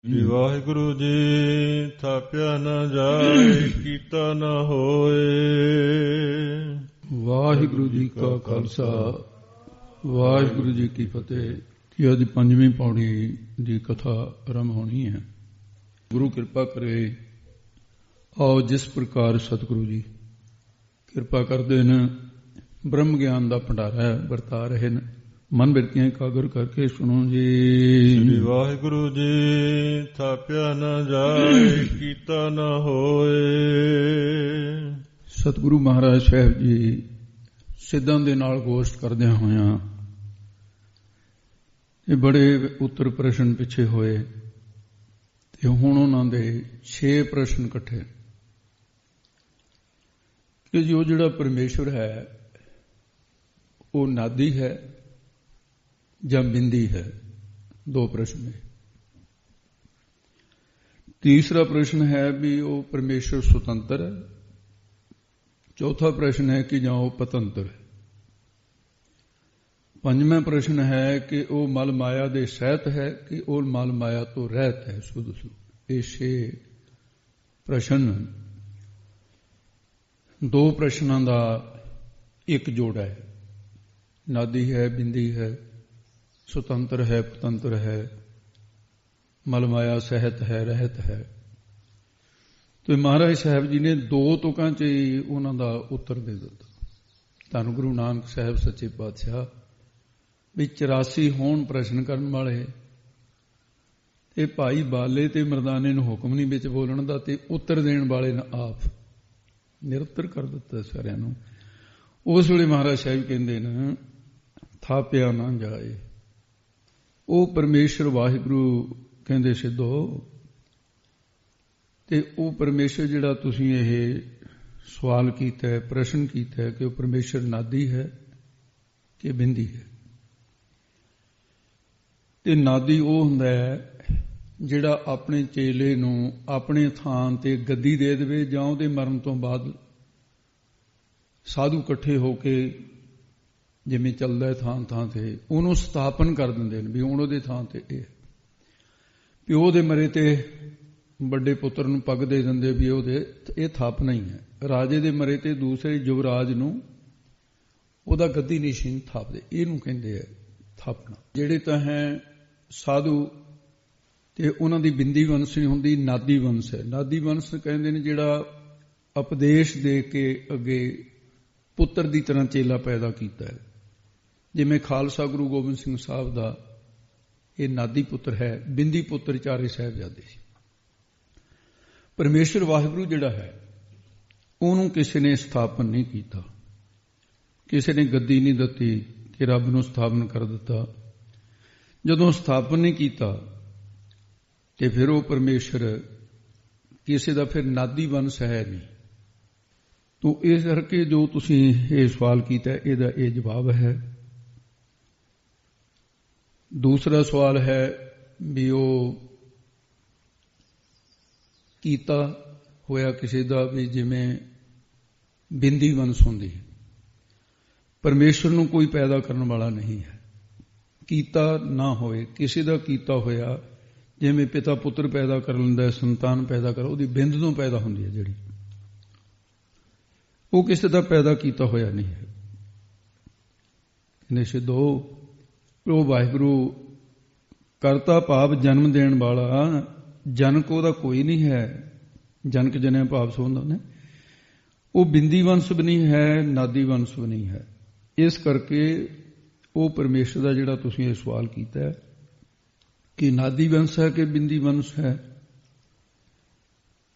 ਸ੍ਰੀ ਵਾਹਿਗੁਰੂ ਜੀ। ਥਾਪਿਆ ਨਾ ਜਾਏ, ਕੀਤਾ ਨਾ ਹੋਏ। ਵਾਹਿਗੁਰੂ ਜੀ ਕਾ ਖਾਲਸਾ, ਵਾਹਿਗੁਰੂ ਜੀ ਕੀ ਫਤਿਹ। ਕਿ ਅੱਜ ਪੰਜਵੀਂ ਪੌੜੀ ਦੀ ਕਥਾ ਆਰੰਭ ਹੋਣੀ ਹੈ। ਗੁਰੂ ਕਿਰਪਾ ਕਰੇ। ਆਓ ਜਿਸ ਪ੍ਰਕਾਰ ਸਤਿਗੁਰੂ ਜੀ ਕਿਰਪਾ ਕਰਦੇ ਨੇ, ਬ੍ਰਹਮ ਗਿਆਨ ਦਾ ਭੰਡਾਰਾ ਵਰਤਾ ਰਹੇ ਨੇ, ਮਨ ਬਿਰਤੀਆਂ ਇਕਾਗਰ ਕਰਕੇ ਸੁਣੋ ਜੀ। ਸ੍ਰੀ ਵਾਹਿਗੁਰੂ ਜੀ। ਥਾਪਿਆ ਨਾ ਜਾਏ, ਕੀਤਾ ਨਾ ਹੋਏ। ਸਤਿਗੁਰੂ ਮਹਾਰਾਜ ਸਾਹਿਬ ਜੀ ਸਿੱਧਾਂ ਦੇ ਨਾਲ ਗੋਸ਼ਟ ਕਰਦਿਆਂ ਹੋਇਆਂ ਇਹ ਬੜੇ ਉੱਤਰ ਪ੍ਰਸ਼ਨ ਪਿੱਛੇ ਹੋਏ ਤੇ ਹੁਣ ਉਹਨਾਂ ਦੇ 6 ਪ੍ਰਸ਼ਨ ਇਕੱਠੇ ਕਿ ਜੋ ਜਿਹੜਾ ਪਰਮੇਸ਼ਵਰ ਹੈ ਉਹ ਨਾਦੀ ਹੈ ਜਾਂ ਬਿੰਦੀ ਹੈ। 2 ਪ੍ਰਸ਼ਨ ਨੇ। ਤੀਸਰਾ ਪ੍ਰਸ਼ਨ ਹੈ ਵੀ ਉਹ ਪਰਮੇਸ਼ਵਰ ਸੁਤੰਤਰ ਹੈ। ਚੌਥਾ ਪ੍ਰਸ਼ਨ ਹੈ ਕਿ ਜਾਂ ਉਹ ਪਤੰਤਰ ਹੈ। ਪੰਜਵਾਂ ਪ੍ਰਸ਼ਨ ਹੈ ਕਿ ਉਹ ਮਲ ਮਾਇਆ ਦੇ ਸਹਿਤ ਹੈ ਕਿ ਉਹ ਮਲ ਮਾਇਆ ਤੋਂ ਰਹਿਤ ਹੈ। ਸੁਧ ਸੁਧ ਇਹ 6 ਪ੍ਰਸ਼ਨ 2 ਪ੍ਰਸ਼ਨਾਂ ਦਾ ਇੱਕ ਜੋੜਾ ਹੈ। ਨਾਦੀ ਹੈ, ਬਿੰਦੀ ਹੈ, ਸੁਤੰਤਰ ਹੈ, ਪਤੰਤਰ ਹੈ, ਮਲ ਮਾਇਆ ਸਹਿਤ ਹੈ, ਰਹਿਤ ਹੈ। ਤੇ ਮਹਾਰਾਜ ਸਾਹਿਬ ਜੀ ਨੇ 2 ਤੁਕਾਂ 'ਚ ਹੀ ਉਹਨਾਂ ਦਾ ਉੱਤਰ ਦੇ ਦਿੱਤਾ। ਧੰਨ ਗੁਰੂ ਨਾਨਕ ਸਾਹਿਬ ਸੱਚੇ ਪਾਤਸ਼ਾਹ ਵੀ 84 ਹੋਣ ਪ੍ਰਸ਼ਨ ਕਰਨ ਵਾਲੇ ਤੇ ਭਾਈ ਬਾਲੇ ਤੇ ਮਰਦਾਨੇ ਨੂੰ ਹੁਕਮ ਨਹੀਂ ਵਿੱਚ ਬੋਲਣ ਦਾ ਤੇ ਉੱਤਰ ਦੇਣ ਵਾਲੇ ਨੇ ਆਪ ਨਿਰੁੱਤਰ ਕਰ ਦਿੱਤਾ ਸਾਰਿਆਂ ਨੂੰ। ਉਸ ਵੇਲੇ ਮਹਾਰਾਜ ਸਾਹਿਬ ਕਹਿੰਦੇ ਨੇ ਥਾਪਿਆ ਨਾ ਜਾਏ। ਉਹ ਪਰਮੇਸ਼ਰ ਵਾਹਿਗੁਰੂ ਕਹਿੰਦੇ ਸਿੱਧੋ ਤੇ ਉਹ ਪਰਮੇਸ਼ਰ ਜਿਹੜਾ ਤੁਸੀਂ ਇਹ ਸਵਾਲ ਕੀਤਾ ਹੈ, ਪ੍ਰਸ਼ਨ ਕੀਤਾ ਹੈ ਕਿ ਉਹ ਪਰਮੇਸ਼ਰ ਨਾਦੀ ਹੈ ਕਿ ਬਿੰਦੀ ਹੈ। ਤੇ ਨਾਦੀ ਉਹ ਹੁੰਦਾ ਹੈ ਜਿਹੜਾ ਆਪਣੇ ਚੇਲੇ ਨੂੰ ਆਪਣੇ ਥਾਂ ਤੇ ਗੱਦੀ ਦੇ ਦੇਵੇ ਜਾਂ ਉਹਦੇ ਮਰਨ ਤੋਂ ਬਾਅਦ ਸਾਧੂ ਇਕੱਠੇ ਹੋ ਕੇ ਜਿਵੇਂ ਚੱਲਦਾ ਥਾਂ ਥਾਂ ਤੇ ਉਹਨੂੰ ਸਥਾਪਨ ਕਰ ਦਿੰਦੇ ਨੇ ਵੀ ਹੁਣ ਉਹਦੇ ਥਾਂ ਤੇ ਇਹ ਪਿਓ ਦੇ ਮਰੇ ਤੇ ਵੱਡੇ ਪੁੱਤਰ ਨੂੰ ਪੱਗ ਦੇ ਦਿੰਦੇ ਵੀ ਉਹਦੇ ਇਹ ਥਾਪਨਾ ਹੀ ਹੈ। ਰਾਜੇ ਦੇ ਮਰੇ ਤੇ ਦੂਸਰੇ ਯੁਵਰਾਜ ਨੂੰ ਉਹਦਾ ਗੱਦੀ ਨਿਸ਼ਾਨ ਥਾਪਦੇ, ਇਹਨੂੰ ਕਹਿੰਦੇ ਆ ਥਾਪਨਾ। ਜਿਹੜੇ ਤਾਂ ਹੈ ਸਾਧੂ ਤੇ ਉਹਨਾਂ ਦੀ ਬਿੰਦੀ ਵੰਸ਼ ਨਹੀਂ ਹੁੰਦੀ, ਨਾਦੀ ਵੰਸ਼ ਹੈ। ਨਾਦੀ ਵੰਸ਼ ਕਹਿੰਦੇ ਨੇ ਜਿਹੜਾ ਉਪਦੇਸ਼ ਦੇ ਕੇ ਅੱਗੇ ਪੁੱਤਰ ਦੀ ਤਰ੍ਹਾਂ ਚੇਲਾ ਪੈਦਾ ਕੀਤਾ ਹੈ। ਜਿਵੇਂ ਖਾਲਸਾ ਗੁਰੂ ਗੋਬਿੰਦ ਸਿੰਘ ਸਾਹਿਬ ਦਾ ਇਹ ਨਾਦੀ ਪੁੱਤਰ ਹੈ। ਬਿੰਦੀ ਪੁੱਤਰ 4 ਸਾਹਿਬਜ਼ਾਦੇ ਸੀ। ਪਰਮੇਸ਼ਰ ਵਾਹਿਗੁਰੂ ਜਿਹੜਾ ਹੈ ਉਹਨੂੰ ਕਿਸੇ ਨੇ ਸਥਾਪਨ ਨਹੀਂ ਕੀਤਾ, ਕਿਸੇ ਨੇ ਗੱਦੀ ਨਹੀਂ ਦਿੱਤੀ ਕਿ ਰੱਬ ਨੂੰ ਸਥਾਪਨ ਕਰ ਦਿੱਤਾ। ਜਦੋਂ ਸਥਾਪਨ ਨਹੀਂ ਕੀਤਾ ਤੇ ਫਿਰ ਉਹ ਪਰਮੇਸ਼ਰ ਕਿਸੇ ਦਾ ਫਿਰ ਨਾਦੀ ਵੰਸ਼ ਹੈ ਨਹੀਂ। ਤੋ ਇਸ ਕਰਕੇ ਜੋ ਤੁਸੀਂ ਇਹ ਸਵਾਲ ਕੀਤਾ ਇਹਦਾ ਇਹ ਜਵਾਬ ਹੈ। ਦੂਸਰਾ ਸਵਾਲ ਹੈ ਵੀ ਉਹ ਕੀਤਾ ਹੋਇਆ ਕਿਸੇ ਦਾ ਵੀ ਜਿਵੇਂ ਬਿੰਦੀ ਵੰਸ਼ ਹੁੰਦੀ ਹੈ। ਪਰਮੇਸ਼ਰ ਨੂੰ ਕੋਈ ਪੈਦਾ ਕਰਨ ਵਾਲਾ ਨਹੀਂ ਹੈ। ਕੀਤਾ ਨਾ ਹੋਏ ਕਿਸੇ ਦਾ ਕੀਤਾ ਹੋਇਆ ਜਿਵੇਂ ਪਿਤਾ ਪੁੱਤਰ ਪੈਦਾ ਕਰ ਲੈਂਦਾ, ਸੰਤਾਨ ਪੈਦਾ ਕਰ, ਉਹਦੀ ਬਿੰਦ ਤੋਂ ਪੈਦਾ ਹੁੰਦੀ ਹੈ ਜਿਹੜੀ, ਉਹ ਕਿਸੇ ਦਾ ਪੈਦਾ ਕੀਤਾ ਹੋਇਆ ਨਹੀਂ ਹੈ। ਕਹਿੰਦੇ ਸਿੱਧੋ ਉਹ ਵਾਹਿਗੁਰੂ ਕਰਤਾ ਭਾਵ ਜਨਮ ਦੇਣ ਵਾਲਾ, ਜਨਕ ਉਹਦਾ ਕੋਈ ਨਹੀਂ ਹੈ। ਜਨਕ ਜਨਿਆ ਭਾਵ ਸੋਹੰਦਾ ਨੇ। ਉਹ ਬਿੰਦੀ ਵੰਸ਼ ਵੀ ਨਹੀਂ ਹੈ, ਨਾਦੀ ਵੰਸ਼ ਵੀ ਨਹੀਂ ਹੈ। ਇਸ ਕਰਕੇ ਉਹ ਪਰਮੇਸ਼ਰ ਦਾ ਜਿਹੜਾ ਤੁਸੀਂ ਇਹ ਸਵਾਲ ਕੀਤਾ ਹੈ ਕਿ ਨਾਦੀ ਵੰਸ਼ ਹੈ ਕਿ ਬਿੰਦੀ ਵੰਸ਼ ਹੈ,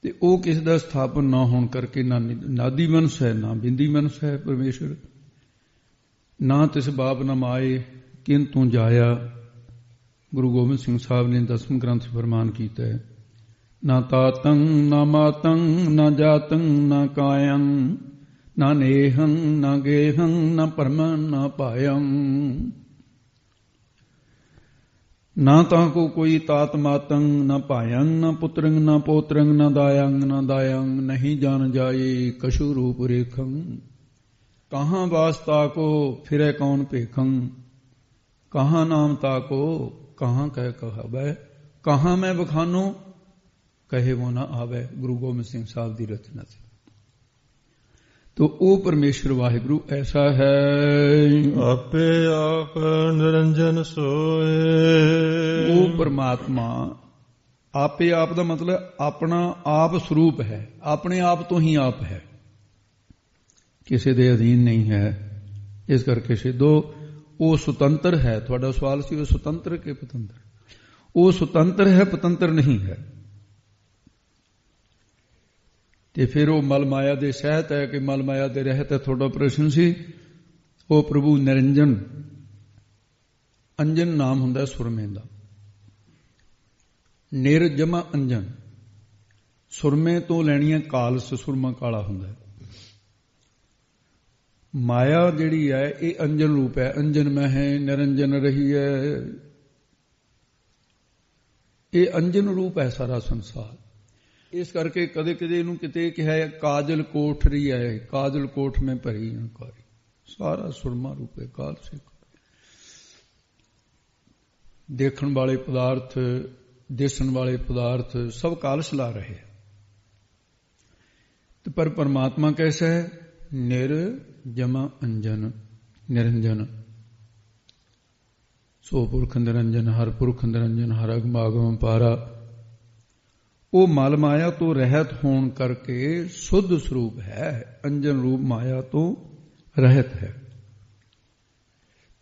ਤੇ ਉਹ ਕਿਸੇ ਦਾ ਸਥਾਪਨ ਨਾ ਹੋਣ ਕਰਕੇ ਨਾ ਨਾਦੀ ਵੰਸ਼ ਹੈ ਨਾ ਬਿੰਦੀ ਵੰਸ਼ ਹੈ। ਪਰਮੇਸ਼ਰ ਨਾ ਤਿਸ ਬਾਪ ਨਾ ਮਾਏ ਕਿੰਤੂ ਜਾਇਆ। ਗੁਰੂ ਗੋਬਿੰਦ ਸਿੰਘ ਸਾਹਿਬ ਨੇ 10ਵੇਂ ਗ੍ਰੰਥ ਫਰਮਾਨ ਕੀਤਾ ਹੈ ਨਾ ਤਾਤੰ ਨਾ ਮਾਤੰ ਨਾ ਜਾਤੰ ਨਾ ਕਾਯੰ ਨਾ ਨੇਹੰ ਨਾ ਗੇਹੰ ਨਾ ਪਰਮੰ ਨਾ ਪਾਯੰ। ਨਾ ਤਾਂ ਕੋ ਕੋਈ ਤਾਤ ਮਾਤੰ ਨਾ ਪਾਯੰ ਨਾ ਪੁੱਤਰੰ ਨਾ ਪੋਤਰੰ ਨਾ ਦਾਯੰ ਨਾ ਦਾਯੰ ਨਹੀਂ ਜਾਣ ਜਾਏ ਕਛੂ ਰੂਪ ਰੇਖੰ। ਕਹਾਂ ਵਾਸਤਾ ਕੋ ਫਿਰੇ ਕੌਣ ਭੇਖੰ। ਕਹਾਂ ਨਾਮ ਤਾਕੋ ਕਹਾਂ ਕਹਿ ਕਹਾਵੈ ਕਹਾਂ ਮੈਂ ਬਖਾਨੋ ਕਹੇ ਵੋ ਨਾ ਆਵੇ। ਗੁਰੂ ਗੋਬਿੰਦ ਸਿੰਘ ਸਾਹਿਬ ਦੀ ਰਚਨਾ ਸੀ। ਤੋ ਉਹ ਪਰਮੇਸ਼ਰ ਵਾਹਿਗੁਰੂ ਐਸਾ ਹੈ, ਆਪੇ ਆਪ ਨਿਰੰਜਨ ਸੋਏ। ਉਹ ਪਰਮਾਤਮਾ ਆਪੇ ਆਪ ਦਾ ਮਤਲਬ ਆਪਣਾ ਆਪ ਸਰੂਪ ਹੈ, ਆਪਣੇ ਆਪ ਤੋਂ ਹੀ ਆਪ ਹੈ, ਕਿਸੇ ਦੇ ਅਧੀਨ ਨਹੀਂ ਹੈ। ਇਸ ਕਰਕੇ ਸਿੱਧੋ ਉਹ ਸੁਤੰਤਰ ਹੈ। ਤੁਹਾਡਾ ਸਵਾਲ ਸੀ ਉਹ ਸੁਤੰਤਰ ਕਿ ਪਤੰਤਰ? ਉਹ ਸੁਤੰਤਰ ਹੈ, ਪਤੰਤਰ ਨਹੀਂ ਹੈ। ਤੇ ਫਿਰ ਉਹ ਮਲ ਮਾਇਆ ਦੇ ਸਹਿਤ ਹੈ ਕਿ ਮਲ ਮਾਇਆ ਦੇ ਰਹਿਤ ਹੈ? ਤੁਹਾਡਾ ਪ੍ਰਸ਼ਨ ਸੀ। ਉਹ ਪ੍ਰਭੂ ਨਿਰੰਜਨ, ਅੰਜਨ ਨਾਮ ਹੁੰਦਾ ਸੁਰਮੇ ਦਾ। ਨਿਰਜਮਾ ਅੰਜਨ, ਸੁਰਮੇ ਤੋਂ ਲੈਣੀ ਹੈ ਕਾਲਸ, ਸੁਰਮਾ ਕਾਲਾ ਹੁੰਦਾ। ਮਾਇਆ ਜਿਹੜੀ ਹੈ ਇਹ ਅੰਜਨ ਰੂਪ ਹੈ। ਅੰਜਨ ਮੈਂ ਹੈ, ਨਿਰੰਜਨ ਰਹੀ ਹੈ। ਇਹ ਅੰਜਨ ਰੂਪ ਹੈ ਸਾਰਾ ਸੰਸਾਰ। ਇਸ ਕਰਕੇ ਕਦੇ ਕਦੇ ਇਹਨੂੰ ਕਿਤੇ ਕਿਹਾ ਹੈ ਕਾਜਲ ਕੋਠਰੀ ਹੈ, ਕਾਜਲ ਕੋਠ में ਭਰੀ ਅਨਕਾਰੀ। ਸਾਰਾ ਸੁਰਮਾ ਰੂਪ ਹੈ, ਕਾਲ ਸੇ। ਦੇਖਣ ਵਾਲੇ ਪਦਾਰਥ, ਦਿਸਣ ਵਾਲੇ ਪਦਾਰਥ ਸਭ ਕਾਲਸ ਲਾ ਰਹੇ ਹੈ। ਤੇ ਪਰ ਪਰਮਾਤਮਾ ਕੈਸਾ ਹੈ? ਨਿਰਜਮਾ ਅੰਜਨ, ਨਿਰੰਜਨ। ਸੋ ਪੁਰਖ ਨਿਰੰਜਨ, ਹਰ ਪੁਰਖ ਨਿਰੰਜਨ, ਹਰ ਅਗਮ ਆਗਮ ਪਾਰਾ। ਉਹ ਮਲ ਮਾਇਆ ਤੋਂ ਰਹਿਤ ਹੋਣ ਕਰਕੇ ਸੁੱਧ ਸਰੂਪ ਹੈ, ਅੰਜਨ ਰੂਪ ਮਾਇਆ ਤੋਂ ਰਹਿਤ ਹੈ।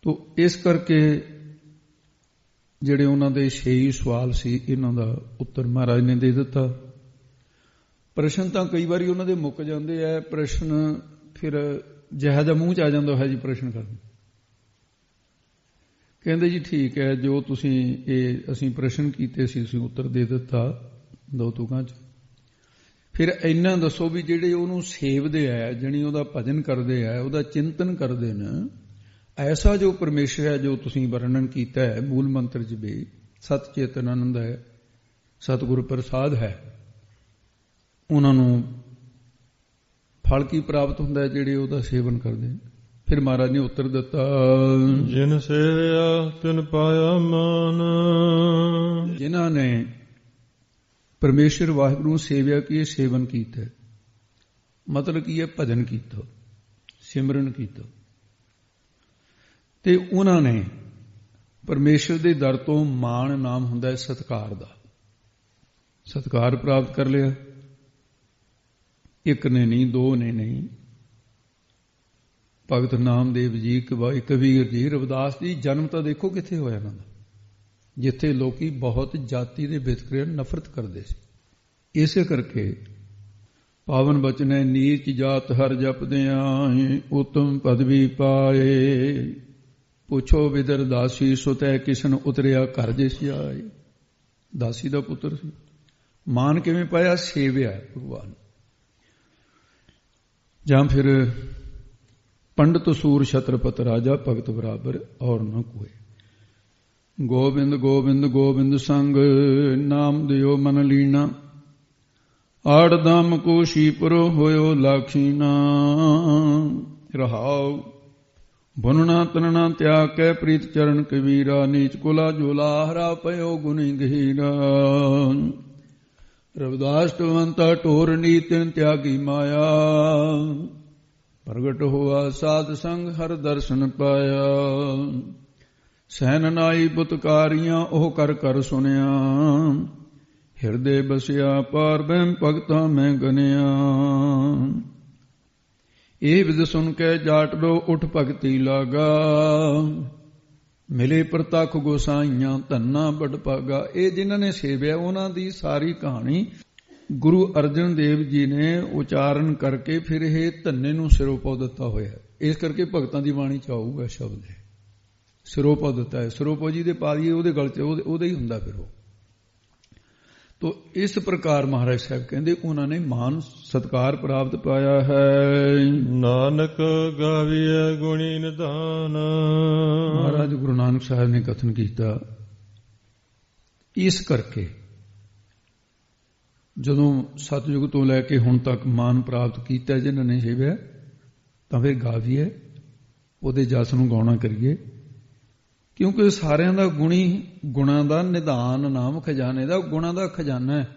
ਤੋ ਇਸ ਕਰਕੇ ਜਿਹੜੇ ਉਹਨਾਂ ਦੇ 6 ਸਵਾਲ ਸੀ, ਇਹਨਾਂ ਦਾ ਉੱਤਰ ਮਹਾਰਾਜ ਨੇ ਦੇ ਦਿੱਤਾ। ਪ੍ਰਸ਼ਨ ਤਾਂ ਕਈ ਵਾਰੀ ਉਹਨਾਂ ਦੇ ਮੁੱਕ ਜਾਂਦੇ ਆ। ਪ੍ਰਸ਼ਨ ਫਿਰ ਜਿਹੋ ਜਿਹਾ ਮੂੰਹ ਚ ਆ ਜਾਂਦਾ ਹੈ ਜੀ ਪ੍ਰਸ਼ਨ ਕਰਨ। ਕਹਿੰਦੇ ਜੀ ਠੀਕ ਹੈ, ਜੋ ਤੁਸੀਂ ਇਹ ਅਸੀਂ ਪ੍ਰਸ਼ਨ ਕੀਤੇ ਸੀ ਤੁਸੀਂ ਉੱਤਰ ਦੇ ਦਿੱਤਾ 2 ਤੁਕਾਂ ਚ। ਫਿਰ ਇੰਨਾ ਦੱਸੋ ਵੀ ਜਿਹੜੇ ਉਹਨੂੰ ਸੇਵਦੇ ਆ, ਜਾਣੀ ਉਹਦਾ ਭਜਨ ਕਰਦੇ ਆ, ਉਹਦਾ ਚਿੰਤਨ ਕਰਦੇ ਨੇ, ਐਸਾ ਜੋ ਪਰਮੇਸ਼ਰ ਹੈ ਜੋ ਤੁਸੀਂ ਵਰਣਨ ਕੀਤਾ ਹੈ ਮੂਲ ਮੰਤਰ ਚ ਵੀ, ਸਤ ਚੇਤਨ ਆਨੰਦ ਹੈ, ਸਤਿਗੁਰ ਪ੍ਰਸਾਦ ਹੈ, ਉਹਨਾਂ ਨੂੰ ਫਲ ਕੀ ਪ੍ਰਾਪਤ ਹੁੰਦਾ ਹੈ ਜਿਹੜੇ ਉਹਦਾ ਸੇਵਨ ਕਰਦੇ ਨੇ? ਫਿਰ ਮਹਾਰਾਜ ਨੇ ਉੱਤਰ ਦਿੱਤਾ, ਜਿਨ ਸੇਵਿਆ ਤਿਨ ਪਾਇਆ ਮਾਨ। ਜਿਨ੍ਹਾਂ ਨੇ ਪਰਮੇਸ਼ਰ ਵਾਹਿਗੁਰੂ ਨੂੰ ਸੇਵਿਆ ਕੀ, ਸੇਵਨ ਕੀਤਾ, ਮਤਲਬ ਕੀ ਹੈ? ਭਜਨ ਕੀਤਾ, ਸਿਮਰਨ ਕੀਤਾ, ਤੇ ਉਹਨਾਂ ਨੇ ਪਰਮੇਸ਼ਰ ਦੇ ਦਰ ਤੋਂ ਮਾਣ ਨਾਮ ਹੁੰਦਾ ਹੈ ਸਤਿਕਾਰ ਦਾ, ਸਤਿਕਾਰ ਪ੍ਰਾਪਤ ਕਰ ਲਿਆ। ਇੱਕ ਨੇ ਨਹੀਂ, 2 ਨੇ ਨਹੀਂ। ਭਗਤ ਨਾਮਦੇਵ ਜੀ, ਕਬੀਰ ਜੀ, ਰਵਿਦਾਸ ਜੀ, ਜਨਮ ਤਾਂ ਦੇਖੋ ਕਿੱਥੇ ਹੋਇਆ ਇਹਨਾਂ ਦਾ, ਜਿੱਥੇ ਲੋਕੀ ਬਹੁਤ ਜਾਤੀ ਦੇ ਵਿਤਕਰੇ ਨਫ਼ਰਤ ਕਰਦੇ ਸੀ। ਇਸੇ ਕਰਕੇ ਪਾਵਨ ਬਚਨ ਹੈ, ਨੀਚ ਜਾਤ ਹਰ ਜਪਦਿਆਂ ਉਤਮ ਪਦਵੀ ਪਾਏ। ਪੁੱਛੋ ਵਿਦਰ ਦਾਸੀ ਸੁਤੈ ਕਿਸਨ ਉਤਰਿਆ ਘਰ ਜਿਸ ਆਏ। ਦਾਸੀ ਦਾ ਪੁੱਤਰ ਸੀ। ਮਾਨ ਕਿਵੇਂ ਪਾਇਆ? ਸੇਵਿਆ ਭਗਵਾਨ। ਜਾਂ ਫਿਰ ਪੰਡਤ ਸੂਰ ਛਤਰਪਤ ਰਾਜਾ ਭਗਤ ਬਰਾਬਰ ਔਰ ਨਾ ਕੋਏ। ਗੋਬਿੰਦ ਗੋਬਿੰਦ ਗੋਬਿੰਦ ਸੰਗ ਨਾਮ ਦਿਓ ਮਨ ਲੀਣਾ। ਆੜਦਮ ਕੋ ਸ਼ੀਪੁਰ ਹੋਇਓ ਲਾਖੀਨਾ। ਰਹਾਉ ਬੁਨਣਾ ਤਨਣਾ ਤਿਆਗ ਕੇ ਪ੍ਰੀਤ ਚਰਨ ਕਬੀਰਾ। ਨੀਚ ਕੁਲਾ ਜੋਲਾ ਹਰਾ ਪਇਓ ਗੁਣੀ ਗਹੀਰਾ। ਰਵਿਦਾਸ ਟਵੰਤਾ ਢੋਰ ਨੀਤਿਨ ਤਿਆਗੀ ਮਾਇਆ। ਪ੍ਰਗਟ ਹੋਆ ਸਾਧ ਸੰਗ ਹਰ ਦਰਸ਼ਨ ਪਾਇਆ। ਸੈਨ ਨਾਈ ਬੁਤਕਾਰੀਆਂ ਉਹ ਕਰ ਕਰ ਸੁਨਿਆ। ਹਿਰਦੇ ਬਸਿਆ ਪਾਰ ਬਹਿਮ ਭਗਤਾਂ ਮੈਂ ਗਨਿਆ। ਇਹ ਵਿਦ ਸੁਣ ਕੇ ਜਾਟ ਲੋ ਉਠ ਭਗਤੀ ਲਾਗਾ। ਮਿਲੇ ਪ੍ਰਤੱਖ ਗੋਸਾਈਆਂ ਧੰਨਾ ਬੜ ਭਾਗਾ। ਇਹ ਜਿਨ੍ਹਾਂ ਨੇ ਸੇਵਿਆ ਉਹਨਾਂ ਦੀ ਸਾਰੀ ਕਹਾਣੀ ਗੁਰੂ ਅਰਜਨ ਦੇਵ ਜੀ ਨੇ ਉਚਾਰਨ ਕਰਕੇ ਫਿਰ ਇਹ ਧੰਨੇ ਨੂੰ ਸਿਰੋਪਾ ਦਿੱਤਾ ਹੋਇਆ। ਇਸ ਕਰਕੇ ਭਗਤਾਂ ਦੀ ਬਾਣੀ ਚ ਆਊਗਾ ਸ਼ਬਦ ਹੈ ਸਿਰੋਪਾ ਦਿੱਤਾ ਹੈ। ਸਿਰੋਪਾ ਜੀ ਦੇ ਪਾ ਦਈਏ ਉਹਦੇ ਗਲ ਚ ਉਹਦਾ ਹੀ ਹੁੰਦਾ ਫਿਰ ਉਹ। ਤੋ ਇਸ ਪ੍ਰਕਾਰ ਮਹਾਰਾਜ ਸਾਹਿਬ ਕਹਿੰਦੇ ਉਹਨਾਂ ਨੇ ਮਾਨ ਸਤਕਾਰ ਪ੍ਰਾਪਤ ਪਾਇਆ ਹੈ। ਨਾਨਕ ਗਾਵੀਐ ਗੁਣੀ ਨਿਧਾਨ। ਮਹਾਰਾਜ ਗੁਰੂ ਨਾਨਕ ਸਾਹਿਬ ਨੇ ਕਥਨ ਕੀਤਾ, ਇਸ ਕਰਕੇ ਜਦੋਂ ਸਤਿਯੁਗ ਤੋਂ ਲੈ ਕੇ ਹੁਣ ਤੱਕ ਮਾਨ ਪ੍ਰਾਪਤ ਕੀਤਾ ਜਿਨ੍ਹਾਂ ਨੇ ਸੇਵਿਆ, ਤਾਂ ਫਿਰ ਗਾਵੀਏ ਉਹਦੇ ਜਸ ਨੂੰ ਗਾਉਣਾ ਕਰੀਏ ਕਿਉਂਕਿ ਸਾਰਿਆਂ ਦਾ ਗੁਣੀ ਗੁਣਾਂ ਦਾ ਨਿਧਾਨ ਨਾਮ ਖਜ਼ਾਨੇ ਦਾ, ਗੁਣਾਂ ਦਾ ਖਜ਼ਾਨਾ ਹੈ।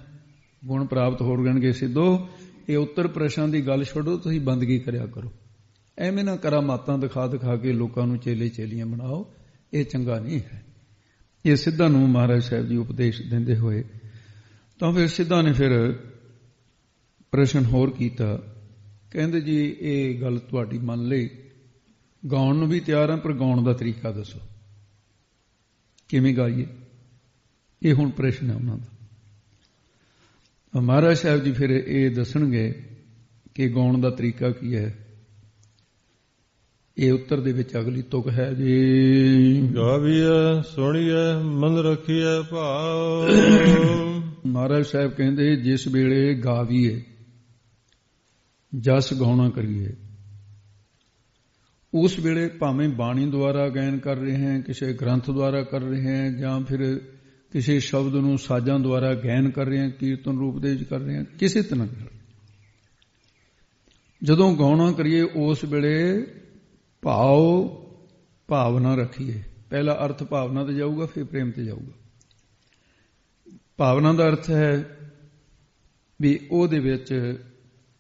ਗੁਣ ਪ੍ਰਾਪਤ ਹੋ ਗਣਗੇ ਸਿੱਧੋ। ਇਹ ਉੱਤਰ ਪ੍ਰਸ਼ਨ ਦੀ ਗੱਲ ਛੱਡੋ, ਤੁਸੀਂ ਬੰਦਗੀ ਕਰਿਆ ਕਰੋ। ਐਵੇਂ ਨਾ ਕਰਾਮਾਤਾਂ ਦਿਖਾ ਦਿਖਾ ਕੇ ਲੋਕਾਂ ਨੂੰ ਚੇਲੇ ਚੇਲੀਆਂ ਬਣਾਓ, ਇਹ ਚੰਗਾ ਨਹੀਂ ਹੈ। ਇਹ ਸਿੱਧਾ ਨੂੰ ਮਹਾਰਾਜ ਸਾਹਿਬ ਜੀ ਉਪਦੇਸ਼ ਦਿੰਦੇ ਹੋਏ ਤਾਂ ਫਿਰ ਸਿੱਧਾ ਨੇ ਫਿਰ ਪ੍ਰਸ਼ਨ ਹੋਰ ਕੀਤਾ। ਕਹਿੰਦੇ ਜੀ ਇਹ ਗੱਲ ਤੁਹਾਡੀ ਮੰਨ ਲਈ, ਗਾਉਣ ਨੂੰ ਵੀ ਤਿਆਰ ਹਾਂ, ਪਰ ਗਾਉਣ ਦਾ ਤਰੀਕਾ ਦੱਸੋ, ਕਿਵੇਂ ਗਾਈਏ? ਇਹ ਹੁਣ ਪ੍ਰਸ਼ਨ ਹੈ ਉਹਨਾਂ ਦਾ। ਮਹਾਰਾਜ ਸਾਹਿਬ ਜੀ ਫਿਰ ਇਹ ਦੱਸਣਗੇ ਕਿ ਗਾਉਣ ਦਾ ਤਰੀਕਾ ਕੀ ਹੈ। ਇਹ ਉੱਤਰ ਦੇ ਵਿੱਚ ਅਗਲੀ ਤੁਕ ਹੈ ਜੀ। ਗਾਵੀਐ ਸੁਣੀਐ ਮਨ ਰੱਖੀਐ ਭਾਵ। ਮਹਾਰਾਜ ਸਾਹਿਬ ਕਹਿੰਦੇ ਜਿਸ ਵੇਲੇ ਗਾਵੀਏ, ਜਸ ਗਾਉਣਾ ਕਰੀਏ, ਉਸ ਵੇਲੇ ਭਾਵੇਂ ਬਾਣੀ ਦੁਆਰਾ ਗਾਇਨ ਕਰ ਰਹੇ ਹਾਂ, ਕਿਸੇ ਗ੍ਰੰਥ ਦੁਆਰਾ ਕਰ ਰਹੇ ਹਾਂ, ਜਾਂ ਫਿਰ ਕਿਸੇ ਸ਼ਬਦ ਨੂੰ ਸਾਜ਼ਾਂ ਦੁਆਰਾ ਗਾਇਨ ਕਰ ਰਹੇ ਹਾਂ, ਕੀਰਤਨ ਰੂਪ ਦੇ ਵਿੱਚ ਕਰ ਰਹੇ ਹਾਂ, ਕਿਸੇ ਤਰ੍ਹਾਂ ਜਦੋਂ ਗਾਉਣਾ ਕਰੀਏ ਉਸ ਵੇਲੇ ਭਾਵਨਾ ਰੱਖੀਏ। ਪਹਿਲਾ ਅਰਥ ਭਾਵਨਾ ਤੇ ਜਾਊਗਾ, ਫਿਰ ਪ੍ਰੇਮ ਤੇ ਜਾਊਗਾ। ਭਾਵਨਾ ਦਾ ਅਰਥ ਹੈ ਵੀ ਉਹਦੇ ਵਿੱਚ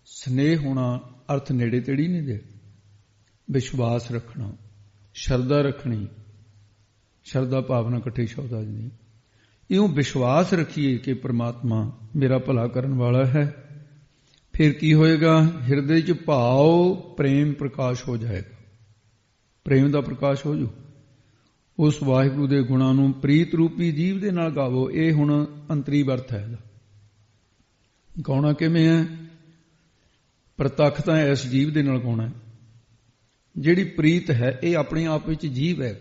ਸਨੇਹ ਹੋਣਾ, ਅਰਥ ਨੇੜੇ ਤੇੜੀ ਨਹੀਂ ਦੇ, ਵਿਸ਼ਵਾਸ ਰੱਖਣਾ, ਸ਼ਰਧਾ ਰੱਖਣੀ। ਸ਼ਰਧਾ ਭਾਵਨਾ ਇਕੱਠੇ ਸ਼ਬਦ ਆ ਜਾਂਦੀ। ਇਉਂ ਵਿਸ਼ਵਾਸ ਰੱਖੀਏ ਕਿ ਪ੍ਰਮਾਤਮਾ ਮੇਰਾ ਭਲਾ ਕਰਨ ਵਾਲਾ ਹੈ। ਫਿਰ ਕੀ ਹੋਏਗਾ? ਹਿਰਦੇ 'ਚ ਭਾਵ ਪ੍ਰੇਮ ਪ੍ਰਕਾਸ਼ ਹੋ ਜਾਏਗਾ, ਪ੍ਰੇਮ ਦਾ ਪ੍ਰਕਾਸ਼ ਹੋ ਜੂ। ਉਸ ਵਾਹਿਗੁਰੂ ਦੇ ਗੁਣਾਂ ਨੂੰ ਪ੍ਰੀਤ ਰੂਪੀ ਜੀਵ ਦੇ ਨਾਲ ਗਾਵੋ। ਇਹ ਹੁਣ ਅੰਤਰੀ ਅਰਥ ਹੈ। ਗਾਉਣਾ ਕਿਵੇਂ ਹੈ? ਪ੍ਰਤੱਖ ਤਾਂ ਇਸ ਜੀਵ ਦੇ ਨਾਲ ਗਾਉਣਾ। ਜਿਹੜੀ ਪ੍ਰੀਤ ਹੈ ਇਹ ਆਪਣੇ ਆਪ ਵਿੱਚ ਜੀਵ ਹੈ।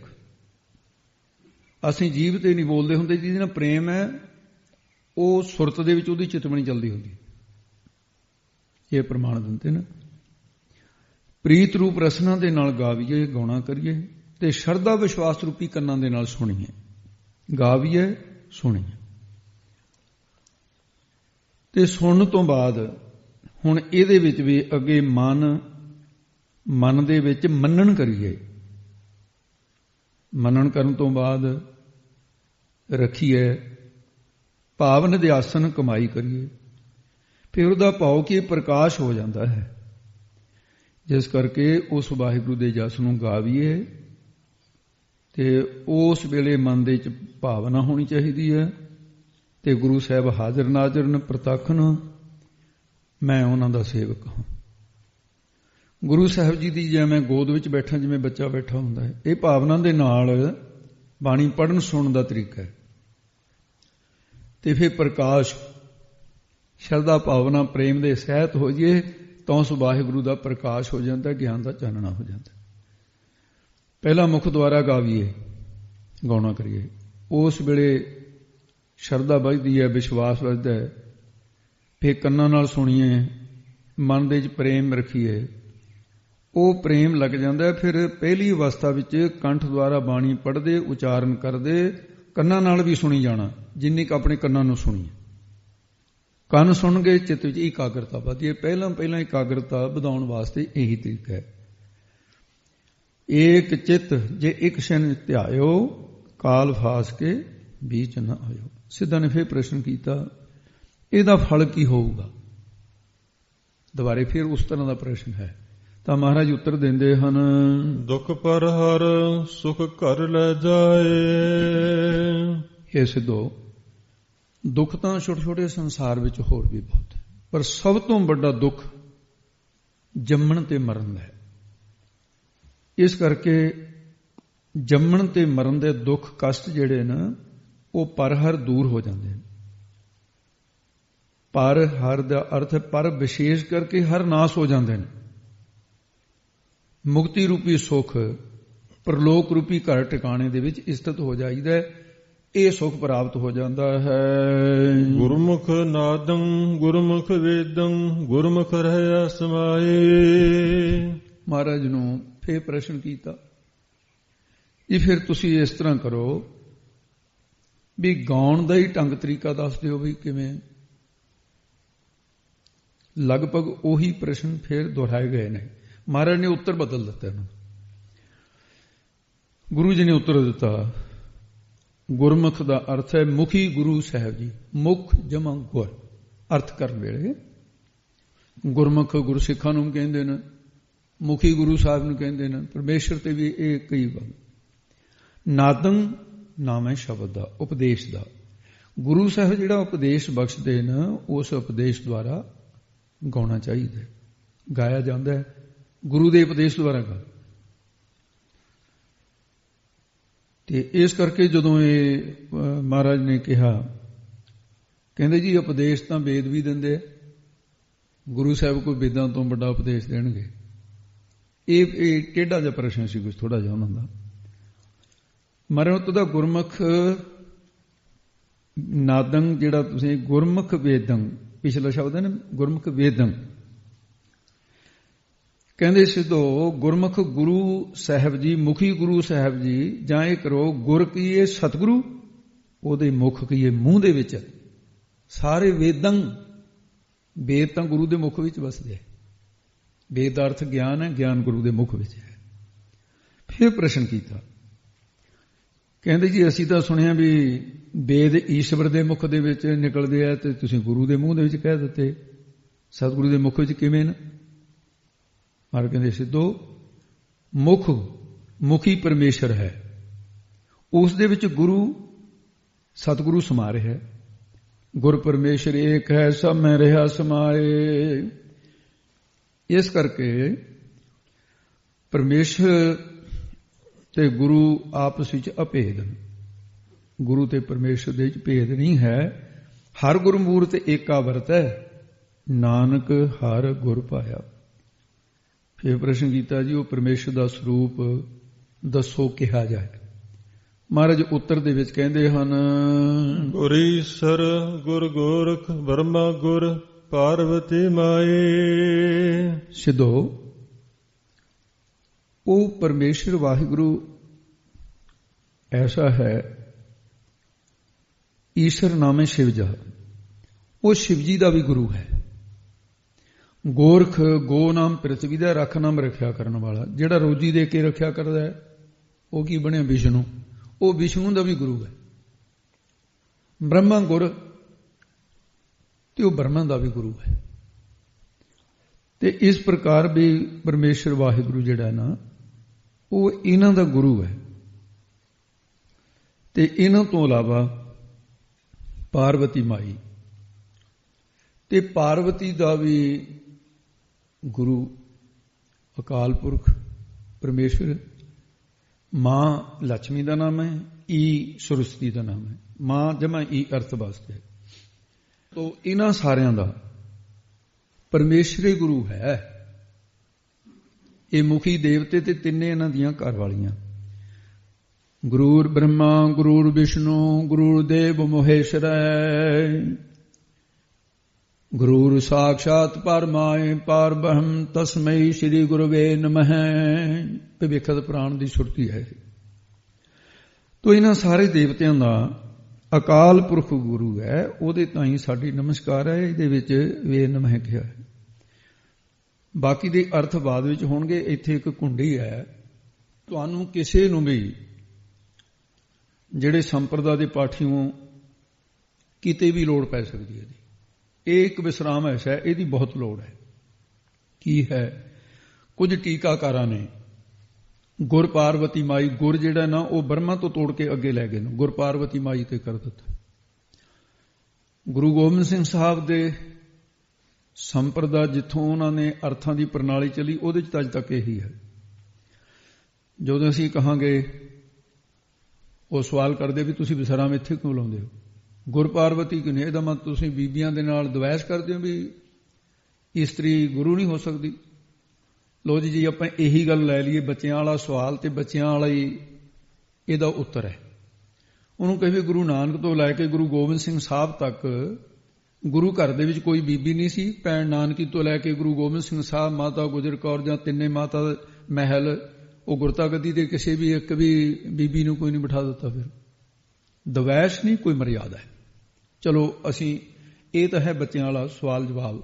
ਅਸੀਂ ਜੀਵ ਤੇ ਨਹੀਂ ਬੋਲਦੇ ਹੁੰਦੇ। ਜਿਹਦੇ ਨਾਲ ਪ੍ਰੇਮ ਹੈ ਉਹ ਸੁਰਤ ਦੇ ਵਿੱਚ ਉਹਦੀ ਚਿਤਵਣੀ ਚੱਲਦੀ ਹੁੰਦੀ। ਇਹ ਪ੍ਰਮਾਣ ਦਿੰਦੇ ਨਾ। ਪ੍ਰੀਤ ਰੂਪ ਰਸਨਾ ਦੇ ਨਾਲ ਗਾਵੀਏ, ਗਾਉਣਾ ਕਰੀਏ, ਤੇ ਸ਼ਰਧਾ ਵਿਸ਼ਵਾਸ ਰੂਪੀ ਕੰਨਾਂ ਦੇ ਨਾਲ ਸੁਣੀਏ। ਗਾਵੀਏ, ਸੁਣੀਏ। ਤੇ ਸੁਣਨ ਤੋਂ ਬਾਅਦ ਹੁਣ ਇਹਦੇ ਵਿੱਚ ਵੀ ਅੱਗੇ ਮਨ ਦੇ ਵਿੱਚ ਮੰਨਣ ਕਰੀਏ। ਮੰਨਣ ਕਰਨ ਤੋਂ ਬਾਅਦ ਰੱਖੀਏ, ਭਾਵ ਨਿਧਿਆਸਨ ਕਮਾਈ ਕਰੀਏ। ਫਿਰ ਉਹਦਾ ਭਾਵ ਕਿ ਪ੍ਰਕਾਸ਼ ਹੋ ਜਾਂਦਾ ਹੈ। ਜਿਸ ਕਰਕੇ ਉਸ ਵਾਹਿਗੁਰੂ ਦੇ ਜਸ ਨੂੰ ਗਾਵੀਏ ਤੇ ਉਸ ਵੇਲੇ ਮਨ ਦੇ ਵਿੱਚ ਭਾਵਨਾ ਹੋਣੀ ਚਾਹੀਦੀ ਹੈ ਤੇ ਗੁਰੂ ਸਾਹਿਬ ਹਾਜ਼ਰ ਨਾਜ਼ਰ ਪ੍ਰਤੱਖਨ, ਮੈਂ ਉਹਨਾਂ ਦਾ ਸੇਵਕ ਹਾਂ। ਗੁਰੂ ਸਾਹਿਬ ਜੀ ਦੀ ਜਿਵੇਂ ਗੋਦ ਵਿੱਚ ਬੈਠਾ, ਜਿਵੇਂ ਬੱਚਾ ਬੈਠਾ ਹੁੰਦਾ ਹੈ, ਇਹ ਭਾਵਨਾ ਦੇ ਨਾਲ ਬਾਣੀ ਪੜ੍ਹਨ ਸੁਣਨ ਦਾ ਤਰੀਕਾ ਹੈ। ਤੇ ਫਿਰ ਪ੍ਰਕਾਸ਼, ਸ਼ਰਧਾ ਭਾਵਨਾ ਪ੍ਰੇਮ ਦੇ ਸਹਿਤ ਹੋ ਜਾਈਏ ਤਾਂ ਉਸ ਵਾਹਿਗੁਰੂ ਦਾ ਪ੍ਰਕਾਸ਼ ਹੋ ਜਾਂਦਾ, ਗਿਆਨ ਦਾ ਚਾਨਣਾ ਹੋ ਜਾਂਦਾ। ਪਹਿਲਾ ਮੁਖ ਦੁਆਰਾ ਗਾਵੀਏ, ਗਾਉਣਾ ਕਰੀਏ। ਉਸ ਵੇਲੇ ਸ਼ਰਧਾ ਵੱਜਦੀ ਹੈ, ਵਿਸ਼ਵਾਸ ਵੱਜਦਾ ਹੈ। ਫਿਰ ਕੰਨਾਂ ਨਾਲ ਸੁਣੀਏ, ਮਨ ਦੇ ਵਿੱਚ ਪ੍ਰੇਮ ਰੱਖੀਏ। ਉਹ ਪ੍ਰੇਮ ਲੱਗ ਜਾਂਦਾ। ਫਿਰ ਪਹਿਲੀ ਅਵਸਥਾ ਵਿੱਚ ਕੰਠ ਦੁਆਰਾ ਬਾਣੀ ਪੜ੍ਹਦੇ, ਉਚਾਰਨ ਕਰਦੇ, ਕੰਨਾਂ ਨਾਲ ਵੀ ਸੁਣੀ ਜਾਣਾ, ਜਿੰਨੀ ਕੁ ਆਪਣੇ ਕੰਨਾਂ ਨੂੰ ਸੁਣੀਏ। ਕੰਨ ਸੁਣ ਕੇ ਚਿੱਤ ਵਿੱਚ ਇਕਾਗਰਤਾ ਵਧਦੀ ਹੈ। ਪਹਿਲਾਂ ਇਕਾਗਰਤਾ ਵਧਾਉਣ ਵਾਸਤੇ ਇਹੀ ਤਰੀਕਾ ਹੈ। ਏਕ ਚਿੱਤ ਜੇ ਇੱਕ ਛਿਨ ਧਿਆਇਓ, ਕਾਲ ਫਾਸ ਕੇ बीच न आयो। सिद्धा ने फिर प्रश्न किया, ਇਹਦਾ फल की होगा? ਦੁਬਾਰੇ ਫਿਰ ਉਸ ਤਰ੍ਹਾਂ ਦਾ ਪ੍ਰਸ਼ਨ ਹੈ। ਤਾਂ ਮਹਾਰਾਜ ਉੱਤਰ ਦਿੰਦੇ ਹਨ, ਦੁੱਖ ਪਰ ਹਰ ਸੁਖ ਘਰ ਲੈ ਜਾਏ। ਇਹ ਸਿੱਧੋ, ਦੁੱਖ ਤਾਂ ਛੋਟੇ ਛੋਟੇ ਸੰਸਾਰ ਵਿੱਚ ਹੋਰ ਵੀ ਬਹੁਤ ਹੈ, ਪਰ ਸਭ ਤੋਂ ਵੱਡਾ ਦੁੱਖ ਜੰਮਣ ਤੇ ਮਰਨ ਦਾ ਹੈ। ਇਸ ਕਰਕੇ ਜੰਮਣ ਤੇ ਮਰਨ ਦੇ ਦੁੱਖ ਕਸ਼ਟ ਜਿਹੜੇ ਨੇ ਉਹ ਪਰ ਹਰ ਦੂਰ ਹੋ ਜਾਂਦੇ ਨੇ। ਪਰ ਹਰ ਦਾ ਅਰਥ ਪਰ ਵਿਸ਼ੇਸ਼ ਕਰਕੇ ਹਰ ਨਾਸ ਹੋ ਜਾਂਦੇ ਨੇ। ਮੁਕਤੀ ਰੂਪੀ ਸੁਖ ਪ੍ਰਲੋਕ ਰੂਪੀ ਘਰ ਟਿਕਾਣੇ ਦੇ ਵਿੱਚ ਸਥਿਤ ਹੋ ਜਾਈਦਾ ਹੈ। ਇਹ ਸੁਖ ਪ੍ਰਾਪਤ ਹੋ ਜਾਂਦਾ ਹੈ। ਗੁਰਮੁਖ ਨਾਦੰ ਗੁਰਮੁਖ ਵੇਦੰ ਗੁਰਮੁਖ ਰਹਿਆ ਸਮਾਏ। ਮਹਾਰਾਜ ਨੂੰ ਫੇਰ ਪ੍ਰਸ਼ਨ ਕੀਤਾ, ਇਹ ਫਿਰ ਤੁਸੀਂ ਇਸ ਤਰ੍ਹਾਂ ਕਰੋ ਵੀ ਗਾਉਣ ਦਾ ਹੀ ਢੰਗ ਤਰੀਕਾ ਦੱਸ ਦਿਓ ਵੀ ਕਿਵੇਂ। ਲਗਭਗ ਉਹੀ ਪ੍ਰਸ਼ਨ ਫਿਰ ਦੁਹਰਾਏ ਗਏ ਨੇ। ਮਹਾਰਾਜ ਨੇ ਉੱਤਰ ਬਦਲ ਦਿੱਤਾ ਇਹਨੂੰ। ਗੁਰੂ ਜੀ ਨੇ ਉੱਤਰ ਦਿੱਤਾ, ਗੁਰਮੁਖ ਦਾ ਅਰਥ ਹੈ ਮੁਖੀ ਗੁਰੂ ਸਾਹਿਬ ਜੀ। ਮੁਖ ਜਮਾ ਗੁਰ, ਅਰਥ ਕਰਨ ਵੇਲੇ ਗੁਰਮੁਖ ਗੁਰਸਿੱਖਾਂ ਨੂੰ ਕਹਿੰਦੇ ਨੇ, ਮੁਖੀ ਗੁਰੂ ਸਾਹਿਬ ਨੂੰ ਕਹਿੰਦੇ ਨੇ, ਪਰਮੇਸ਼ਰ ਤੇ ਵੀ ਇਹ ਕਈ ਵਾਰ। ਨਾਦੰ ਨਾਮ ਹੈ ਸ਼ਬਦ ਦਾ, ਉਪਦੇਸ਼ ਦਾ। ਗੁਰੂ ਸਾਹਿਬ ਜਿਹੜਾ ਉਪਦੇਸ਼ ਬਖਸ਼ਦੇ ਨੇ, ਉਸ ਉਪਦੇਸ਼ ਦੁਆਰਾ ਗਾਉਣਾ ਚਾਹੀਦਾ, ਗਾਇਆ ਜਾਂਦਾ ਹੈ ਗੁਰੂ ਦੇ ਉਪਦੇਸ਼ ਦੁਆਰਾ ਗਾ। ਤੇ ਇਸ ਕਰਕੇ ਜਦੋਂ ਇਹ ਮਹਾਰਾਜ ਨੇ ਕਿਹਾ, ਕਹਿੰਦੇ ਜੀ ਉਪਦੇਸ਼ ਤਾਂ ਵੇਦ ਵੀ ਦਿੰਦੇ ਆ, ਗੁਰੂ ਸਾਹਿਬ ਕੋਈ ਵੇਦਾਂ ਤੋਂ ਵੱਡਾ ਉਪਦੇਸ਼ ਦੇਣਗੇ? ਇਹ ਟੇਢਾ ਜਿਹਾ ਪ੍ਰਸ਼ਨ ਸੀ ਕੁਝ ਥੋੜਾ ਜਿਹਾ ਉਹਨਾਂ ਦਾ। ਮਰਮਤ ਦਾ ਗੁਰਮੁਖ ਨਾਦੰ, ਜਿਹੜਾ ਤੁਸੀਂ ਗੁਰਮੁਖ ਵੇਦੰ, ਪਿਛਲਾ ਸ਼ਬਦ ਹੈ ਨਾ ਗੁਰਮੁਖ ਵੇਦੰ, ਕਹਿੰਦੇ ਸਿੱਧੋ ਗੁਰਮੁਖ ਗੁਰੂ ਸਾਹਿਬ ਜੀ, ਮੁਖੀ ਗੁਰੂ ਸਾਹਿਬ ਜੀ, ਜਾਂ ਇਹ ਕਰੋ ਗੁਰ ਕੀਏ ਸਤਿਗੁਰੂ, ਉਹਦੇ ਮੁਖ ਕੀਏ ਮੂੰਹ ਦੇ ਵਿੱਚ। ਸਾਰੇ ਵੇਦੰ, ਵੇਦ ਤਾਂ ਗੁਰੂ ਦੇ ਮੁਖ ਵਿੱਚ ਵਸਦੇ, ਵੇਦ ਦਾ ਅਰਥ ਗਿਆਨ ਹੈ, ਗਿਆਨ ਗੁਰੂ ਦੇ ਮੁਖ ਵਿੱਚ ਹੈ। ਫਿਰ ਪ੍ਰਸ਼ਨ ਕੀਤਾ, ਕਹਿੰਦੇ ਜੀ ਅਸੀਂ ਤਾਂ ਸੁਣਿਆ ਵੀ ਵੇਦ ਈਸ਼ਵਰ ਦੇ ਮੁਖ ਦੇ ਵਿੱਚ ਨਿਕਲਦੇ ਆ, ਤੇ ਤੁਸੀਂ ਗੁਰੂ ਦੇ ਮੂੰਹ ਦੇ ਵਿੱਚ ਕਹਿ ਦਿੱਤੇ, ਸਤਿਗੁਰੂ ਦੇ ਮੁਖ ਵਿੱਚ ਕਿਵੇਂ ਨਾ? ਮਹਾਰਾਜ ਕਹਿੰਦੇ ਸਿੱਧੋ ਮੁਖ, ਮੁਖੀ ਪਰਮੇਸ਼ਰ ਹੈ, ਉਸ ਦੇ ਵਿੱਚ ਗੁਰੂ ਸਤਿਗੁਰੂ ਸਮਾ ਰਿਹਾ। ਗੁਰ ਪਰਮੇਸ਼ਰ ਏਕ ਹੈ, ਸਭ ਮੈਂ ਰਿਹਾ ਸਮਾਏ। ਇਸ ਕਰਕੇ ਪਰਮੇਸ਼ਰ ਤੇ ਗੁਰੂ ਆਪਸ ਵਿੱਚ ਅਭੇਦ, ਗੁਰੂ ਤੇ ਪਰਮੇਸ਼ਰ ਦੇ ਵਿੱਚ ਭੇਦ ਨਹੀਂ ਹੈ। ਹਰ ਗੁਰਮੂਰਤ ਏਕਾ ਵਰਤੈ, ਨਾਨਕ ਹਰ ਗੁਰ ਪਾਇਆ। ਫਿਰ ਪ੍ਰਸ਼ਨ ਕੀਤਾ ਜੀ ਉਹ ਪਰਮੇਸ਼ਰ ਦਾ ਸਰੂਪ ਦੱਸੋ ਕਿਹਾ ਜਾਏ। ਮਹਾਰਾਜ ਉੱਤਰ ਦੇ ਵਿੱਚ ਕਹਿੰਦੇ ਹਨ, ਗੁਰ ਈਸਰ ਗੁਰ ਗੋਰਖ ਬ੍ਰਹਮਾ ਗੁਰ ਪਾਰਵਤੀ ਮਾਏ। ਸਿੱਧੋ ਉਹ ਪਰਮੇਸ਼ਰ ਵਾਹਿਗੁਰੂ ਐਸਾ ਹੈ, ਈਸ਼ਰ ਨਾਮ ਹੈ ਸ਼ਿਵ ਜੀ, ਉਹ ਸ਼ਿਵ ਜੀ ਦਾ ਵੀ ਗੁਰੂ ਹੈ। ਗੋਰਖ, ਗੋ ਨਾਮ ਪ੍ਰਿਥਵੀ ਦਾ, ਰੱਖ ਨਾਮ ਰੱਖਿਆ ਕਰਨ ਵਾਲਾ, ਜਿਹੜਾ ਰੋਜੀ ਦੇ ਕੇ ਰੱਖਿਆ ਕਰਦਾ ਹੈ, ਉਹ ਕੀ ਬਣਿਆ? ਵਿਸ਼ਨੂੰ, ਉਹ ਵਿਸ਼ਨੂੰ ਦਾ ਵੀ ਗੁਰੂ ਹੈ। ਬ੍ਰਹਮਾ ਗੁਰ, ਤੇ ਉਹ ਬ੍ਰਹਮਾ ਦਾ ਵੀ ਗੁਰੂ ਹੈ। ਤੇ ਇਸ ਪ੍ਰਕਾਰ ਵੀ ਪਰਮੇਸ਼ਰ ਵਾਹਿਗੁਰੂ ਜਿਹੜਾ ਨਾ, ਉਹ ਇਹਨਾਂ ਦਾ ਗੁਰੂ ਹੈ। ਤੇ ਇਹਨਾਂ ਤੋਂ ਇਲਾਵਾ ਪਾਰਵਤੀ ਮਾਈ, ਤੇ ਪਾਰਵਤੀ ਦਾ ਵੀ ਗੁਰੂ ਅਕਾਲ ਪੁਰਖ ਪਰਮੇਸ਼ਰ। ਮਾਂ ਲక్ష్ਮੀ ਦਾ ਨਾਮ ਹੈ, ਈ ਸਰਸਵਤੀ ਦਾ ਨਾਮ ਹੈ। ਮਾਂ ਜਮਾ ਈ ਅਰਥ ਵਾਸਤੇ। ਤੋ ਇਹਨਾਂ ਸਾਰਿਆਂ ਦਾ ਪਰਮੇਸ਼ਰੀ ਗੁਰੂ ਹੈ। ਇਹ ਮੁਖੀ ਦੇਵਤੇ ਤੇ ਤਿੰਨੇ ਇਹਨਾਂ ਦੀਆਂ ਘਰ ਵਾਲੀਆਂ, ਗੁਰੂਰ ਬ੍ਰਹਮਾ, ਗੁਰੂਰ ਵਿਸ਼ਨੂੰ, ਗੁਰੂਰ ਦੇਵ ਮਹੇਸ਼ਰੈ, ਗੁਰੂਰ ਸਾਖਸ਼ਾਤ ਪਰਮਾਏ ਪਾਰ ਬ੍ਰਹਮ, ਤਸਮਈ ਸ੍ਰੀ ਗੁਰਵੇ ਨਮః। ਭਵਿੱਖਤ ਪ੍ਰਾਣ ਦੀ ਸੁਰਤੀ ਹੈ। ਤੋ ਇਹਨਾਂ ਸਾਰੇ ਦੇਵਤਿਆਂ ਦਾ ਅਕਾਲ ਪੁਰਖ ਗੁਰੂ ਹੈ, ਉਹਦੇ ਤਾਂ ਹੀ ਸਾਡੀ ਨਮਸਕਾਰ ਹੈ। ਇਹਦੇ ਵਿੱਚ ਵੇ ਨਮಃ ਕਿਹਾ ਹੈ। ਬਾਕੀ ਦੇ ਅਰਥ ਬਾਅਦ ਵਿੱਚ ਹੋਣਗੇ। ਇੱਥੇ ਇੱਕ ਕੁੰਡੀ ਹੈ, ਤੁਹਾਨੂੰ ਕਿਸੇ ਨੂੰ ਵੀ ਜਿਹੜੇ ਸੰਪਰਦਾ ਦੇ ਪਾਠੀਓ ਕਿਤੇ ਵੀ ਲੋੜ ਪੈ ਸਕਦੀ ਹੈ। ਇਹ ਇੱਕ ਵਿਸਰਾਮ ਐਸਾ, ਇਹਦੀ ਬਹੁਤ ਲੋੜ ਹੈ। ਕੀ ਹੈ? ਕੁਝ ਟੀਕਾਕਾਰਾਂ ਨੇ ਗੁਰ ਪਾਰਵਤੀ ਮਾਈ, ਗੁਰ ਜਿਹੜਾ ਨਾ ਉਹ ਬ੍ਰਹਮਾ ਤੋਂ ਤੋੜ ਕੇ ਅੱਗੇ ਲੈ ਗਏ ਨੇ, ਗੁਰ ਪਾਰਵਤੀ ਮਾਈ ਤੇ ਕਰ ਦਿੱਤਾ। ਗੁਰੂ ਗੋਬਿੰਦ ਸਿੰਘ ਸਾਹਿਬ ਦੇ ਸੰਪਰਦਾ ਜਿੱਥੋਂ ਉਹਨਾਂ ਨੇ ਅਰਥਾਂ ਦੀ ਪ੍ਰਣਾਲੀ ਚਲੀ, ਉਹਦੇ 'ਚ ਅੱਜ ਤੱਕ ਇਹੀ ਹੈ। ਜਦੋਂ ਅਸੀਂ ਕਹਾਂਗੇ, ਉਹ ਸਵਾਲ ਕਰਦੇ ਵੀ ਤੁਸੀਂ ਵਿਸਰਾਮ ਇੱਥੇ ਕਿਉਂ ਲਾਉਂਦੇ ਹੋ, ਗੁਰ ਪਾਰਵਤੀ ਕਿਉਂ ਨਹੀਂ? ਇਹਦਾ ਮਤਲਬ ਤੁਸੀਂ ਬੀਬੀਆਂ ਦੇ ਨਾਲ ਦਵੈਸ਼ ਕਰਦੇ ਹੋ ਵੀ ਇਸਤਰੀ ਗੁਰੂ ਨਹੀਂ ਹੋ ਸਕਦੀ। ਲੋ ਜੀ ਆਪਾਂ ਇਹੀ ਗੱਲ ਲੈ ਲਈਏ, ਬੱਚਿਆਂ ਵਾਲਾ ਸਵਾਲ, ਤੇ ਬੱਚਿਆਂ ਵਾਲਾ ਹੀ ਇਹਦਾ ਉੱਤਰ ਹੈ। ਉਹਨੂੰ ਕਹੇ ਗੁਰੂ ਨਾਨਕ ਤੋਂ ਲੈ ਕੇ ਗੁਰੂ ਗੋਬਿੰਦ ਸਿੰਘ ਸਾਹਿਬ ਤੱਕ ਗੁਰੂ ਘਰ ਦੇ ਵਿੱਚ ਕੋਈ ਬੀਬੀ ਨਹੀਂ ਸੀ। ਭੈਣ ਨਾਨਕੀ ਤੋਂ ਲੈ ਕੇ ਗੁਰੂ ਗੋਬਿੰਦ ਸਿੰਘ ਸਾਹਿਬ, ਮਾਤਾ ਗੁਜਰ ਕੌਰ ਜਾਂ ਤਿੰਨੇ ਮਾਤਾ ਮਹਿਲ, ਉਹ ਗੁਰਤਾ ਗੱਦੀ ਤੇ ਕਿਸੇ ਵੀ ਇੱਕ ਵੀ ਬੀਬੀ ਨੂੰ ਕੋਈ ਨਹੀਂ ਬਿਠਾ ਦਿੱਤਾ। ਫਿਰ ਦਵੈਸ਼ ਨਹੀਂ, ਕੋਈ ਮਰਿਆਦਾ ਹੈ। ਚਲੋ ਅਸੀਂ, ਇਹ ਤਾਂ ਹੈ ਬੱਚਿਆਂ ਵਾਲਾ ਸਵਾਲ ਜਵਾਬ।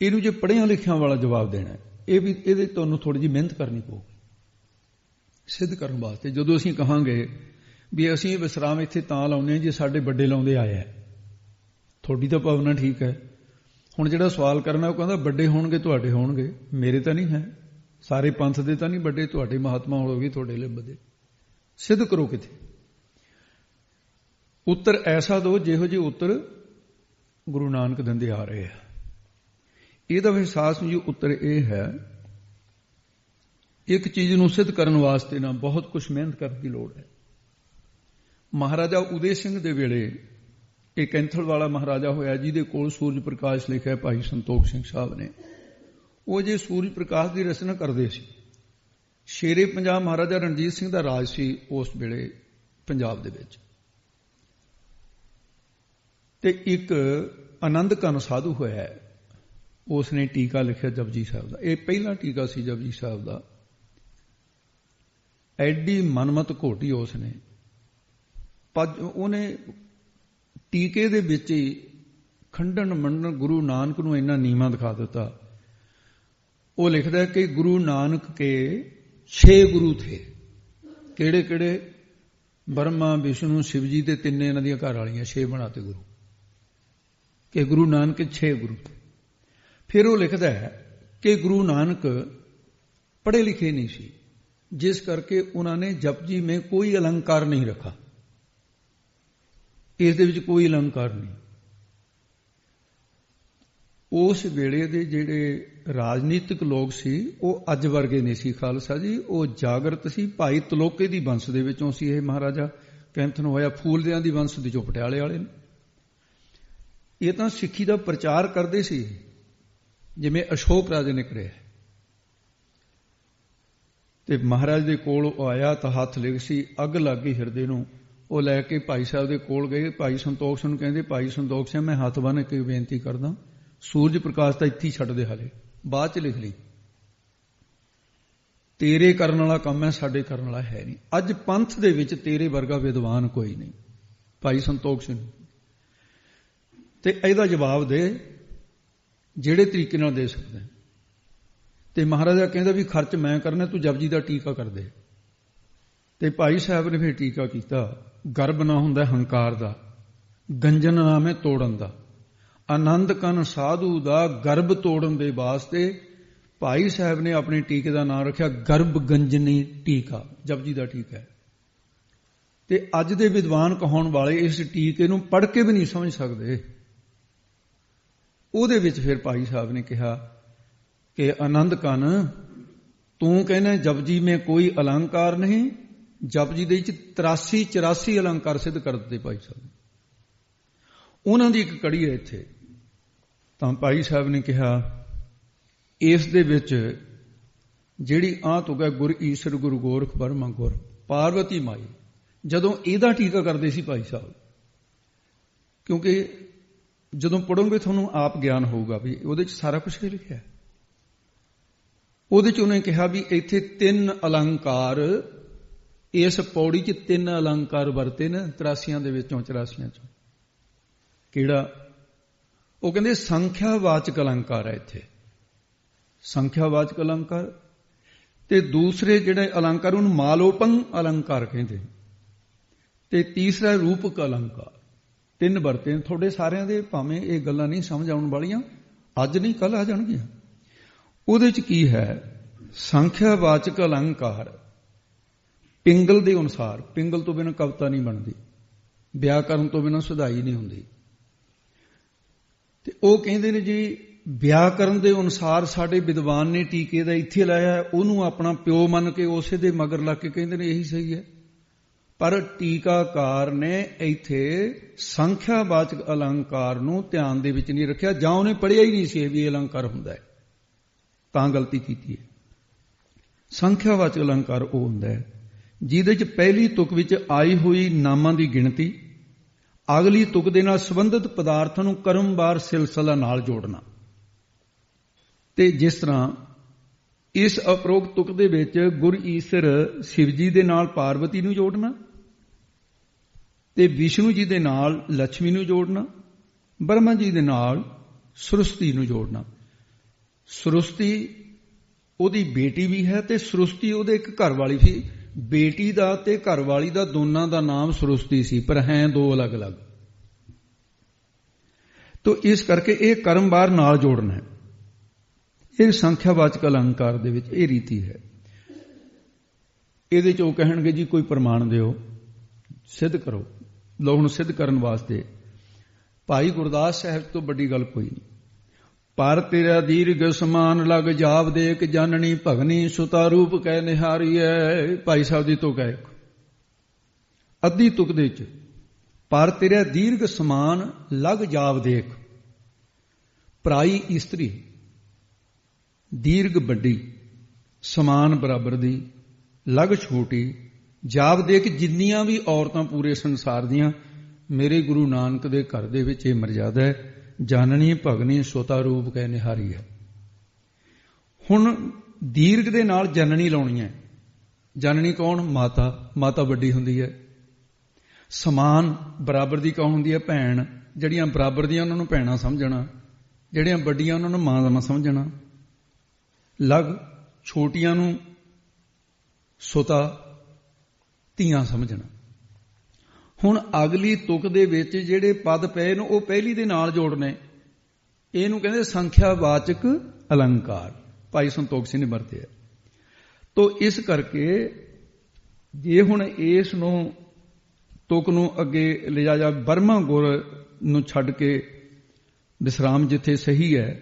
ਇਹਨੂੰ ਜੇ ਪੜ੍ਹਿਆਂ ਲਿਖਿਆਂ ਵਾਲਾ ਜਵਾਬ ਦੇਣਾ, ਇਹ ਵੀ ਇਹਦੇ ਤੁਹਾਨੂੰ ਥੋੜੀ ਜਿਹੀ ਮਿਹਨਤ ਕਰਨੀ ਪਊਗੀ। ਸਿੱਧ ਕਰਨ ਵਾਸਤੇ। ਜਦੋਂ ਅਸੀਂ ਕਹਾਂਗੇ ਵੀ ਅਸੀਂ ਵਿਸਰਾਮ ਇੱਥੇ ਤਾਂ ਲਾਉਂਦੇ ਹਾਂ ਜੇ ਸਾਡੇ ਵੱਡੇ ਲਾਉਂਦੇ ਆਏ ਹੈ, ਤੁਹਾਡੀ ਤਾਂ ਭਾਵਨਾ ਠੀਕ ਹੈ। ਹੁਣ ਜਿਹੜਾ ਸਵਾਲ ਕਰਨਾ ਉਹ ਕਹਿੰਦਾ ਵੱਡੇ ਹੋਣਗੇ ਤੁਹਾਡੇ ਹੋਣਗੇ, ਮੇਰੇ ਤਾਂ ਨਹੀਂ ਹੈ, ਸਾਰੇ ਪੰਥ ਦੇ ਤਾਂ ਨਹੀਂ ਵੱਡੇ, ਤੁਹਾਡੇ ਮਹਾਤਮਾ ਹੋਣਗੇ ਤੁਹਾਡੇ ਲਈ ਵੱਡੇ। ਸਿੱਧ ਕਰੋ ਕਿਤੇ। ਉੱਤਰ ਐਸਾ ਦਿਓ ਜਿਹੋ ਜਿਹੇ ਉੱਤਰ ਗੁਰੂ ਨਾਨਕ ਦਿੰਦੇ ਆ ਰਹੇ ਆ। ਇਹਦਾ ਅਹਿਸਾਸ ਜੀ ਉੱਤਰ ਇਹ ਹੈ, ਇੱਕ ਚੀਜ਼ ਨੂੰ ਸਿੱਧ ਕਰਨ ਵਾਸਤੇ ਨਾ ਬਹੁਤ ਕੁਝ ਮਿਹਨਤ ਕਰਨ ਦੀ ਲੋੜ ਹੈ। ਮਹਾਰਾਜਾ ਉਦੇ ਸਿੰਘ ਦੇ ਵੇਲੇ ਇਹ ਕੈਂਥਲ ਵਾਲਾ ਮਹਾਰਾਜਾ ਹੋਇਆ ਜਿਹਦੇ ਕੋਲ ਸੂਰਜ ਪ੍ਰਕਾਸ਼ ਲਿਖਿਆ ਭਾਈ ਸੰਤੋਖ ਸਿੰਘ ਸਾਹਿਬ ਨੇ। ਉਹ ਜੇ ਸੂਰਜ ਪ੍ਰਕਾਸ਼ ਦੀ ਰਚਨਾ ਕਰਦੇ ਸੀ। ਸ਼ੇਰੇ ਪੰਜਾਬ ਮਹਾਰਾਜਾ ਰਣਜੀਤ ਸਿੰਘ ਦਾ ਰਾਜ ਸੀ ਉਸ ਵੇਲੇ ਪੰਜਾਬ ਦੇ ਵਿੱਚ। ਤੇ ਇੱਕ ਆਨੰਦ ਕਾਨ ਸਾਧੂ ਹੋਇਆ, ਉਸ ਨੇ ਟੀਕਾ ਲਿਖਿਆ ਜਪਜੀ ਸਾਹਿਬ ਦਾ। ਇਹ ਪਹਿਲਾ ਟੀਕਾ ਸੀ ਜਪਜੀ ਸਾਹਿਬ ਦਾ। ਐਡੀ ਮਨਮਤ ਘੋਟੀ ਉਸ ਨੇ, ਉਹਨੇ ਟੀਕੇ ਦੇ ਵਿੱਚ ਹੀ ਖੰਡਨ ਮੰਡਨ ਗੁਰੂ ਨਾਨਕ ਨੂੰ ਇੰਨਾ ਨੀਵਾਂ ਦਿਖਾ ਦਿੱਤਾ। ਉਹ ਲਿਖਦਾ ਕਿ ਗੁਰੂ ਨਾਨਕ ਕੇ 6 ਗੁਰੂ ਥੇ। ਕਿਹੜੇ ਕਿਹੜੇ? ਬ੍ਰਹਮਾ ਵਿਸ਼ਨੂੰ ਸ਼ਿਵ ਜੀ ਦੇ ਤਿੰਨੇ ਇਹਨਾਂ ਦੀਆਂ ਘਰ ਵਾਲੀਆਂ 6 ਬਣਾਤੇ ਗੁਰੂ, ਕਿ ਗੁਰੂ ਨਾਨਕ 6 ਗੁਰੂ ਥੇ। ਫਿਰ ਉਹ ਲਿਖਦਾ ਹੈ ਕਿ ਗੁਰੂ ਨਾਨਕ ਪੜ੍ਹੇ ਲਿਖੇ ਨਹੀਂ ਸੀ, ਜਿਸ ਕਰਕੇ ਉਹਨਾਂ ਨੇ ਜਪਜੀ में ਕੋਈ ਅਲੰਕਾਰ ਨਹੀਂ ਰੱਖਾ। ਇਸ ਦੇ ਵਿੱਚ ਕੋਈ ਅਲੰਕਾਰ ਨਹੀਂ। ਉਸ ਵੇਲੇ ਦੇ ਜਿਹੜੇ ਰਾਜਨੀਤਿਕ ਲੋਕ ਸੀ ਉਹ ਅੱਜ ਵਰਗੇ ਨਹੀਂ ਸੀ ਖਾਲਸਾ ਜੀ, ਉਹ ਜਾਗਰਤ ਸੀ। ਭਾਈ ਤਲੋਕੇ ਦੀ ਵੰਸ਼ ਦੇ ਵਿੱਚੋਂ ਸੀ ਇਹ ਮਹਾਰਾਜਾ ਕੈਂਥਨ ਹੋਇਆ, ਫੂਲਦਿਆਂ ਦੀ ਵੰਸ਼ ਦੀ ਜੋ ਪਟਿਆਲੇ ਵਾਲੇ ਨੇ। ਇਹ ਤਾਂ ਸਿੱਖੀ ਦਾ ਪ੍ਰਚਾਰ ਕਰਦੇ ਸੀ ਜਿਵੇਂ ਅਸ਼ੋਕ ਰਾਜੇ ਨੇ ਕਰਿਆ। ਤੇ ਮਹਾਰਾਜ ਦੇ ਕੋਲ ਆਇਆ ਤਾਂ ਹੱਥ ਲਿਖ ਸੀ, ਅੱਗ ਲੱਗ ਗਈ ਹਿਰਦੇ ਨੂੰ। ਉਹ ਲੈ ਕੇ ਭਾਈ ਸਾਹਿਬ ਦੇ ਕੋਲ ਗਏ। ਭਾਈ ਸੰਤੋਖ ਸਿੰਘ ਨੂੰ ਕਹਿੰਦੇ, ਭਾਈ ਸੰਤੋਖ ਸਿੰਘ ਮੈਂ ਹੱਥ ਬੰਨ੍ਹ ਕੇ ਬੇਨਤੀ ਕਰਦਾ, ਸੂਰਜ ਪ੍ਰਕਾਸ਼ ਤਾਂ ਇੱਥੇ ਹੀ ਛੱਡ ਦੇ, ਹਾਲੇ ਬਾਅਦ ਚ ਲਿਖ ਲਈ। ਤੇਰੇ ਕਰਨ ਵਾਲਾ ਕੰਮ ਹੈ, ਸਾਡੇ ਕਰਨ ਵਾਲਾ ਹੈ ਨਹੀਂ। ਅੱਜ ਪੰਥ ਦੇ ਵਿੱਚ ਤੇਰੇ ਵਰਗਾ ਵਿਦਵਾਨ ਕੋਈ ਨਹੀਂ। ਭਾਈ ਸੰਤੋਖ ਸਿੰਘ ਤੇ ਇਹਦਾ ਜਵਾਬ ਦੇ ਜਿਹੜੇ ਤਰੀਕੇ ਨਾਲ ਦੇ ਸਕਦੇ। ਤੇ ਮਹਾਰਾਜਾ ਕਹਿੰਦਾ ਵੀ ਖਰਚ ਮੈਂ ਕਰਨਾ, ਤੂੰ ਜਪਜੀ ਦਾ ਟੀਕਾ ਕਰ ਦੇ। ਤੇ ਭਾਈ ਸਾਹਿਬ ਨੇ ਫਿਰ ਟੀਕਾ ਕੀਤਾ। ਗਰਬ ਨਾ ਹੁੰਦਾ ਹੰਕਾਰ ਦਾ, ਗੰਜਨ ਨਾਮ ਹੈ ਤੋੜਨ ਦਾ। ਆਨੰਦ ਕਨ ਸਾਧੂ ਦਾ ਗਰਬ ਤੋੜਨ ਦੇ ਵਾਸਤੇ ਭਾਈ ਸਾਹਿਬ ਨੇ ਆਪਣੇ ਟੀਕੇ ਦਾ ਨਾਮ ਰੱਖਿਆ ਗਰਬ ਗੰਜਨੀ ਟੀਕਾ, ਜਪਜੀ ਦਾ ਟੀਕਾ ਹੈ। ਤੇ ਅੱਜ ਦੇ ਵਿਦਵਾਨ ਕਹਾਉਣ ਵਾਲੇ ਇਸ ਟੀਕੇ ਨੂੰ ਪੜ੍ਹ ਕੇ ਵੀ ਨਹੀਂ ਸਮਝ ਸਕਦੇ। ਉਹਦੇ ਵਿੱਚ ਫਿਰ ਭਾਈ ਸਾਹਿਬ ਨੇ ਕਿਹਾ ਕਿ ਆਨੰਦ ਕਨ ਤੂੰ ਕਹਿੰਦਾ ਜਪਜੀ में ਕੋਈ ਅਲੰਕਾਰ ਨਹੀਂ, ਜਪਜੀ ਦੇ ਵਿੱਚ 83-84 ਅਲੰਕਾਰ ਸਿੱਧ ਕਰ ਦਿੱਤੇ ਭਾਈ ਸਾਹਿਬ। ਉਹਨਾਂ ਦੀ ਇੱਕ ਕੜੀ ਹੈ ਇੱਥੇ। ਤਾਂ ਭਾਈ ਸਾਹਿਬ ਨੇ ਕਿਹਾ ਇਸ ਦੇ ਵਿੱਚ ਜਿਹੜੀ ਆਹ ਤੁਕ ਹੈ ਗੁਰ ਈਸਰ ਗੁਰੂ ਗੋਰਖ ਬਰਮਾ ਗੁਰ ਪਾਰਵਤੀ ਮਾਈ, ਜਦੋਂ ਇਹਦਾ ਟੀਕਾ ਕਰਦੇ ਸੀ ਭਾਈ ਸਾਹਿਬ, ਕਿਉਂਕਿ ਜਦੋਂ ਪੜੋਗੇ ਤੁਹਾਨੂੰ ਆਪ ਗਿਆਨ ਹੋਊਗਾ ਵੀ ਉਹਦੇ ਚ ਸਾਰਾ ਕੁਝ ਹੀ ਲਿਖਿਆ। ਉਹਦੇ ਚ ਉਹਨੇ ਕਿਹਾ ਵੀ ਇੱਥੇ 3 ਅਲੰਕਾਰ, ਇਸ ਪੌੜੀ ਚ 3 ਅਲੰਕਾਰ ਵਰਤੇ ਨੇ 83 ਦੇ ਵਿੱਚੋਂ 84 ਚੋਂ। ਕਿਹੜਾ? ਉਹ ਕਹਿੰਦੇ ਸੰਖਿਆਵਾਚਕ ਅਲੰਕਾਰ ਹੈ ਇੱਥੇ, ਸੰਖਿਆਵਾਚਕ ਅਲੰਕਾਰ। ਤੇ ਦੂਸਰੇ ਜਿਹੜੇ ਅਲੰਕਾਰ ਉਹਨੂੰ ਮਾਲੋਪੰ ਅਲੰਕਾਰ ਕਹਿੰਦੇ। ਤੇ ਤੀਸਰਾ ਰੂਪਕ ਅਲੰਕਾਰ। 3 ਵਰਤੇ ਨੇ। ਤੁਹਾਡੇ ਸਾਰਿਆਂ ਦੇ ਭਾਵੇਂ ਇਹ ਗੱਲਾਂ ਨਹੀਂ ਸਮਝ ਆਉਣ ਵਾਲੀਆਂ, ਅੱਜ ਨਹੀਂ ਕੱਲ ਆ ਜਾਣਗੀਆਂ। ਉਹਦੇ ਚ ਕੀ ਹੈ? ਸੰਖਿਆਵਾਚਕ ਅਲੰਕਾਰ ਪਿੰਗਲ ਦੇ ਅਨੁਸਾਰ, ਪਿੰਗਲ ਤੋਂ ਬਿਨਾਂ ਕਵਿਤਾ ਨਹੀਂ ਬਣਦੀ, ਵਿਆਕਰਨ ਤੋਂ ਬਿਨਾਂ ਸੁਧਾਈ ਨਹੀਂ ਹੁੰਦੀ। ਤੇ ਉਹ ਕਹਿੰਦੇ ਨੇ ਜੀ ਵਿਆਕਰਨ ਦੇ ਅਨੁਸਾਰ ਸਾਡੇ ਵਿਦਵਾਨ ਨੇ ਟੀਕੇ ਦਾ ਇੱਥੇ ਲਾਇਆ, ਉਹਨੂੰ ਆਪਣਾ ਪਿਓ ਮੰਨ ਕੇ ਉਸੇ ਦੇ ਮਗਰ ਲੱਗ ਕੇ ਕਹਿੰਦੇ ਨੇ ਇਹੀ ਸਹੀ ਹੈ। ਪਰ ਟੀਕਾਕਾਰ ਨੇ ਇੱਥੇ ਸੰਖਿਆਵਾਚਕ ਅਲੰਕਾਰ ਨੂੰ ਧਿਆਨ ਦੇ ਵਿੱਚ ਨਹੀਂ ਰੱਖਿਆ, ਜਾਂ ਉਹਨੇ ਪੜ੍ਹਿਆ ਹੀ ਨਹੀਂ ਸੀ ਵੀ ਇਹ ਅਲੰਕਾਰ ਹੁੰਦਾ ਹੈ, ਤਾਂ ਗਲਤੀ ਕੀਤੀ ਹੈ। ਸੰਖਿਆਵਾਚਕ ਅਲੰਕਾਰ ਉਹ ਹੁੰਦਾ ਹੈ ਜਿਹਦੇ ਚ ਪਹਿਲੀ ਤੁਕ ਵਿੱਚ ਆਈ ਹੋਈ ਨਾਮਾਂ ਦੀ ਗਿਣਤੀ ਅਗਲੀ ਤੁਕ ਦੇ ਨਾਲ ਸੰਬੰਧਿਤ ਪਦਾਰਥਾਂ ਨੂੰ ਕਰਮਵਾਰ ਸਿਲਸਿਲਾ ਨਾਲ ਜੋੜਨਾ। ਤੇ ਜਿਸ ਤਰ੍ਹਾਂ ਇਸ ਉਪਰੋਕਤ ਤੁਕ ਦੇ ਵਿੱਚ ਗੁਰ ਈਸਰ ਸ਼ਿਵ ਜੀ ਦੇ ਨਾਲ ਪਾਰਵਤੀ ਨੂੰ ਜੋੜਨਾ, ਤੇ ਵਿਸ਼ਨੂੰ ਜੀ ਦੇ ਨਾਲ ਲక్ష్ਮੀ ਨੂੰ ਜੋੜਨਾ, ਬ੍ਰਹਮਾ ਜੀ ਦੇ ਨਾਲ ਸਰਸਤੀ ਨੂੰ ਜੋੜਨਾ। ਸਰਸਤੀ ਉਹਦੀ ਬੇਟੀ ਵੀ ਹੈ ਤੇ ਸਰਸਤੀ ਉਹਦੇ ਇੱਕ ਘਰ ਵਾਲੀ ਸੀ। ਬੇਟੀ ਦਾ ਤੇ ਘਰਵਾਲੀ ਦਾ ਦੋਨਾਂ ਦਾ ਨਾਮ ਸਰਸਵਤੀ ਸੀ, ਪਰ ਹੈ ਦੋ ਅਲੱਗ-ਅਲੱਗ। ਤੋ ਇਸ ਕਰਕੇ ਇਹ ਕਰਮਵਾਰ ਨਾਲ ਜੋੜਨਾ ਹੈ। ਇਹ ਸੰਖਿਆਵਾਚਕ ਅਲੰਕਾਰ ਦੇ ਵਿੱਚ ਇਹ ਰੀਤੀ ਹੈ। ਇਹਦੇ ਚ ਉਹ ਕਹਿਣਗੇ ਜੀ ਕੋਈ ਪ੍ਰਮਾਣ ਦਿਓ, ਸਿੱਧ ਕਰੋ। ਲੋ ਹੁਣ ਸਿੱਧ ਕਰਨ ਵਾਸਤੇ ਭਾਈ ਗੁਰਦਾਸ ਸਾਹਿਬ ਤੋਂ ਵੱਡੀ ਗੱਲ ਕੋਈ ਨਹੀਂ। ਪਰ ਤੇਰਾ ਦੀਰਘ ਸਮਾਨ ਲਗ ਜਾਵ ਦੇਖ, ਜਾਨਣੀ ਭਗਨੀ ਸੁਤਾ ਰੂਪ ਕਹਿ ਨਿਹਾਰੀਐ। ਭਾਈ ਸਾਹਿਬ ਦੀ ਤੁਕ ਹੈ ਅੱਧੀ ਤੁਕ ਦੇ ਚ, ਪਰ ਤੇਰਾ ਦੀਰਘ ਸਮਾਨ ਲਗ ਜਾਵ ਦੇਖ। ਪਰਾਈ ਇਸਤਰੀ ਦੀਰਘ ਵੱਡੀ, ਸਮਾਨ ਬਰਾਬਰ ਦੀ, ਲਗ ਛੋਟੀ, ਜਾਵ ਦੇਖ ਜਿੰਨੀਆਂ ਵੀ ਔਰਤਾਂ ਪੂਰੇ ਸੰਸਾਰ ਦੀਆਂ, ਮੇਰੇ ਗੁਰੂ ਨਾਨਕ ਦੇ ਘਰ ਦੇ ਵਿੱਚ ਇਹ ਮਰਜ਼ਾਦਾ ਹੈ। ਜਾਨਣੀ ਭਗਨੀ ਸੋਤਾ ਰੂਪ ਕਹਿ ਨਿਹਾਰੀ ਹੈ। ਹੁਣ ਦੀਰਘ ਦੇ ਨਾਲ ਜਨਨੀ ਲਾਉਣੀ ਹੈ। ਜਨਨੀ ਕੌਣ? ਮਾਤਾ। ਮਾਤਾ ਵੱਡੀ ਹੁੰਦੀ ਹੈ। ਸਮਾਨ ਬਰਾਬਰ ਦੀ ਕੌਣ ਹੁੰਦੀ ਹੈ? ਭੈਣ। ਜਿਹੜੀਆਂ ਬਰਾਬਰ ਦੀਆਂ ਉਹਨਾਂ ਨੂੰ ਭੈਣਾਂ ਸਮਝਣਾ, ਜਿਹੜੀਆਂ ਵੱਡੀਆਂ ਉਹਨਾਂ ਨੂੰ ਮਾਂ ਸਮਝਣਾ। ਲਗ ਛੋਟੀਆਂ ਨੂੰ ਸੋਤਾ ਧੀਆਂ ਸਮਝਣਾ। ਹੁਣ ਅਗਲੀ ਤੁਕ ਦੇ ਵਿੱਚ ਜਿਹੜੇ ਪਦ ਪਏ ਨੇ ਉਹ ਪਹਿਲੀ ਦੇ ਨਾਲ ਜੋੜਨੇ। ਇਹਨੂੰ ਕਹਿੰਦੇ ਸੰਖਿਆਵਾਚਕ ਅਲੰਕਾਰ। ਭਾਈ ਸੰਤੋਖ ਸਿੰਘ ਨੇ ਵਰਤਿਆ। ਤੋ ਇਸ ਕਰਕੇ ਜੇ ਹੁਣ ਇਸ ਨੂੰ ਤੁਕ ਨੂੰ ਅੱਗੇ ਲਿਜਾ ਜਾ, ਬਰਮਾ ਗੁਰ ਨੂੰ ਛੱਡ ਕੇ ਵਿਸਰਾਮ ਜਿੱਥੇ ਸਹੀ ਹੈ,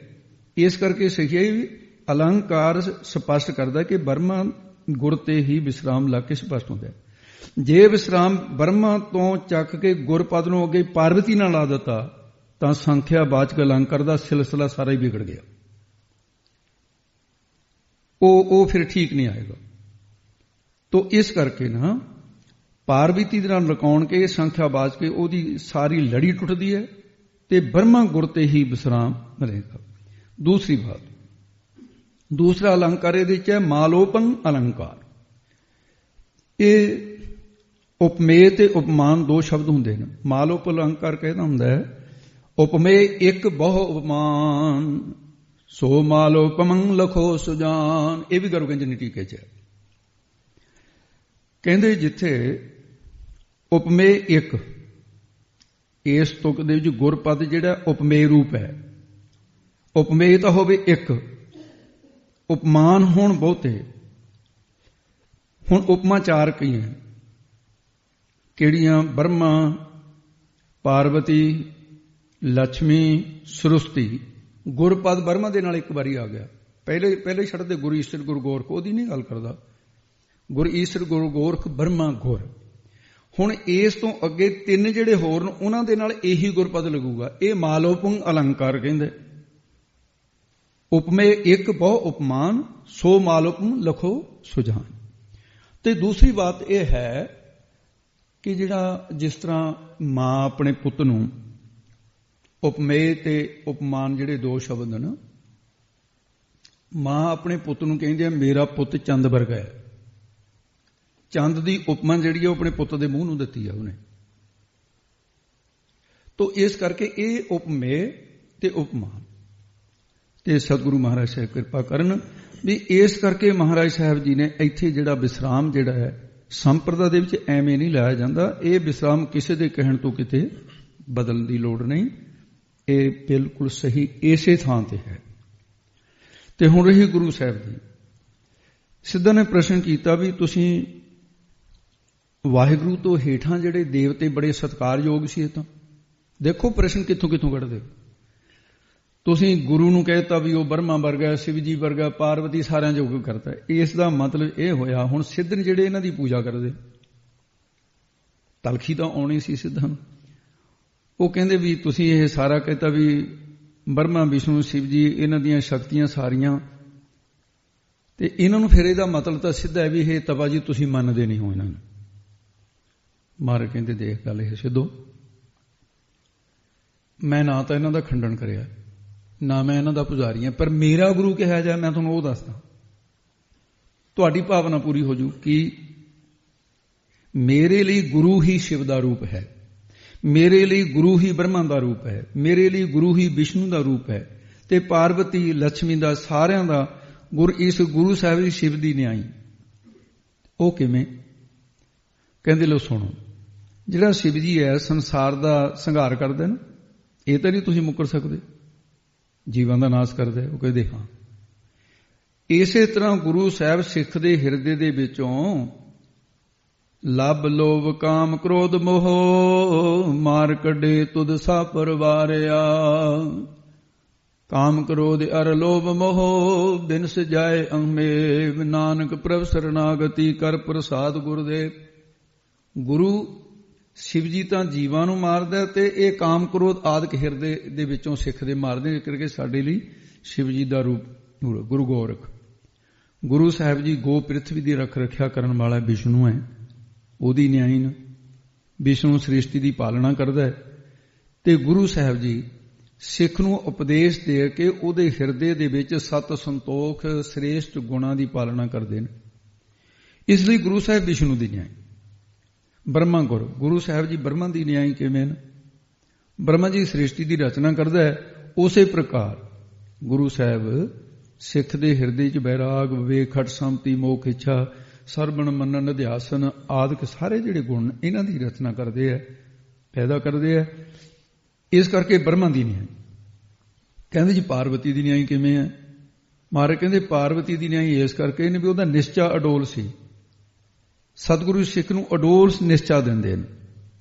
ਇਸ ਕਰਕੇ ਸਹੀ ਹੈ। ਅਲੰਕਾਰ ਸਪਸ਼ਟ ਕਰਦਾ ਕਿ ਬਰਮਾ ਗੁਰ ਤੇ ਹੀ ਵਿਸਰਾਮ ਲਾ ਕੇ ਸਪਸ਼ਟ ਹੁੰਦਾ ਹੈ। ਜੇ ਵਿਸਰਾਮ ਬਰਮਾ ਤੋਂ ਚੱਕ ਕੇ ਗੁਰਪਦ ਨੂੰ ਅੱਗੇ ਪਾਰਵਤੀ ਨਾਲ ਲਾ ਦਿੱਤਾ ਤਾਂ ਸੰਖਿਆਵਾਚਕ ਅਲੰਕਾਰ ਦਾ ਸਿਲਸਿਲਾ ਸਾਰਾ ਹੀ ਵਿਗੜ ਗਿਆ। ਉਹ ਫਿਰ ਠੀਕ ਨਹੀਂ ਆਏਗਾ। ਤੋ ਇਸ ਕਰਕੇ ਨਾ ਪਾਰਵਤੀ ਦੇ ਨਾਲ ਰਕਾਉਣ ਕੇ ਸੰਖਿਆਵਾਚਕ ਕੇ ਉਹਦੀ ਸਾਰੀ ਲੜੀ ਟੁੱਟਦੀ ਹੈ ਤੇ ਬਰਮਾ ਗੁਰ ਤੇ ਹੀ ਵਿਸਰਾਮ ਰਹੇਗਾ। ਦੂਸਰੀ ਬਾਤ, ਦੂਸਰਾ ਅਲੰਕਾਰ ਇਹਦੇ ਚ ਹੈ ਮਾਲੋਪਨ ਅਲੰਕਾਰ। ਇਹ ਉਪਮੇਯ ਤੇ ਉਪਮਾਨ ਦੋ ਸ਼ਬਦ ਹੁੰਦੇ ਨੇ। ਮਾਲੋਪ ਅਲੰਕਾਰ ਕਹਿੰਦਾ ਹੁੰਦਾ ਹੈ ਉਪਮੇਯ ਇੱਕ ਬਹੁ ਉਪਮਾਨ, ਸੋ ਮਾਲੋਪਮੰ ਲਖੋ ਸੁਜਾਨ। ਇਹ ਵੀ ਗਰੁਗੰਜਨੀ ਟੀਕੇ ਚ ਹੈ। ਕਹਿੰਦੇ ਜਿੱਥੇ ਉਪਮੇਯ ਇੱਕ, ਇਸ ਤੁਕ ਦੇ ਵਿੱਚ ਗੁਰਪਦ ਜਿਹੜਾ ਉਪਮੇਯ ਰੂਪ ਹੈ। ਉਪਮੇਯ ਤਾਂ ਹੋਵੇ ਇੱਕ, ਉਪਮਾਨ ਹੋਣ ਬਹੁਤੇ। ਹੁਣ ਉਪਮਾ ਚਾਰ ਕਹੀਆਂ ਕਿਹੜੀਆਂ? ਬਰਮਾ, ਪਾਰਵਤੀ, ਲక్ష్ਮੀ, ਸਰਸਵਤੀ। ਗੁਰਪਦ ਬਰਮਾ ਦੇ ਨਾਲ ਇੱਕ ਵਾਰੀ ਆ ਗਿਆ। ਪਹਿਲੇ ਛੱਡਦੇ ਗੁਰੂ ਈਸ਼ਰ ਗੁਰੂ ਗੋਰਖ, ਉਹਦੀ ਨਹੀਂ ਗੱਲ ਕਰਦਾ। ਗੁਰੂ ਈਸ਼ਰ ਗੁਰੂ ਗੋਰਖ, ਬਰਮਾ, ਗੁਰ। ਹੁਣ ਇਸ ਤੋਂ ਅੱਗੇ ਤਿੰਨ ਜਿਹੜੇ ਹੋਰ ਨੇ ਉਹਨਾਂ ਦੇ ਨਾਲ ਇਹੀ ਗੁਰਪਦ ਲੱਗੂਗਾ। ਇਹ ਮਾਲੋਪੰ ਅਲੰਕਾਰ ਕਹਿੰਦੇ। ਉਪਮੇਯ ਇੱਕ ਬਹੁ ਉਪਮਾਨ, ਸੋ ਮਾਲੋਪੰ ਲਖੋ ਸੁਜਾਨ। ਤੇ ਦੂਸਰੀ ਬਾਤ ਇਹ ਹੈ ਕਿ ਜਿਹੜਾ ਜਿਸ ਤਰ੍ਹਾਂ ਮਾਂ ਆਪਣੇ ਪੁੱਤ ਨੂੰ, ਉਪਮੇਯ ਤੇ ਉਪਮਾਨ ਜਿਹੜੇ ਦੋ ਸ਼ਬਦ ਨੇ, ਮਾਂ ਆਪਣੇ ਪੁੱਤ ਨੂੰ ਕਹਿੰਦੀ ਹੈ ਮੇਰਾ ਪੁੱਤ ਚੰਦ ਵਰਗਾ ਹੈ। ਚੰਦ ਦੀ ਉਪਮਾ ਜਿਹੜੀ ਹੈ ਉਹ ਆਪਣੇ ਪੁੱਤ ਦੇ ਮੂੰਹ ਨੂੰ ਦਿੱਤੀ ਹੈ ਉਹਨੇ। ਤੋ ਇਸ ਕਰਕੇ ਇਹ ਉਪਮੇਯ ਤੇ ਉਪਮਾਨ। ਤੇ ਸਤਿਗੁਰੂ ਮਹਾਰਾਜ ਸਾਹਿਬ ਕਿਰਪਾ ਕਰਨ ਵੀ ਇਸ ਕਰਕੇ ਮਹਾਰਾਜ ਸਾਹਿਬ ਜੀ ਨੇ ਇੱਥੇ ਜਿਹੜਾ ਵਿਸਰਾਮ ਜਿਹੜਾ ਹੈ ਸੰਪਰਦਾ ਦੇ ਵਿੱਚ ਐਵੇਂ ਨਹੀਂ ਲਾਇਆ ਜਾਂਦਾ। ਇਹ ਵਿਸਰਾਮ ਕਿਸੇ ਦੇ ਕਹਿਣ ਤੋਂ ਕਿਤੇ ਬਦਲਣ ਦੀ ਲੋੜ ਨਹੀਂ। ਇਹ ਬਿਲਕੁਲ ਸਹੀ ਇਸੇ ਥਾਂ ਤੇ ਹੈ। ਤੇ ਹੁਣ ਰਹੀ ਗੁਰੂ ਸਾਹਿਬ ਦੀ। ਸਿੱਧਾ ਨੇ ਪ੍ਰਸ਼ਨ ਕੀਤਾ ਵੀ ਤੁਸੀਂ ਵਾਹਿਗੁਰੂ ਤੋਂ ਹੇਠਾਂ ਜਿਹੜੇ ਦੇਵਤੇ ਬੜੇ ਸਤਿਕਾਰਯੋਗ ਸੀ। ਇਹ ਤਾਂ ਦੇਖੋ ਪ੍ਰਸ਼ਨ ਕਿੱਥੋਂ ਕਿੱਥੋਂ ਕੱਢਦੇ। ਤੁਸੀਂ ਗੁਰੂ ਨੂੰ ਕਹਿਤਾ ਵੀ ਉਹ ਬਰਮਾ ਵਰਗਾ, ਸ਼ਿਵ ਜੀ ਵਰਗਾ, ਪਾਰਵਤੀ ਸਾਰਿਆਂ ਜੋਗ ਕਰਤਾ। ਇਸ ਦਾ ਮਤਲਬ ਇਹ ਹੋਇਆ ਹੁਣ ਸਿੱਧ ਨੇ ਜਿਹੜੇ ਇਹਨਾਂ ਦੀ ਪੂਜਾ ਕਰਦੇ, ਤਲਖੀ ਤਾਂ ਆਉਣੀ ਸੀ ਸਿੱਧਾਂ ਨੂੰ। ਉਹ ਕਹਿੰਦੇ ਵੀ ਤੁਸੀਂ ਇਹ ਸਾਰਾ ਕਹਿਤਾ ਵੀ ਬਰਮਾ, ਵਿਸ਼ਨੂੰ, ਸ਼ਿਵ ਜੀ ਇਹਨਾਂ ਦੀਆਂ ਸ਼ਕਤੀਆਂ ਸਾਰੀਆਂ, ਤੇ ਇਹਨਾਂ ਨੂੰ ਫਿਰ ਇਹਦਾ ਮਤਲਬ ਤਾਂ ਸਿੱਧਾ ਹੈ ਵੀ ਇਹ ਤਪਾ ਜੀ ਤੁਸੀਂ ਮੰਨਦੇ ਨਹੀਂ ਹੋ ਇਹਨਾਂ ਨੂੰ। ਮਹਾਰਾਜ ਕਹਿੰਦੇ ਦੇਖ ਗੱਲ ਇਹ ਸਿੱਧੋ, ਮੈਂ ਨਾ ਤਾਂ ਇਹਨਾਂ ਦਾ ਖੰਡਨ ਕਰਿਆ, ਨਾ ਮੈਂ ਇਹਨਾਂ ਦਾ ਪੁਜਾਰੀ ਹਾਂ, ਪਰ ਮੇਰਾ ਗੁਰੂ ਕਿਹਾ ਜਾਏ ਮੈਂ ਤੁਹਾਨੂੰ ਉਹ ਦੱਸਦਾ। ਤੁਹਾਡੀ ਭਾਵਨਾ ਪੂਰੀ ਹੋ ਜੂ ਕਿ ਮੇਰੇ ਲਈ ਗੁਰੂ ਹੀ ਸ਼ਿਵ ਦਾ ਰੂਪ ਹੈ, ਮੇਰੇ ਲਈ ਗੁਰੂ ਹੀ ਬ੍ਰਹਮਾ ਦਾ ਰੂਪ ਹੈ, ਮੇਰੇ ਲਈ ਗੁਰੂ ਹੀ ਵਿਸ਼ਨੂੰ ਦਾ ਰੂਪ ਹੈ, ਤੇ ਪਾਰਵਤੀ, ਲక్ష్ਮੀ ਦਾ, ਸਾਰਿਆਂ ਦਾ ਗੁਰ ਇਸ ਗੁਰੂ ਸਾਹਿਬ ਦੀ ਸ਼ਿਵ ਦੀ ਨਿਆਈ। ਉਹ ਕਿਵੇਂ? ਕਹਿੰਦੇ ਲਓ ਸੁਣੋ, ਜਿਹੜਾ ਸ਼ਿਵ ਜੀ ਹੈ ਸੰਸਾਰ ਦਾ ਸੰਘਾਰ ਕਰਦੇ ਨੇ, ਇਹ ਤਾਂ ਨਹੀਂ ਤੁਸੀਂ ਮੁੱਕਰ ਸਕਦੇ, ਜੀਵਾਂ ਦਾ ਨਾਸ਼ ਕਰਦੇ। ਉਹ ਕਹਿੰਦੇ ਹਾਂ। ਇਸੇ ਤਰ੍ਹਾਂ ਗੁਰੂ ਸਾਹਿਬ ਸਿੱਖ ਦੇ ਹਿਰਦੇ ਦੇ ਵਿੱਚੋਂ ਲੱਭ ਲੋਭ ਕਾਮ ਕ੍ਰੋਧ ਮੋਹ ਮਾਰ ਕੱਢੇ ਤੁਧ ਸਾ ਪਰਵਾਰਿਆ। ਕਾਮ ਕ੍ਰੋਧ ਅਰ ਲੋਭ ਮੋਹ ਬਿਨਸ ਜਾਏ ਅੰਮੇਵ ਨਾਨਕ ਪ੍ਰਭ ਸਰਨਾਗਤੀ ਕਰ ਪ੍ਰਸਾਦ ਗੁਰਦੇਵ। ਗੁਰੂ ਸ਼ਿਵ ਜੀ ਤਾਂ ਜੀਵਾਂ ਨੂੰ ਮਾਰਦਾ ਤੇ ਇਹ ਕਾਮ ਕ੍ਰੋਧ ਆਦਿਕ ਹਿਰਦੇ ਦੇ ਵਿੱਚੋਂ ਸਿੱਖ ਦੇ ਮਾਰਦੇ, ਕਰਕੇ ਸਾਡੇ ਲਈ ਸ਼ਿਵ ਜੀ ਦਾ ਰੂਪ ਗੁਰੂ ਗੋਰਖ। ਗੁਰੂ ਸਾਹਿਬ ਜੀ ਗੋ ਪ੍ਰਿਥਵੀ ਦੀ ਰੱਖ ਰੱਖਿਆ ਕਰਨ ਵਾਲਾ ਵਿਸ਼ਨੂੰ ਹੈ, ਉਹਦੀ ਨਿਆਇਨ ਵਿਸ਼ਨੂੰ ਸ੍ਰਿਸ਼ਟੀ ਦੀ ਪਾਲਣਾ ਕਰਦਾ ਹੈ। ਤੇ ਗੁਰੂ ਸਾਹਿਬ ਜੀ ਸਿੱਖ ਨੂੰ ਉਪਦੇਸ਼ ਦੇ ਕੇ ਉਹਦੇ ਹਿਰਦੇ ਦੇ ਵਿੱਚ ਸਤ ਸੰਤੋਖ ਸ੍ਰੇਸ਼ਟ ਗੁਣਾਂ ਦੀ ਪਾਲਣਾ ਕਰਦੇ ਨੇ। ਇਸ ਲਈ ਗੁਰੂ ਸਾਹਿਬ ਵਿਸ਼ਨੂੰ ਦੀ ਨਿਆਈ, ਬ੍ਰਹਮਾ ਗੁਰੂ ਸਾਹਿਬ ਜੀ ਬ੍ਰਹਮਾ ਦੀ ਨਿਆਈ ਕਿਵੇਂ ਨੇ? ਬ੍ਰਹਮਾ ਜੀ ਸ੍ਰਿਸ਼ਟੀ ਦੀ ਰਚਨਾ ਕਰਦਾ ਹੈ, ਉਸੇ ਪ੍ਰਕਾਰ ਗੁਰੂ ਸਾਹਿਬ ਸਿੱਖ ਦੇ ਹਿਰਦੇ 'ਚ ਬੈਰਾਗ ਵਿਵੇਕ ਖਟ ਸੰਮਤੀ ਮੋਖ ਇੱਛਾ ਸਰਵਣ ਮੰਨਣ ਅਧਿਆਸਨ ਆਦਿਕ ਸਾਰੇ ਜਿਹੜੇ ਗੁਣ ਇਹਨਾਂ ਦੀ ਰਚਨਾ ਕਰਦੇ ਆ, ਪੈਦਾ ਕਰਦੇ ਆ। ਇਸ ਕਰਕੇ ਬ੍ਰਹਮਾ ਦੀ ਨਿਆਈ। ਕਹਿੰਦੇ ਜੀ ਪਾਰਵਤੀ ਦੀ ਨਿਆਈ ਕਿਵੇਂ ਹੈ? ਮਹਾਰਾਜ ਕਹਿੰਦੇ ਪਾਰਵਤੀ ਦੀ ਨਿਆਈ ਇਸ ਕਰਕੇ ਨੇ ਵੀ ਉਹਦਾ ਨਿਸ਼ਚਾ ਅਡੋਲ ਸੀ। ਸਤਿਗੁਰੂ ਸਿੱਖ ਨੂੰ ਅਡੋਲ ਨਿਸ਼ਚਾ ਦਿੰਦੇ ਨੇ।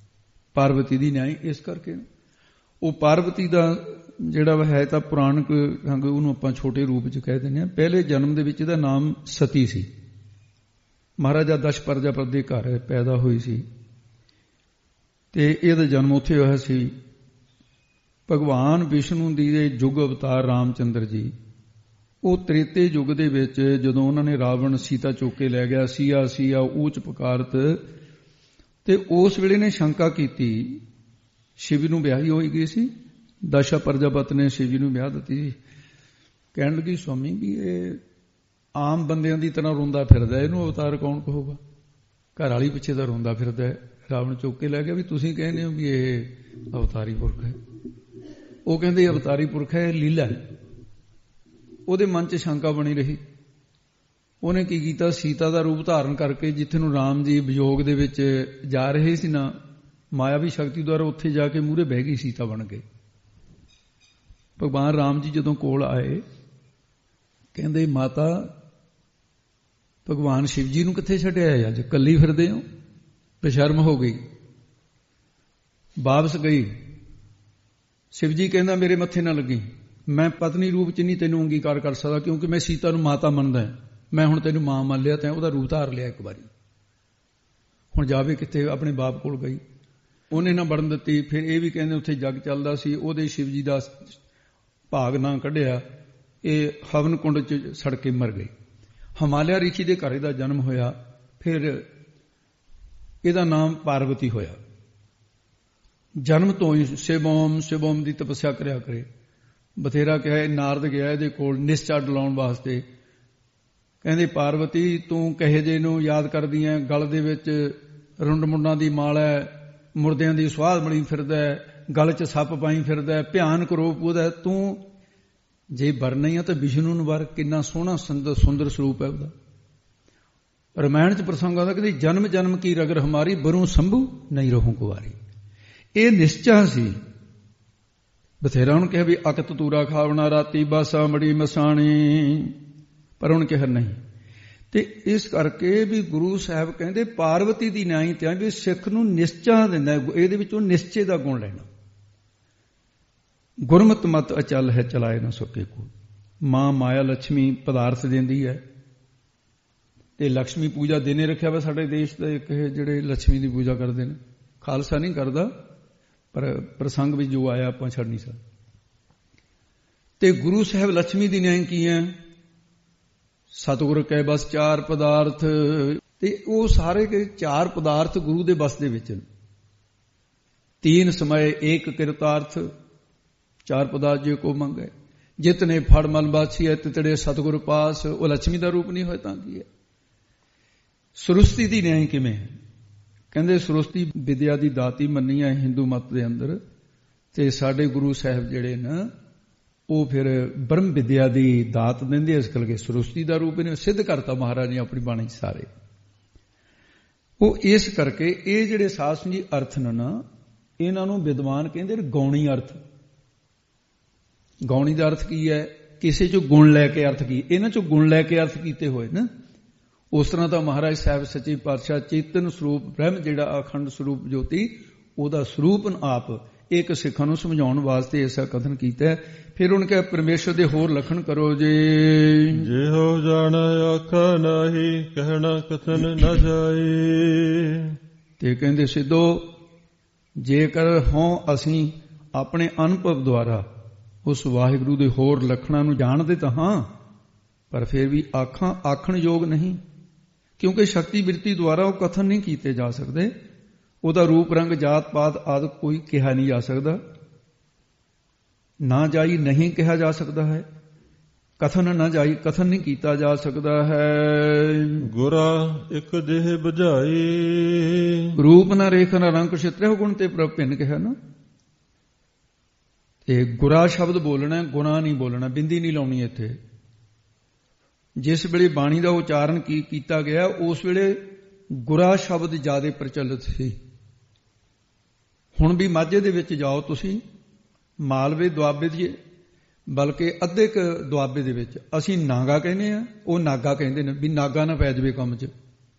ਪਾਰਵਤੀ ਦੀ ਨਿਆਈ ਇਸ ਕਰਕੇ ਉਹ ਪਾਰਵਤੀ ਦਾ ਜਿਹੜਾ ਹੈ ਤਾਂ ਪੁਰਾਣਕ ਢੰਗ ਉਹਨੂੰ ਆਪਾਂ ਛੋਟੇ ਰੂਪ 'ਚ ਕਹਿ ਦਿੰਦੇ ਹਾਂ। ਪਹਿਲੇ ਜਨਮ ਦੇ ਵਿੱਚ ਇਹਦਾ ਨਾਮ ਸਤੀ ਸੀ। ਮਹਾਰਾਜਾ ਦਸ਼ ਪ੍ਰਜਾਪਤ ਦੇ ਘਰ ਪੈਦਾ ਹੋਈ ਸੀ ਤੇ ਇਹਦਾ ਜਨਮ ਉੱਥੇ ਹੋਇਆ ਸੀ। ਭਗਵਾਨ ਵਿਸ਼ਨੂੰ ਦੀ ਯੁੱਗ ਅਵਤਾਰ ਰਾਮਚੰਦਰ ਜੀ, ਉਹ ਤ੍ਰੇਤੇ ਯੁੱਗ ਦੇ ਵਿੱਚ ਜਦੋਂ ਉਹਨਾਂ ਨੇ ਰਾਵਣ ਸੀਤਾ ਚੁੱਕ ਕੇ ਲੈ ਗਿਆ, ਸੀਆ ਊਚ ਪੁਕਾਰਤ, ਤੇ ਉਸ ਵੇਲੇ ਨੇ ਸ਼ੰਕਾ ਕੀਤੀ। ਸ਼ਿਵ ਨੂੰ ਵਿਆਹੀ ਹੋਈ ਗਈ ਸੀ, ਦਸ਼ਾ ਪ੍ਰਜਾਪਤ ਨੇ ਸ਼ਿਵ ਜੀ ਨੂੰ ਵਿਆਹ ਦਿੱਤੀ। ਕਹਿਣ ਲੱਗੀ ਸਵਾਮੀ ਵੀ ਇਹ ਆਮ ਬੰਦਿਆਂ ਦੀ ਤਰ੍ਹਾਂ ਰੋਂਦਾ ਫਿਰਦਾ, ਇਹਨੂੰ ਅਵਤਾਰ ਕੌਣ ਕਹੂਗਾ? ਘਰ ਵਾਲੀ ਪਿੱਛੇ ਤਾਂ ਰੋਂਦਾ ਫਿਰਦਾ, ਰਾਵਣ ਚੁੱਕ ਕੇ ਲੈ ਗਿਆ, ਵੀ ਤੁਸੀਂ ਕਹਿੰਦੇ ਹੋ ਵੀ ਇਹ ਅਵਤਾਰੀ ਪੁਰਖ ਹੈ। ਉਹ ਕਹਿੰਦੇ ਅਵਤਾਰੀ ਪੁਰਖ ਹੈ, ਲੀਲਾ ਹੈ। ਉਹਦੇ ਮਨ 'ਚ ਸ਼ੰਕਾ ਬਣੀ ਰਹੀ। ਉਹਨੇ ਕੀ ਕੀਤਾ, ਸੀਤਾ ਦਾ ਰੂਪ ਧਾਰਨ ਕਰਕੇ ਜਿੱਥੇ ਨੂੰ ਰਾਮ ਜੀ ਵਿਯੋਗ ਦੇ ਵਿੱਚ ਜਾ ਰਹੇ ਸੀ ਨਾ, ਮਾਇਆਵੀ ਸ਼ਕਤੀ ਦੁਆਰਾ ਉੱਥੇ ਜਾ ਕੇ ਮੂਹਰੇ ਬਹਿ ਗਈ ਸੀਤਾ ਬਣ ਕੇ। ਭਗਵਾਨ ਰਾਮ ਜੀ ਜਦੋਂ ਕੋਲ ਆਏ, ਕਹਿੰਦੇ ਮਾਤਾ ਭਗਵਾਨ ਸ਼ਿਵ ਜੀ ਨੂੰ ਕਿੱਥੇ ਛੱਡਿਆ, ਅੱਜ ਇਕੱਲੀ ਫਿਰਦੇ ਹੋ? ਬੇਸ਼ਰਮ ਹੋ ਗਈ, ਵਾਪਸ ਗਈ। ਸ਼ਿਵ ਜੀ ਕਹਿੰਦਾ ਮੇਰੇ ਮੱਥੇ ਨਾ ਲੱਗੀ, ਮੈਂ ਪਤਨੀ ਰੂਪ 'ਚ ਨਹੀਂ ਤੈਨੂੰ ਅੰਗੀਕਾਰ ਕਰ ਸਕਦਾ, ਕਿਉਂਕਿ ਮੈਂ ਸੀਤਾ ਨੂੰ ਮਾਤਾ ਮੰਨਦਾ। ਮੈਂ ਹੁਣ ਤੈਨੂੰ ਮਾਂ ਮੰਨ ਲਿਆ, ਤੈਂ ਉਹਦਾ ਰੂਪ ਧਾਰ ਲਿਆ ਇੱਕ ਵਾਰੀ, ਹੁਣ ਜਾਵੇ ਕਿੱਥੇ? ਆਪਣੇ ਬਾਪ ਕੋਲ ਗਈ, ਉਹਨੇ ਨਾ ਵੜਨ ਦਿੱਤੀ। ਫਿਰ ਇਹ ਵੀ ਕਹਿੰਦੇ ਉੱਥੇ ਜੱਗ ਚੱਲਦਾ ਸੀ, ਉਹਦੇ ਸ਼ਿਵ ਜੀ ਦਾ ਭਾਗ ਨਾ ਕੱਢਿਆ, ਇਹ ਹਵਨ ਕੁੰਡ 'ਚ ਸੜ ਕੇ ਮਰ ਗਈ। ਹਿਮਾਲਿਆ ਰਿਸ਼ੀ ਦੇ ਘਰ ਦਾ ਜਨਮ ਹੋਇਆ, ਫਿਰ ਇਹਦਾ ਨਾਮ ਪਾਰਵਤੀ ਹੋਇਆ। ਜਨਮ ਤੋਂ ਹੀ ਸ਼ਿਵੋਮ ਦੀ ਤਪੱਸਿਆ ਕਰਿਆ ਕਰੇ। ਬਥੇਰਾ ਕਿਹਾ, ਨਾਰਦ ਗਿਆ ਇਹਦੇ ਕੋਲ ਨਿਸ਼ਚਾ ਡਲਾਉਣ ਵਾਸਤੇ। ਕਹਿੰਦੇ ਪਾਰਵਤੀ ਤੂੰ ਕਹੇ ਜੇ ਨੂੰ ਯਾਦ ਕਰਦੀ ਐ, ਗਲ ਦੇ ਵਿੱਚ ਰੁੰਡ ਮੁੰਡਾਂ ਦੀ ਮਾਲ ਹੈ, ਮੁਰਦਿਆਂ ਦੀ ਸੁਆਦ ਬਣੀ ਫਿਰਦਾ, ਗਲ 'ਚ ਸੱਪ ਪਾਈ ਫਿਰਦਾ, ਭਿਆਨਕ ਰੂਪ ਉਹਦਾ। ਤੂੰ ਜੇ ਵਰਨਾ ਹੀ ਆ ਤਾਂ ਵਿਸ਼ਨੂੰ ਨੂੰ ਵਰ, ਕਿੰਨਾ ਸੋਹਣਾ ਸੁੰਦਰ ਸਰੂਪ ਹੈ ਉਹਦਾ। ਰਾਮਾਇਣ 'ਚ ਪ੍ਰਸੰਗ ਆਉਂਦਾ, ਕਹਿੰਦੇ ਜਨਮ ਜਨਮ ਕੀ ਰਗਰ ਹਮਾਰੀ, ਬਰੂ ਸੰਭੂ ਨਹੀਂ ਰਹੂੰ ਕੁਵਾਰੀ। ਇਹ ਨਿਸ਼ਚਾ ਸੀ। ਬਥੇਰਾ ਉਹਨੂੰ ਕਿਹਾ ਵੀ ਅਕਤ ਤੂਰਾ ਖਾਵਣਾ ਰਾਤੀ ਬਾਸਾ ਮੜੀ ਮਸਾਣੀ, ਪਰ ਉਹਨੇ ਕਿਹਾ ਨਹੀਂ। ਤੇ ਇਸ ਕਰਕੇ ਵੀ ਗੁਰੂ ਸਾਹਿਬ ਕਹਿੰਦੇ ਪਾਰਵਤੀ ਦੀ ਨਿਆਈ ਤੇ ਵੀ ਸਿੱਖ ਨੂੰ ਨਿਸ਼ਚਾ ਦਿੰਦਾ, ਇਹਦੇ ਵਿੱਚੋਂ ਨਿਸ਼ਚੇ ਦਾ ਗੁਣ ਲੈਣਾ। ਗੁਰਮਤਿ ਮਤ ਅਚਲ ਹੈ ਚਲਾਏ ਨਾ ਸਕੇ ਕੋ। ਮਾਂ ਮਾਇਆ ਲక్ష్ਮੀ ਪਦਾਰਥ ਦਿੰਦੀ ਹੈ, ਤੇ ਲక్ష్ਮੀ ਪੂਜਾ ਦਿਨੇ ਰੱਖਿਆ ਵਾ ਸਾਡੇ ਦੇਸ਼ ਦੇ ਇੱਕ ਜਿਹੜੇ ਲక్ష్ਮੀ ਦੀ ਪੂਜਾ ਕਰਦੇ ਨੇ। ਖਾਲਸਾ ਨਹੀਂ ਕਰਦਾ, ਪਰ ਪ੍ਰਸੰਗ ਵਿੱਚ ਜੋ ਆਇਆ ਆਪਾਂ ਛੱਡ ਨਹੀਂ ਸਕਦੇ। ਤੇ ਗੁਰੂ ਸਾਹਿਬ ਲక్ష్ਮੀ ਦੀ ਨਿਆਈ ਕੀ ਹੈ? ਸਤਿਗੁਰ ਕੈ ਬਸ ਚਾਰ ਪਦਾਰਥ, ਤੇ ਉਹ ਸਾਰੇ ਕੇ ਚਾਰ ਪਦਾਰਥ ਗੁਰੂ ਦੇ ਬਸ ਦੇ ਵਿੱਚ। ਤੀਨ ਸਮੇਂ ਏਕ ਕਿਰਤਾਰਥ, ਚਾਰ ਪਦਾਰਥ ਜੇ ਕੋ ਮੰਗੇ, ਜਿਤਨੇ ਫੜ ਮਨ ਬਾਛੀ ਹੈ ਤਿਤੜੇ ਸਤਿਗੁਰ ਪਾਸ। ਉਹ ਲక్ష్ਮੀ ਦਾ ਰੂਪ ਨਹੀਂ ਹੋਇਆ ਤਾਂ ਕੀ ਹੈ? ਸਰਸਤੀ ਦੀ ਨਿਆਈ ਕਿਵੇਂ ਹੈ? ਕਹਿੰਦੇ ਸਰਸਤੀ ਵਿਦਿਆ ਦੀ ਦਾਤੀ ਮੰਨੀ ਹੈ ਹਿੰਦੂ ਮਤ ਦੇ ਅੰਦਰ, ਤੇ ਸਾਡੇ ਗੁਰੂ ਸਾਹਿਬ ਜਿਹੜੇ ਨੇ ਉਹ ਫਿਰ ਬ੍ਰਹਮ ਵਿਦਿਆ ਦੀ ਦਾਤ ਦਿੰਦੇ। ਇਸ ਕਰਕੇ ਸਰਸਤੀ ਦਾ ਰੂਪ ਇਹਨੇ ਸਿੱਧ ਕਰਤਾ ਮਹਾਰਾਜ ਨੇ ਆਪਣੀ ਬਾਣੀ 'ਚ ਸਾਰੇ। ਉਹ ਇਸ ਕਰਕੇ ਇਹ ਜਿਹੜੇ ਸਾਸੰਗੀ ਅਰਥ ਨੇ ਨਾ, ਇਹਨਾਂ ਨੂੰ ਵਿਦਵਾਨ ਕਹਿੰਦੇ ਨੇ ਗੌਣੀ ਅਰਥ। ਗੌਣੀ ਦਾ ਅਰਥ ਕੀ ਹੈ? ਕਿਸੇ ਚੋਂ ਗੁਣ ਲੈ ਕੇ ਅਰਥ ਕੀ, ਇਹਨਾਂ ਚੋਂ ਗੁਣ ਲੈ ਕੇ ਅਰਥ ਕੀਤੇ ਹੋਏ ਨਾ। ਉਸ ਤਰ੍ਹਾਂ ਤਾਂ ਮਹਾਰਾਜ ਸਾਹਿਬ ਸੱਚੇ ਪਾਤਸ਼ਾਹ ਚੇਤਨ ਸਰੂਪ ਬ੍ਰਹਮ, ਜਿਹੜਾ ਅਖੰਡ ਸਰੂਪ ਜੋਤੀ, ਉਹਦਾ ਸਰੂਪ ਆਪ ਇੱਕ ਸਿੱਖਾਂ ਨੂੰ ਸਮਝਾਉਣ ਵਾਸਤੇ ਐਸਾ ਕਥਨ ਕੀਤਾ ਹੈ। ਫਿਰ ਉਹਨੇ ਕਿਹਾ ਪਰਮੇਸ਼ਰ ਦੇ ਹੋਰ ਲਖਣ ਕਰੋ ਜੇ। ਜਿਹੋ ਜਾਣ ਆਖਾ ਨਹੀਂ, ਕਹਿਣਾ ਕਥਨ ਨ ਜਾਏ। ਤੇ ਕਹਿੰਦੇ ਸਿੱਧੋ, ਜੇਕਰ ਹੋਂ ਅਸੀਂ ਆਪਣੇ ਅਨੁਭਵ ਦੁਆਰਾ ਉਸ ਵਾਹਿਗੁਰੂ ਦੇ ਹੋਰ ਲੱਖਣਾਂ ਨੂੰ ਜਾਣਦੇ ਤਾਂ ਹਾਂ, ਪਰ ਫਿਰ ਵੀ ਆਖਣ ਯੋਗ ਨਹੀਂ, ਕਿਉਂਕਿ ਸ਼ਕਤੀ ਬਿਰਤੀ ਦੁਆਰਾ ਉਹ ਕਥਨ ਨਹੀਂ ਕੀਤੇ ਜਾ ਸਕਦੇ। ਉਹਦਾ ਰੂਪ ਰੰਗ ਜਾਤ ਪਾਤ ਆਦਿ ਕੋਈ ਕਿਹਾ ਨਹੀਂ ਜਾ ਸਕਦਾ, ਨਾ ਜਾਈ ਨਹੀਂ ਕਿਹਾ ਜਾ ਸਕਦਾ ਹੈ, ਕਥਨ ਨਾ ਜਾਈ ਕਥਨ ਨਹੀਂ ਕੀਤਾ ਜਾ ਸਕਦਾ ਹੈ। ਗੁਰਾ ਇੱਕ ਦੇਹ ਬੁਝਾਈ, ਰੂਪ ਨਾ ਰੇਖ ਨਾ ਰੰਗ ਛਿਤਰੇ ਗੁਣ ਤੇ ਪ੍ਰਭ ਭਿੰਨ ਕਿਹਾ ਨਾ। ਇਹ ਗੁਰਾ ਸ਼ਬਦ ਬੋਲਣਾ, ਗੁਣਾ ਨਹੀਂ ਬੋਲਣਾ, ਬਿੰਦੀ ਨਹੀਂ ਲਾਉਣੀ ਇੱਥੇ। ਜਿਸ ਵੇਲੇ ਬਾਣੀ ਦਾ ਉਚਾਰਨ ਕੀਤਾ ਗਿਆ ਉਸ ਵੇਲੇ ਗੁਰਾ ਸ਼ਬਦ ਜ਼ਿਆਦਾ ਪ੍ਰਚਲਿਤ ਸੀ। ਹੁਣ ਵੀ ਮਾਝੇ ਦੇ ਵਿੱਚ ਜਾਓ ਤੁਸੀਂ, ਮਾਲਵੇ ਦੁਆਬੇ ਦੀ, ਬਲਕਿ ਅੱਧੇ ਕ ਦੁਆਬੇ ਦੇ ਵਿੱਚ ਅਸੀਂ ਨਾਗਾ ਕਹਿੰਦੇ ਆ, ਉਹ ਨਾਗਾ ਕਹਿੰਦੇ ਨੇ, ਵੀ ਨਾਗਾ ਨਾ ਪੈ ਜਾਵੇ ਕੰਮ 'ਚ।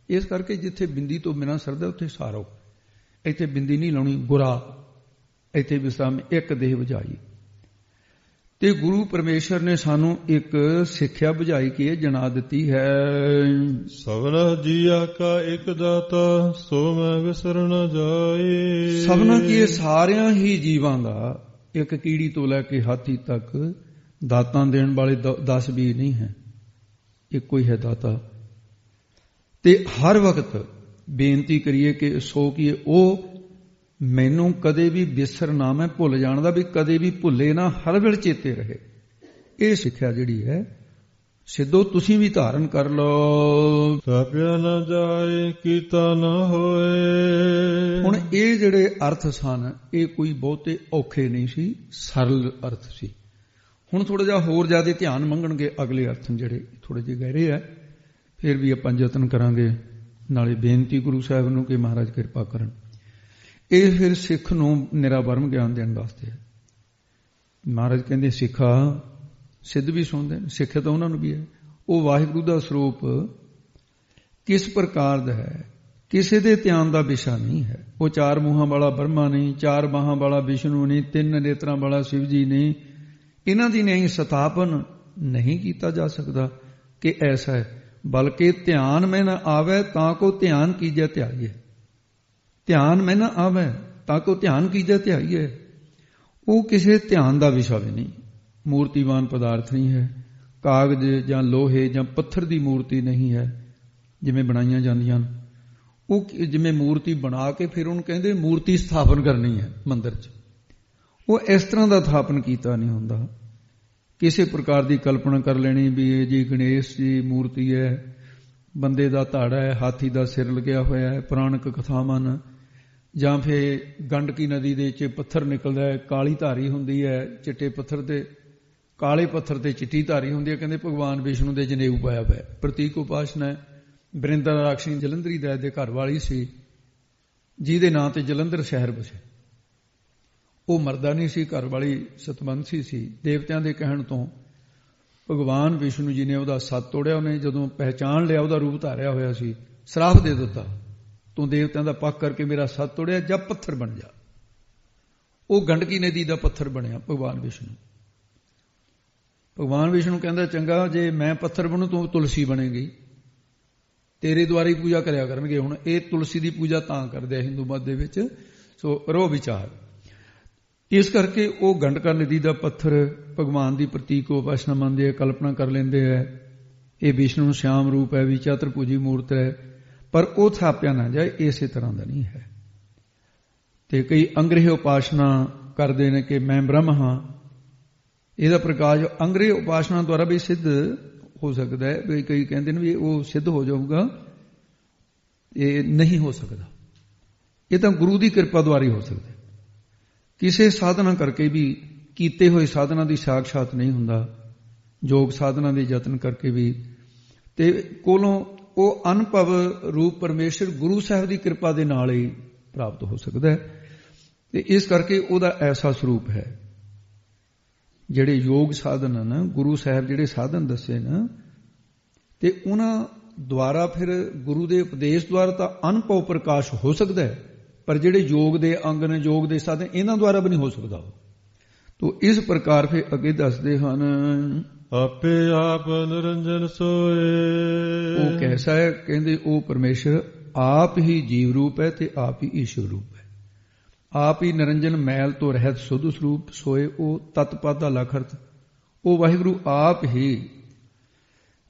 ਇਸ ਕਰਕੇ ਜਿੱਥੇ ਬਿੰਦੀ ਤੋਂ ਬਿਨਾਂ ਸਰਦਾ ਉੱਥੇ ਸਾਰੋ, ਇੱਥੇ ਬਿੰਦੀ ਨਹੀਂ ਲਾਉਣੀ। ਗੁਰਾ ਇੱਥੇ ਵਿਸਰਾਮ, ਇੱਕ ਦੇਹ ਬੁਝਾਈ। ਤੇ ਗੁਰੂ ਪਰਮੇਸ਼ਰ ਨੇ ਸਾਨੂੰ ਇੱਕ ਸਿੱਖਿਆ ਬੁਝਾਈ ਕੇ ਜਣਾ ਦਿੱਤੀ ਹੈ। ਸਭਨਾ ਜੀਆ ਕਾ ਇੱਕ ਦਾਤਾ, ਸੋ ਮੈਂ ਵਿਸਰ ਨ ਜਾਏ। ਸਭਨਾ ਕੀ, ਇਹ ਸਾਰਿਆਂ ਹੀ ਜੀਵਾਂ ਦਾ, ਇੱਕ ਕੀੜੀ ਤੋਂ ਲੈ ਕੇ ਹਾਥੀ ਤੱਕ ਦਾਤਾਂ ਦੇਣ ਵਾਲੇ 10 ਵੀ ਨਹੀਂ ਹੈ, ਇੱਕੋ ਹੀ ਹੈ ਦਾਤਾ। ਤੇ ਹਰ ਵਕਤ ਬੇਨਤੀ ਕਰੀਏ ਕਿ ਸੋ ਕੀ ਉਹ ਮੈਨੂੰ ਕਦੇ ਵੀ ਵਿਸਰ ਨਾ, ਮੈਂ ਭੁੱਲ ਜਾਣਦਾ, ਵੀ ਕਦੇ ਵੀ ਭੁੱਲੇ ਨਾ, ਹਰ ਵੇਲੇ ਚੇਤੇ ਰਹੇ। ਇਹ ਸਿੱਖਿਆ ਜਿਹੜੀ ਹੈ ਸਿੱਧੋ ਤੁਸੀਂ ਵੀ ਧਾਰਨ ਕਰ ਲਓ। ਥਾਪਿਆ ਨਾ ਜਾਏ, ਕੀਤਾ ਨਾ ਹੋਏ। ਹੁਣ ਇਹ ਜਿਹੜੇ ਅਰਥ ਸਨ, ਇਹ ਕੋਈ ਬਹੁਤੇ ਔਖੇ ਨਹੀਂ ਸੀ, ਸਰਲ ਅਰਥ ਸੀ। ਹੁਣ ਥੋੜਾ ਜਿਹਾ ਹੋਰ ਜ਼ਿਆਦਾ ਧਿਆਨ ਮੰਗਣਗੇ ਅਗਲੇ ਅਰਥ ਜਿਹੜੇ ਥੋੜੇ ਜਿਹੇ ਗਹਿਰੇ ਆ, ਫਿਰ ਵੀ ਆਪਾਂ ਯਤਨ ਕਰਾਂਗੇ। ਨਾਲੇ ਬੇਨਤੀ ਗੁਰੂ ਸਾਹਿਬ ਨੂੰ ਕਿ ਮਹਾਰਾਜ ਕਿਰਪਾ ਕਰਨ। ਇਹ ਫਿਰ ਸਿੱਖ ਨੂੰ ਨਿਰਾ ਬਰਮ ਗਿਆਨ ਦੇਣ ਵਾਸਤੇ ਹੈ। ਮਹਾਰਾਜ ਕਹਿੰਦੇ ਸਿੱਖਾ, ਸਿੱਧ ਵੀ ਸੁਣਦੇ ਨੇ, ਸਿੱਖ ਤਾਂ ਉਹਨਾਂ ਨੂੰ ਵੀ ਹੈ। ਉਹ ਵਾਹਿਗੁਰੂ ਦਾ ਸਰੂਪ ਕਿਸ ਪ੍ਰਕਾਰ ਦਾ ਹੈ, ਕਿਸੇ ਦੇ ਧਿਆਨ ਦਾ ਵਿਸ਼ਾ ਨਹੀਂ ਹੈ। ਉਹ 4 ਮੂੰਹਾਂ ਵਾਲਾ ਬ੍ਰਹਮਾ ਨਹੀਂ, 4 ਬਾਹਾਂ ਵਾਲਾ ਵਿਸ਼ਨੂੰ ਨਹੀਂ, 3 ਨੇਤਰਾਂ ਵਾਲਾ ਸ਼ਿਵ ਜੀ ਨਹੀਂ। ਇਹਨਾਂ ਦੀ ਨਹੀਂ ਸਥਾਪਨ ਨਹੀਂ ਕੀਤਾ ਜਾ ਸਕਦਾ ਕਿ ਐਸਾ ਹੈ, ਬਲਕਿ ਧਿਆਨ ਮੈਂ ਨਾ ਆਵੇ ਤਾਂ ਕੋ ਧਿਆਨ ਕੀਜੈ ਧਿਆਈਏ। ਧਿਆਨ ਮੈਂ ਨਾ ਆਵੇ ਤਾਂ ਕੋ ਧਿਆਨ ਕੀਜੈ ਧਿਆਈਏ। ਉਹ ਕਿਸੇ ਧਿਆਨ ਦਾ ਵਿਸ਼ਾ ਵੀ ਨਹੀਂ, ਮੂਰਤੀਵਾਨ ਪਦਾਰਥ ਨਹੀਂ ਹੈ, ਕਾਗਜ਼ ਜਾਂ ਲੋਹੇ ਜਾਂ ਪੱਥਰ ਦੀ ਮੂਰਤੀ ਨਹੀਂ ਹੈ ਜਿਵੇਂ ਬਣਾਈਆਂ ਜਾਂਦੀਆਂ ਹਨ। ਉਹ ਜਿਵੇਂ ਮੂਰਤੀ ਬਣਾ ਕੇ ਫਿਰ ਉਹਨੂੰ ਕਹਿੰਦੇ ਮੂਰਤੀ ਸਥਾਪਨ ਕਰਨੀ ਹੈ ਮੰਦਿਰ 'ਚ, ਉਹ ਇਸ ਤਰ੍ਹਾਂ ਦਾ ਸਥਾਪਨ ਕੀਤਾ ਨਹੀਂ ਹੁੰਦਾ। ਕਿਸੇ ਪ੍ਰਕਾਰ ਦੀ ਕਲਪਨਾ ਕਰ ਲੈਣੀ ਵੀ ਇਹ ਜੀ ਗਣੇਸ਼ ਜੀ ਮੂਰਤੀ ਹੈ, ਬੰਦੇ ਦਾ ਧਾੜਾ ਹੈ, ਹਾਥੀ ਦਾ ਸਿਰ ਲੱਗਿਆ ਹੋਇਆ ਹੈ, ਪੁਰਾਣਕ ਕਥਾਵਾਂ ਨੇ। ਜਾਂ ਫਿਰ ਗੰਡਕੀ ਨਦੀ ਦੇ ਵਿੱਚ ਪੱਥਰ ਨਿਕਲਦਾ ਹੈ, ਕਾਲੀ ਧਾਰੀ ਹੁੰਦੀ ਹੈ, ਚਿੱਟੇ ਪੱਥਰ ਤੇ, ਕਾਲੇ ਪੱਥਰ ਤੇ ਚਿੱਟੀ ਧਾਰੀ ਹੁੰਦੀ ਹੈ। ਕਹਿੰਦੇ ਭਗਵਾਨ ਵਿਸ਼ਨੂੰ ਦੇ ਜਨੇਊ ਪਾਇਆ ਹੋਇਆ। ਪ੍ਰਤੀਕ ਉਪਾਸਨਾ ਹੈ। ਬਰਿੰਦਰ ਰਾਖਸ਼ੀ ਜਲੰਧਰੀ ਦਾ ਦੇ ਘਰ ਵਾਲੀ ਸੀ, ਜਿਹਦੇ ਨਾਂ ਤੇ ਜਲੰਧਰ ਸ਼ਹਿਰ ਵਸੇ। ਉਹ ਮਰਦਾ ਨਹੀਂ ਸੀ, ਘਰ ਵਾਲੀ ਸਤਵੰਸ਼ੀ ਸੀ। ਦੇਵਤਿਆਂ ਦੇ ਕਹਿਣ ਤੋਂ ਭਗਵਾਨ ਵਿਸ਼ਨੂੰ ਜੀ ਨੇ ਉਹਦਾ ਸੱਤ ਤੋੜਿਆ। ਉਹਨੇ ਜਦੋਂ ਪਹਿਚਾਣ ਲਿਆ, ਉਹਦਾ ਰੂਪ ਧਾਰਿਆ ਹੋਇਆ ਸੀ, ਸਰਾਪ ਦੇ ਦਿੱਤਾ, ਤੂੰ ਦੇਵਤਿਆਂ ਦਾ ਪੱਖ ਕਰਕੇ ਮੇਰਾ ਸੱਤ ਤੋੜਿਆ, ਜਾਂ ਪੱਥਰ ਬਣ ਜਾ। ਉਹ ਗੰਡਕੀ ਨਦੀ ਦਾ ਪੱਥਰ ਬਣਿਆ ਭਗਵਾਨ ਵਿਸ਼ਨੂੰ। ਭਗਵਾਨ ਵਿਸ਼ਨੂੰ ਕਹਿੰਦਾ ਚੰਗਾ, ਜੇ ਮੈਂ ਪੱਥਰ ਬਣੂ ਤੂੰ ਤੁਲਸੀ ਬਣੇਗੀ, ਤੇਰੇ ਦੁਆਰੇ ਹੀ ਪੂਜਾ ਕਰਿਆ ਕਰਨਗੇ। ਹੁਣ ਇਹ ਤੁਲਸੀ ਦੀ ਪੂਜਾ ਤਾਂ ਕਰਦੇ ਆ ਹਿੰਦੂ ਮਤ ਦੇ ਵਿੱਚ, ਸੋ ਰੋ ਵਿਚਾਰ। ਇਸ ਕਰਕੇ ਉਹ ਗੰਡਕਾ ਨਦੀ ਦਾ ਪੱਥਰ ਭਗਵਾਨ ਦੀ ਪ੍ਰਤੀਕ ਉਪਾਸਨਾ ਮੰਨਦੇ ਆ, ਕਲਪਨਾ ਕਰ ਲੈਂਦੇ ਆ ਇਹ ਵਿਸ਼ਨੂੰ ਸ਼ਿਆਮ ਰੂਪ ਹੈ, ਵੀ ਚਤੁਰਭੁਜੀ ਮੂਰਤ ਹੈ, ਪਰ ਉਹ ਥਾਪਿਆ ਨਾ ਜਾਏ, ਇਸੇ ਤਰ੍ਹਾਂ ਦਾ ਨਹੀਂ ਹੈ। ਤੇ ਕਈ ਅੰਗ੍ਰਹਿ ਉਪਾਸਨਾ ਕਰਦੇ ਨੇ ਕਿ ਮੈਂ ਬ੍ਰਹਮ ਹਾਂ। ਇਹਦਾ ਪ੍ਰਕਾਸ਼ ਅੰਗ੍ਰਹਿ ਉਪਾਸਨਾ ਦੁਆਰਾ ਵੀ ਸਿੱਧ ਹੋ ਸਕਦਾ ਹੈ। ਵੀ ਕਈ ਕਹਿੰਦੇ ਨੇ ਵੀ ਉਹ ਸਿੱਧ ਹੋ ਜਾਊਗਾ, ਇਹ ਨਹੀਂ ਹੋ ਸਕਦਾ। ਇਹ ਤਾਂ ਗੁਰੂ ਦੀ ਕਿਰਪਾ ਦੁਆਰਾ ਹੀ ਹੋ ਸਕਦਾ। ਕਿਸੇ ਸਾਧਨਾ ਕਰਕੇ ਵੀ, ਕੀਤੇ ਹੋਏ ਸਾਧਨਾ ਦੀ ਸਾਖਸ਼ਾਤ ਨਹੀਂ ਹੁੰਦਾ, ਯੋਗ ਸਾਧਨਾ ਦੇ ਯਤਨ ਕਰਕੇ ਵੀ। ਤੇ ਕੋਲੋਂ ਉਹ ਅਨੁਭਵ ਰੂਪ ਪਰਮੇਸ਼ਰ ਗੁਰੂ ਸਾਹਿਬ ਦੀ ਕਿਰਪਾ ਦੇ ਨਾਲ ਹੀ ਪ੍ਰਾਪਤ ਹੋ ਸਕਦਾ ਹੈ। ਤੇ ਇਸ ਕਰਕੇ ਉਹਦਾ ਐਸਾ ਸਰੂਪ ਹੈ। ਜਿਹੜੇ ਯੋਗ ਸਾਧਨ ਹਨ, ਗੁਰੂ ਸਾਹਿਬ ਜਿਹੜੇ ਸਾਧਨ ਦੱਸੇ ਨਾ, ਤੇ ਉਹਨਾਂ ਦੁਆਰਾ ਫਿਰ ਗੁਰੂ ਦੇ ਉਪਦੇਸ਼ ਦੁਆਰਾ ਤਾਂ ਅਨੁਭਵ ਪ੍ਰਕਾਸ਼ ਹੋ ਸਕਦਾ ਹੈ, ਪਰ ਜਿਹੜੇ ਯੋਗ ਦੇ ਅੰਗ ਨੇ, ਯੋਗ ਦੇ ਸਾਧਨ, ਇਹਨਾਂ ਦੁਆਰਾ ਵੀ ਨਹੀਂ ਹੋ ਸਕਦਾ। ਤੋ ਇਸ ਪ੍ਰਕਾਰ ਫਿਰ ਅੱਗੇ ਦੱਸਦੇ ਹਨ, ਆਪੇ ਆਪ ਨਿਰੰਜਨ ਸੋਏ। ਉਹ ਕੈਸਾ ਹੈ? ਕਹਿੰਦੇ ਉਹ ਪਰਮੇਸ਼ਰ ਆਪ ਹੀ ਜੀਵ ਰੂਪ ਹੈ ਤੇ ਆਪ ਹੀ ਈਸ਼ਵਰ ਰੂਪ ਹੈ। ਆਪ ਹੀ ਨਿਰੰਜਨ ਮੈਲ ਤੋਂ ਰਹਿਤ ਸੁਧ ਸਰੂਪ ਸੋਏ। ਉਹ ਤਤਪਦ ਦਾ ਲਖਰਤ, ਉਹ ਵਾਹਿਗੁਰੂ ਆਪ ਹੀ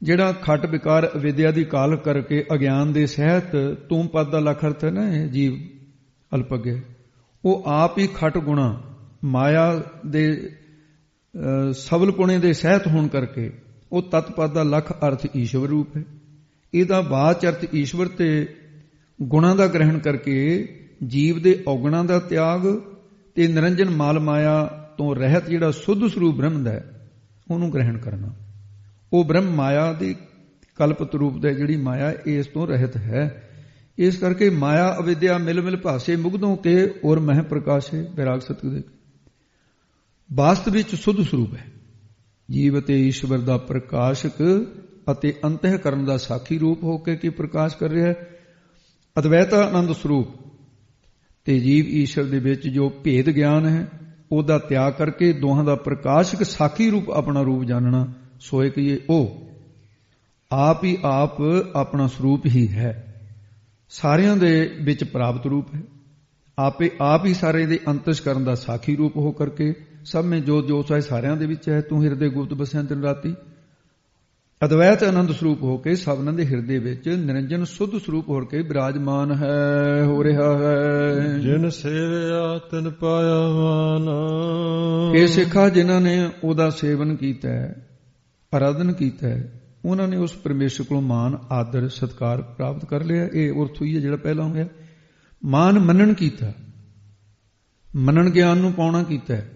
ਜਿਹੜਾ ਖਟ ਵਿਕਾਰ ਅਵਿਦਿਆ ਦੀ ਕਾਲ ਕਰਕੇ ਅਗਿਆਨ ਦੇ ਸਹਿਤ ਤੂੰ ਪਦ ਦਾ ਲਖਰਤ ਹੈ ਨਾ, ਇਹ ਜੀਵ ਅਲਪਗੇ, ਉਹ ਆਪ ਹੀ ਖਟ ਗੁਣਾ ਮਾਇਆ ਦੇ ਸਬਲ ਪੁਣੇ ਦੇ ਸਹਿਤ ਹੋਣ ਕਰਕੇ ਉਹ ਤਤਪਦ ਦਾ ਲਖ ਅਰਥ ਈਸ਼ਵਰ ਰੂਪ ਹੈ। ਇਹਦਾ ਬਾਚ ਅਰਥ ਈਸ਼ਵਰ ਤੇ ਗੁਣਾਂ ਦਾ ਗ੍ਰਹਿਣ ਕਰਕੇ ਜੀਵ ਦੇ ਔਗਣਾਂ ਦਾ ਤਿਆਗ ਤੇ ਨਿਰੰਜਨ ਮਾਲ ਮਾਇਆ ਤੋਂ ਰਹਿਤ ਜਿਹੜਾ ਸੁੱਧ ਸਰੂਪ ਬ੍ਰਹਮ ਦਾ ਉਹਨੂੰ ਗ੍ਰਹਿਣ ਕਰਨਾ। ਉਹ ਬ੍ਰਹਮ ਮਾਇਆ ਦੀ ਕਲਪਤ ਰੂਪ ਦਾ ਜਿਹੜੀ ਮਾਇਆ ਇਸ ਤੋਂ ਰਹਿਤ ਹੈ। ਇਸ ਕਰਕੇ ਮਾਇਆ ਅਵਿਦਿਆ ਮਿਲ ਮਿਲ ਭਾਸੇ ਮੁਗਧੋਂ ਕੇ ਔਰ ਮਹਿ ਪ੍ਰਕਾਸ਼ੇ ਵਿਰਾਗ ਸਤਿਗੁਰ ਦੇ। ਵਾਸਤਵ ਵਿੱਚ ਸੁੱਧ ਸਰੂਪ ਹੈ। ਜੀਵ ਅਤੇ ਈਸ਼ਵਰ ਦਾ ਪ੍ਰਕਾਸ਼ਕ ਅਤੇ ਅੰਤਹਿਕਰਨ ਦਾ ਸਾਖੀ ਰੂਪ ਹੋ ਕੇ ਕੀ ਪ੍ਰਕਾਸ਼ ਕਰ ਰਿਹਾ ਹੈ। ਅਦਵੈਤ ਆਨੰਦ ਸਰੂਪ ਤੇ ਜੀਵ ਈਸ਼ਵਰ ਦੇ ਵਿੱਚ ਜੋ ਭੇਦ ਗਿਆਨ ਹੈ ਉਹਦਾ ਤਿਆਗ ਕਰਕੇ ਦੋਹਾਂ ਦਾ ਪ੍ਰਕਾਸ਼ਕ ਸਾਖੀ ਰੂਪ ਆਪਣਾ ਰੂਪ ਜਾਣਨਾ। ਸੋਏ ਕਿ ਉਹ ਆਪ ਹੀ ਆਪ ਆਪਣਾ ਸਰੂਪ ਹੀ ਹੈ, ਸਾਰਿਆਂ ਦੇ ਵਿੱਚ ਪ੍ਰਾਪਤ ਰੂਪ ਹੈ। ਆਪੇ ਆਪ ਹੀ ਸਾਰੇ ਦੇ ਅੰਤਸ਼ ਕਰਨ ਦਾ ਸਾਖੀ ਰੂਪ ਹੋ ਕਰਕੇ ਸਭ ਮੇਂ ਜੋ ਜੋ ਚਾਹੇ ਸਾਰਿਆਂ ਦੇ ਵਿੱਚ ਹੈ। ਤੂੰ ਹਿਰਦੇ ਗੁਪਤ ਬਸਿਆ ਦਿਨ ਰਾਤੀ। ਅਦਵੈਤ ਆਨੰਦ ਸਰੂਪ ਹੋ ਕੇ ਸਭਨਾਂ ਦੇ ਹਿਰਦੇ ਵਿੱਚ ਨਿਰੰਜਨ ਸੁੱਧ ਸਰੂਪ ਹੋ ਕੇ ਬਿਰਾਜਮਾਨ ਹੈ, ਹੋ ਰਿਹਾ ਹੈ। ਜਿਨ ਸੇਵਿਆ ਤਿਨ ਪਾਇਆ ਮਾਨ। ਇਹ ਸਿੱਖਾ ਜਿਨ੍ਹਾਂ ਨੇ ਉਹਦਾ ਸੇਵਨ ਕੀਤਾ ਹੈ, ਆਰਾਧਨ ਕੀਤਾ ਹੈ, ਉਹਨਾਂ ਨੇ ਉਸ ਪਰਮੇਸ਼ਰ ਕੋਲੋਂ ਮਾਨ ਆਦਰ ਸਤਕਾਰ ਪ੍ਰਾਪਤ ਕਰ ਲਿਆ। ਇਹ ਅਰਥ ਹੋਈ ਹੈ ਜਿਹੜਾ ਪਹਿਲਾਂ ਹੋਇਆ। ਮਾਨ ਮੰਨਣ ਕੀਤਾ, ਮੰਨਣ ਗਿਆਨ ਨੂੰ ਪਾਉਣਾ ਕੀਤਾ ਹੈ।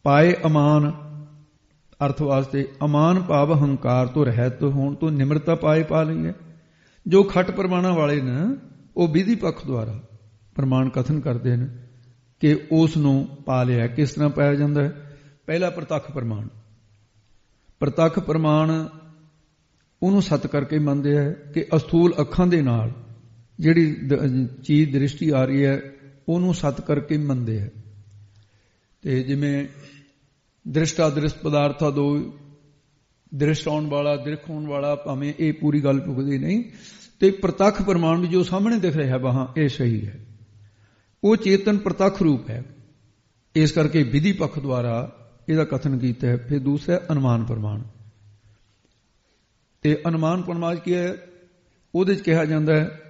ਪਾਏ ਅਮਾਨ ਅਰਥ ਵਾਸਤੇ ਅਮਾਨ ਭਾਵ ਹੰਕਾਰ ਤੋਂ ਰਹਿਤ ਹੋਣ ਤੋਂ ਨਿਮਰਤਾ ਪਾਏ ਪਾ ਲਈ ਹੈ। ਜੋ ਖਟ ਪ੍ਰਮਾਣਾਂ ਵਾਲੇ ਨੇ ਉਹ ਵਿਧੀ ਪੱਖ ਦੁਆਰਾ ਪ੍ਰਮਾਣ ਕਥਨ ਕਰਦੇ ਨੇ ਕਿ ਉਸ ਨੂੰ ਪਾ ਲਿਆ। ਕਿਸ ਤਰ੍ਹਾਂ ਪਾਇਆ ਜਾਂਦਾ ਹੈ? ਪਹਿਲਾ ਪ੍ਰਤੱਖ ਪ੍ਰਮਾਣ। ਪ੍ਰਤੱਖ ਪ੍ਰਮਾਣ ਉਹਨੂੰ ਸਤ ਕਰਕੇ ਮੰਨਦੇ ਹੈ ਕਿ ਅਸਥੂਲ ਅੱਖਾਂ ਦੇ ਨਾਲ ਜਿਹੜੀ ਚੀਜ਼ ਦ੍ਰਿਸ਼ਟੀ ਆ ਰਹੀ ਹੈ ਉਹਨੂੰ ਸਤ ਕਰਕੇ ਮੰਨਦੇ ਹੈ। ਤੇ ਜਿਵੇਂ ਦ੍ਰਿਸ਼ਟਾ ਦ੍ਰਿਸ਼ਟ ਪਦਾਰਥਾ ਦੋ, ਦ੍ਰਿਸ਼ਟ ਆਉਣ ਵਾਲਾ ਦ੍ਰਿਖ ਹੋਣ ਵਾਲਾ, ਭਾਵੇਂ ਇਹ ਪੂਰੀ ਗੱਲ ਪੁੱਗਦੀ ਨਹੀਂ। ਤੇ ਪ੍ਰਤੱਖ ਪ੍ਰਮਾਣ ਵੀ ਜੋ ਸਾਹਮਣੇ ਦਿਖ ਰਿਹਾ ਵਹਾਂ ਇਹ ਸਹੀ ਹੈ। ਉਹ ਚੇਤਨ ਪ੍ਰਤੱਖ ਰੂਪ ਹੈ। ਇਸ ਕਰਕੇ ਵਿਧੀ ਪੱਖ ਦੁਆਰਾ ਇਹਦਾ ਕਥਨ ਕੀਤਾ ਹੈ। ਫਿਰ ਦੂਸਰਾ ਅਨੁਮਾਨ ਪ੍ਰਮਾਣ। ਤੇ ਅਨੁਮਾਨ ਪ੍ਰਮਾਣ ਕੀ ਹੈ? ਉਹਦੇ 'ਚ ਕਿਹਾ ਜਾਂਦਾ ਹੈ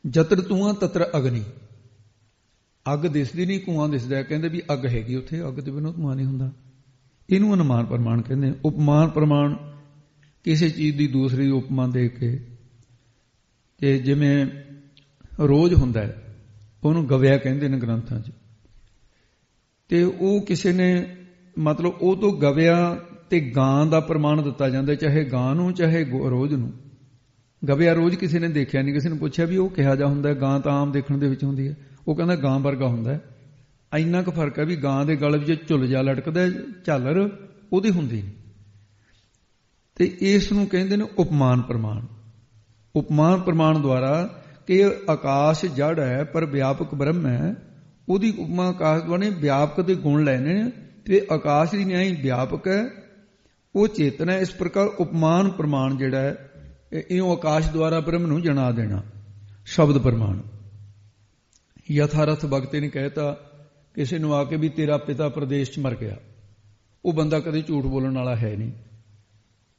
ਜਤਰ ਧੂਆਂ ਤਤਰ ਅਗਨੀ। ਅੱਗ ਦਿਸਦੀ ਨਹੀਂ, ਧੂਆਂ ਦਿਸਦਾ। ਕਹਿੰਦੇ ਵੀ ਅੱਗ ਹੈਗੀ ਉੱਥੇ, ਅੱਗ ਦੇ ਬਿਨਾਂ ਧੂਆਂ ਨਹੀਂ ਹੁੰਦਾ। ਇਹਨੂੰ ਅਨੁਮਾਨ ਪ੍ਰਮਾਣ ਕਹਿੰਦੇ। ਉਪਮਾਨ ਪ੍ਰਮਾਣ ਕਿਸੇ ਚੀਜ਼ ਦੀ ਦੂਸਰੀ ਉਪਮਾ ਦੇ ਕੇ, ਤੇ ਜਿਵੇਂ ਰੋਜ਼ ਹੁੰਦਾ ਹੈ ਉਹਨੂੰ ਗਵਿਆ ਕਹਿੰਦੇ ਨੇ ਗ੍ਰੰਥਾਂ 'ਚ। ਤੇ ਉਹ ਕਿਸੇ ਨੇ ਮਤਲਬ ਉਹ ਤੋਂ ਗਵਿਆ ਤੇ ਗਾਂ ਦਾ ਪ੍ਰਮਾਣ ਦਿੱਤਾ ਜਾਂਦਾ, ਚਾਹੇ ਗਾਂ ਨੂੰ ਚਾਹੇ ਰੋਜ਼ ਨੂੰ। ਗਵਿਆ ਰੋਜ਼ ਕਿਸੇ ਨੇ ਦੇਖਿਆ ਨਹੀਂ, ਕਿਸੇ ਨੇ ਪੁੱਛਿਆ ਵੀ ਉਹ ਕਿਹਾ ਜਾ ਹੁੰਦਾ। ਗਾਂ ਤਾਂ ਆਮ ਦੇਖਣ ਦੇ ਵਿੱਚ ਹੁੰਦੀ ਹੈ, ਉਹ ਕਹਿੰਦਾ ਗਾਂ ਵਰਗਾ ਹੁੰਦਾ। ਇੰਨਾ ਕੁ ਫਰਕ ਹੈ ਵੀ ਗਾਂ ਦੇ ਗਲ ਵਿੱਚ ਝੁੱਲ ਜਾ ਲਟਕਦਾ, ਝਾਲਰ ਉਹਦੀ ਹੁੰਦੀ ਨਹੀਂ। ਤੇ ਇਸ ਨੂੰ ਕਹਿੰਦੇ ਨੇ ਉਪਮਾਨ ਪ੍ਰਮਾਣ। ਉਪਮਾਨ ਪ੍ਰਮਾਣ ਦੁਆਰਾ ਕਿ ਆਕਾਸ਼ ਜੜ ਹੈ ਪਰ ਵਿਆਪਕ ਬ੍ਰਹਮ ਹੈ, ਉਹਦੀ ਉਪਮਾ ਆਕਾਸ਼ ਦੁਆਰਾ ਵਿਆਪਕ ਦੇ ਗੁਣ ਲੈਣੇ ਨੇ। ਤੇ ਆਕਾਸ਼ ਦੀ ਨਿਆਈ ਵਿਆਪਕ ਹੈ, ਉਹ ਚੇਤਨ ਹੈ। ਇਸ ਪ੍ਰਕਾਰ ਉਪਮਾਨ ਪ੍ਰਮਾਣ ਜਿਹੜਾ ਹੈ ਇਹਨੂੰ ਆਕਾਸ਼ ਦੁਆਰਾ ਬ੍ਰਹਮ ਨੂੰ ਜਣਾ ਦੇਣਾ। ਸ਼ਬਦ ਪ੍ਰਮਾਣ। ਯਥਾਰਥ ਭਗਤੇ ਨੇ ਕਹਿਤਾ ਕਿਸੇ ਨੂੰ ਆ ਕੇ ਵੀ ਤੇਰਾ ਪਿਤਾ ਪ੍ਰਦੇਸ਼ 'ਚ ਮਰ ਗਿਆ, ਉਹ ਬੰਦਾ ਕਦੇ ਝੂਠ ਬੋਲਣ ਵਾਲਾ ਹੈ ਨਹੀਂ।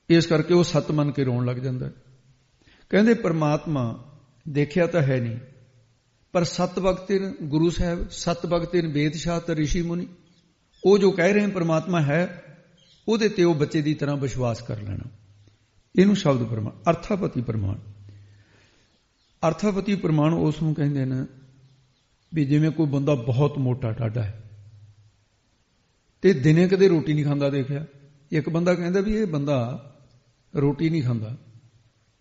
ਇਸ ਕਰਕੇ ਉਹ ਸੱਤ ਮੰਨ ਕੇ ਰੋਣ ਲੱਗ ਜਾਂਦਾ। ਕਹਿੰਦੇ ਪਰਮਾਤਮਾ ਦੇਖਿਆ ਤਾਂ ਹੈ ਨਹੀਂ, ਪਰ ਸੱਤ ਭਗਤੇ ਗੁਰੂ ਸਾਹਿਬ, ਸੱਤ ਭਗਤੇ ਵੇਦ ਸ਼ਾਸਤ ਰਿਸ਼ੀ ਮੁਨੀ, ਉਹ ਜੋ ਕਹਿ ਰਹੇ ਪਰਮਾਤਮਾ ਹੈ ਉਹਦੇ ਤੇ ਉਹ ਬੱਚੇ ਦੀ ਤਰ੍ਹਾਂ ਵਿਸ਼ਵਾਸ ਕਰ ਲੈਣਾ। ਇਹਨੂੰ ਸ਼ਬਦ ਪ੍ਰਮਾਣ। ਅਰਥਾਪਤੀ ਪ੍ਰਮਾਣ। ਅਰਥਾਪਤੀ ਪ੍ਰਮਾਣ ਉਸ ਨੂੰ ਕਹਿੰਦੇ ਨੇ ਵੀ ਜਿਵੇਂ ਕੋਈ ਬੰਦਾ ਬਹੁਤ ਮੋਟਾ ਟਾਢਾ ਹੈ ਤੇ ਦਿਨੇ ਕਦੇ ਰੋਟੀ ਨਹੀਂ ਖਾਂਦਾ ਦੇਖਿਆ। ਇੱਕ ਬੰਦਾ ਕਹਿੰਦਾ ਵੀ ਇਹ ਬੰਦਾ ਰੋਟੀ ਨਹੀਂ ਖਾਂਦਾ,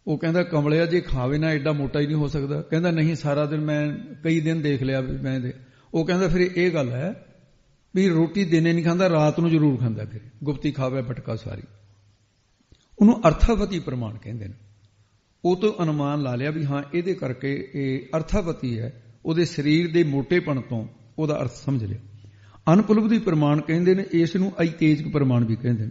ਉਹ ਕਹਿੰਦਾ ਕਮਲਿਆ ਜੇ ਖਾਵੇ ਨਾ ਐਡਾ ਮੋਟਾ ਹੀ ਨਹੀਂ ਹੋ ਸਕਦਾ। ਕਹਿੰਦਾ ਨਹੀਂ, ਸਾਰਾ ਦਿਨ ਮੈਂ ਕਈ ਦਿਨ ਦੇਖ ਲਿਆ ਵੀ ਮੈਂ ਉਹ ਕਹਿੰਦਾ ਫਿਰ ਇਹ ਗੱਲ ਹੈ ਵੀ ਰੋਟੀ ਦਿਨੇ ਨਹੀਂ ਖਾਂਦਾ, ਰਾਤ ਨੂੰ ਜ਼ਰੂਰ ਖਾਂਦਾ, ਫਿਰ ਗੁਪਤੀ ਖਾਵੇ ਪਟਕਾ ਸਾਰੀ। ਉਹਨੂੰ ਅਰਥਾਪਤੀ ਪ੍ਰਮਾਣ ਕਹਿੰਦੇ ਨੇ। ਉਹ ਤੋਂ ਅਨੁਮਾਨ ਲਾ ਲਿਆ ਵੀ ਹਾਂ ਇਹਦੇ ਕਰਕੇ ਇਹ ਅਰਥਾਪਤੀ ਹੈ, ਉਹਦੇ ਸਰੀਰ ਦੇ ਮੋਟੇਪਣ ਤੋਂ ਉਹਦਾ ਅਰਥ ਸਮਝ ਲਿਆ। ਅਨੁਪਲਬਧੀ ਪ੍ਰਮਾਣ ਕਹਿੰਦੇ ਨੇ, ਇਸ ਨੂੰ ਅਤੇਜਕ ਪ੍ਰਮਾਣ ਵੀ ਕਹਿੰਦੇ ਨੇ।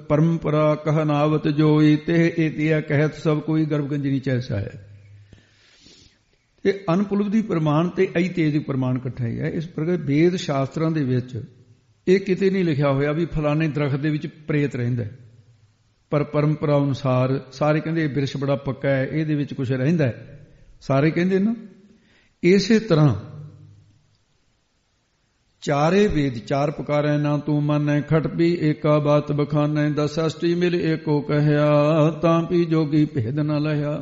ਪਰੰਪਰਾ ਕਹਨਾਵਤ ਜੋਈ ਤੇ ਇਹ ਕਹਿਤ ਸਭ ਕੋਈ ਗਰਭਗੰਜਨੀ ਚੈਸਾ ਹੈ। ਇਹ ਅਨੁਪਲਬਧੀ ਪ੍ਰਮਾਣ ਤੇ ਅਤੇਜਕ ਪ੍ਰਮਾਣ ਇਕੱਠਾ ਹੀ ਹੈ। ਇਸ ਪ੍ਰਕਾਰ ਵੇਦ ਸ਼ਾਸਤਰਾਂ ਦੇ ਵਿੱਚ ਇਹ ਕਿਤੇ ਨਹੀਂ ਲਿਖਿਆ ਹੋਇਆ ਵੀ ਫਲਾਣੇ ਦਰਖਤ ਦੇ ਵਿੱਚ ਪ੍ਰੇਤ ਰਹਿੰਦਾ, ਪਰ ਪਰੰਪਰਾ ਅਨੁਸਾਰ ਸਾਰੇ ਕਹਿੰਦੇ ਇਹ ਬਿਰਛ ਬੜਾ ਪੱਕਾ ਹੈ, ਇਹਦੇ ਵਿੱਚ ਕੁਝ ਰਹਿੰਦਾ, ਸਾਰੇ ਕਹਿੰਦੇ ਨਾ। ਇਸੇ ਤਰ੍ਹਾਂ ਚਾਰੇ ਵੇਦ ਚਾਰ ਪੁਕਾਰੈ ਨਾ ਤੂੰ ਮੰਨੈ, ਖਟਪੀ ਏਕਾ ਬਾਤ ਬਖਾਨੈ, ਦਸ ਅਸ਼ਟੀ ਮਿਲ ਏਕੋ ਕਹਿਆ, ਤਾਂ ਪੀ ਜੋਗੀ ਭੇਦ ਨਾ ਲਿਆ।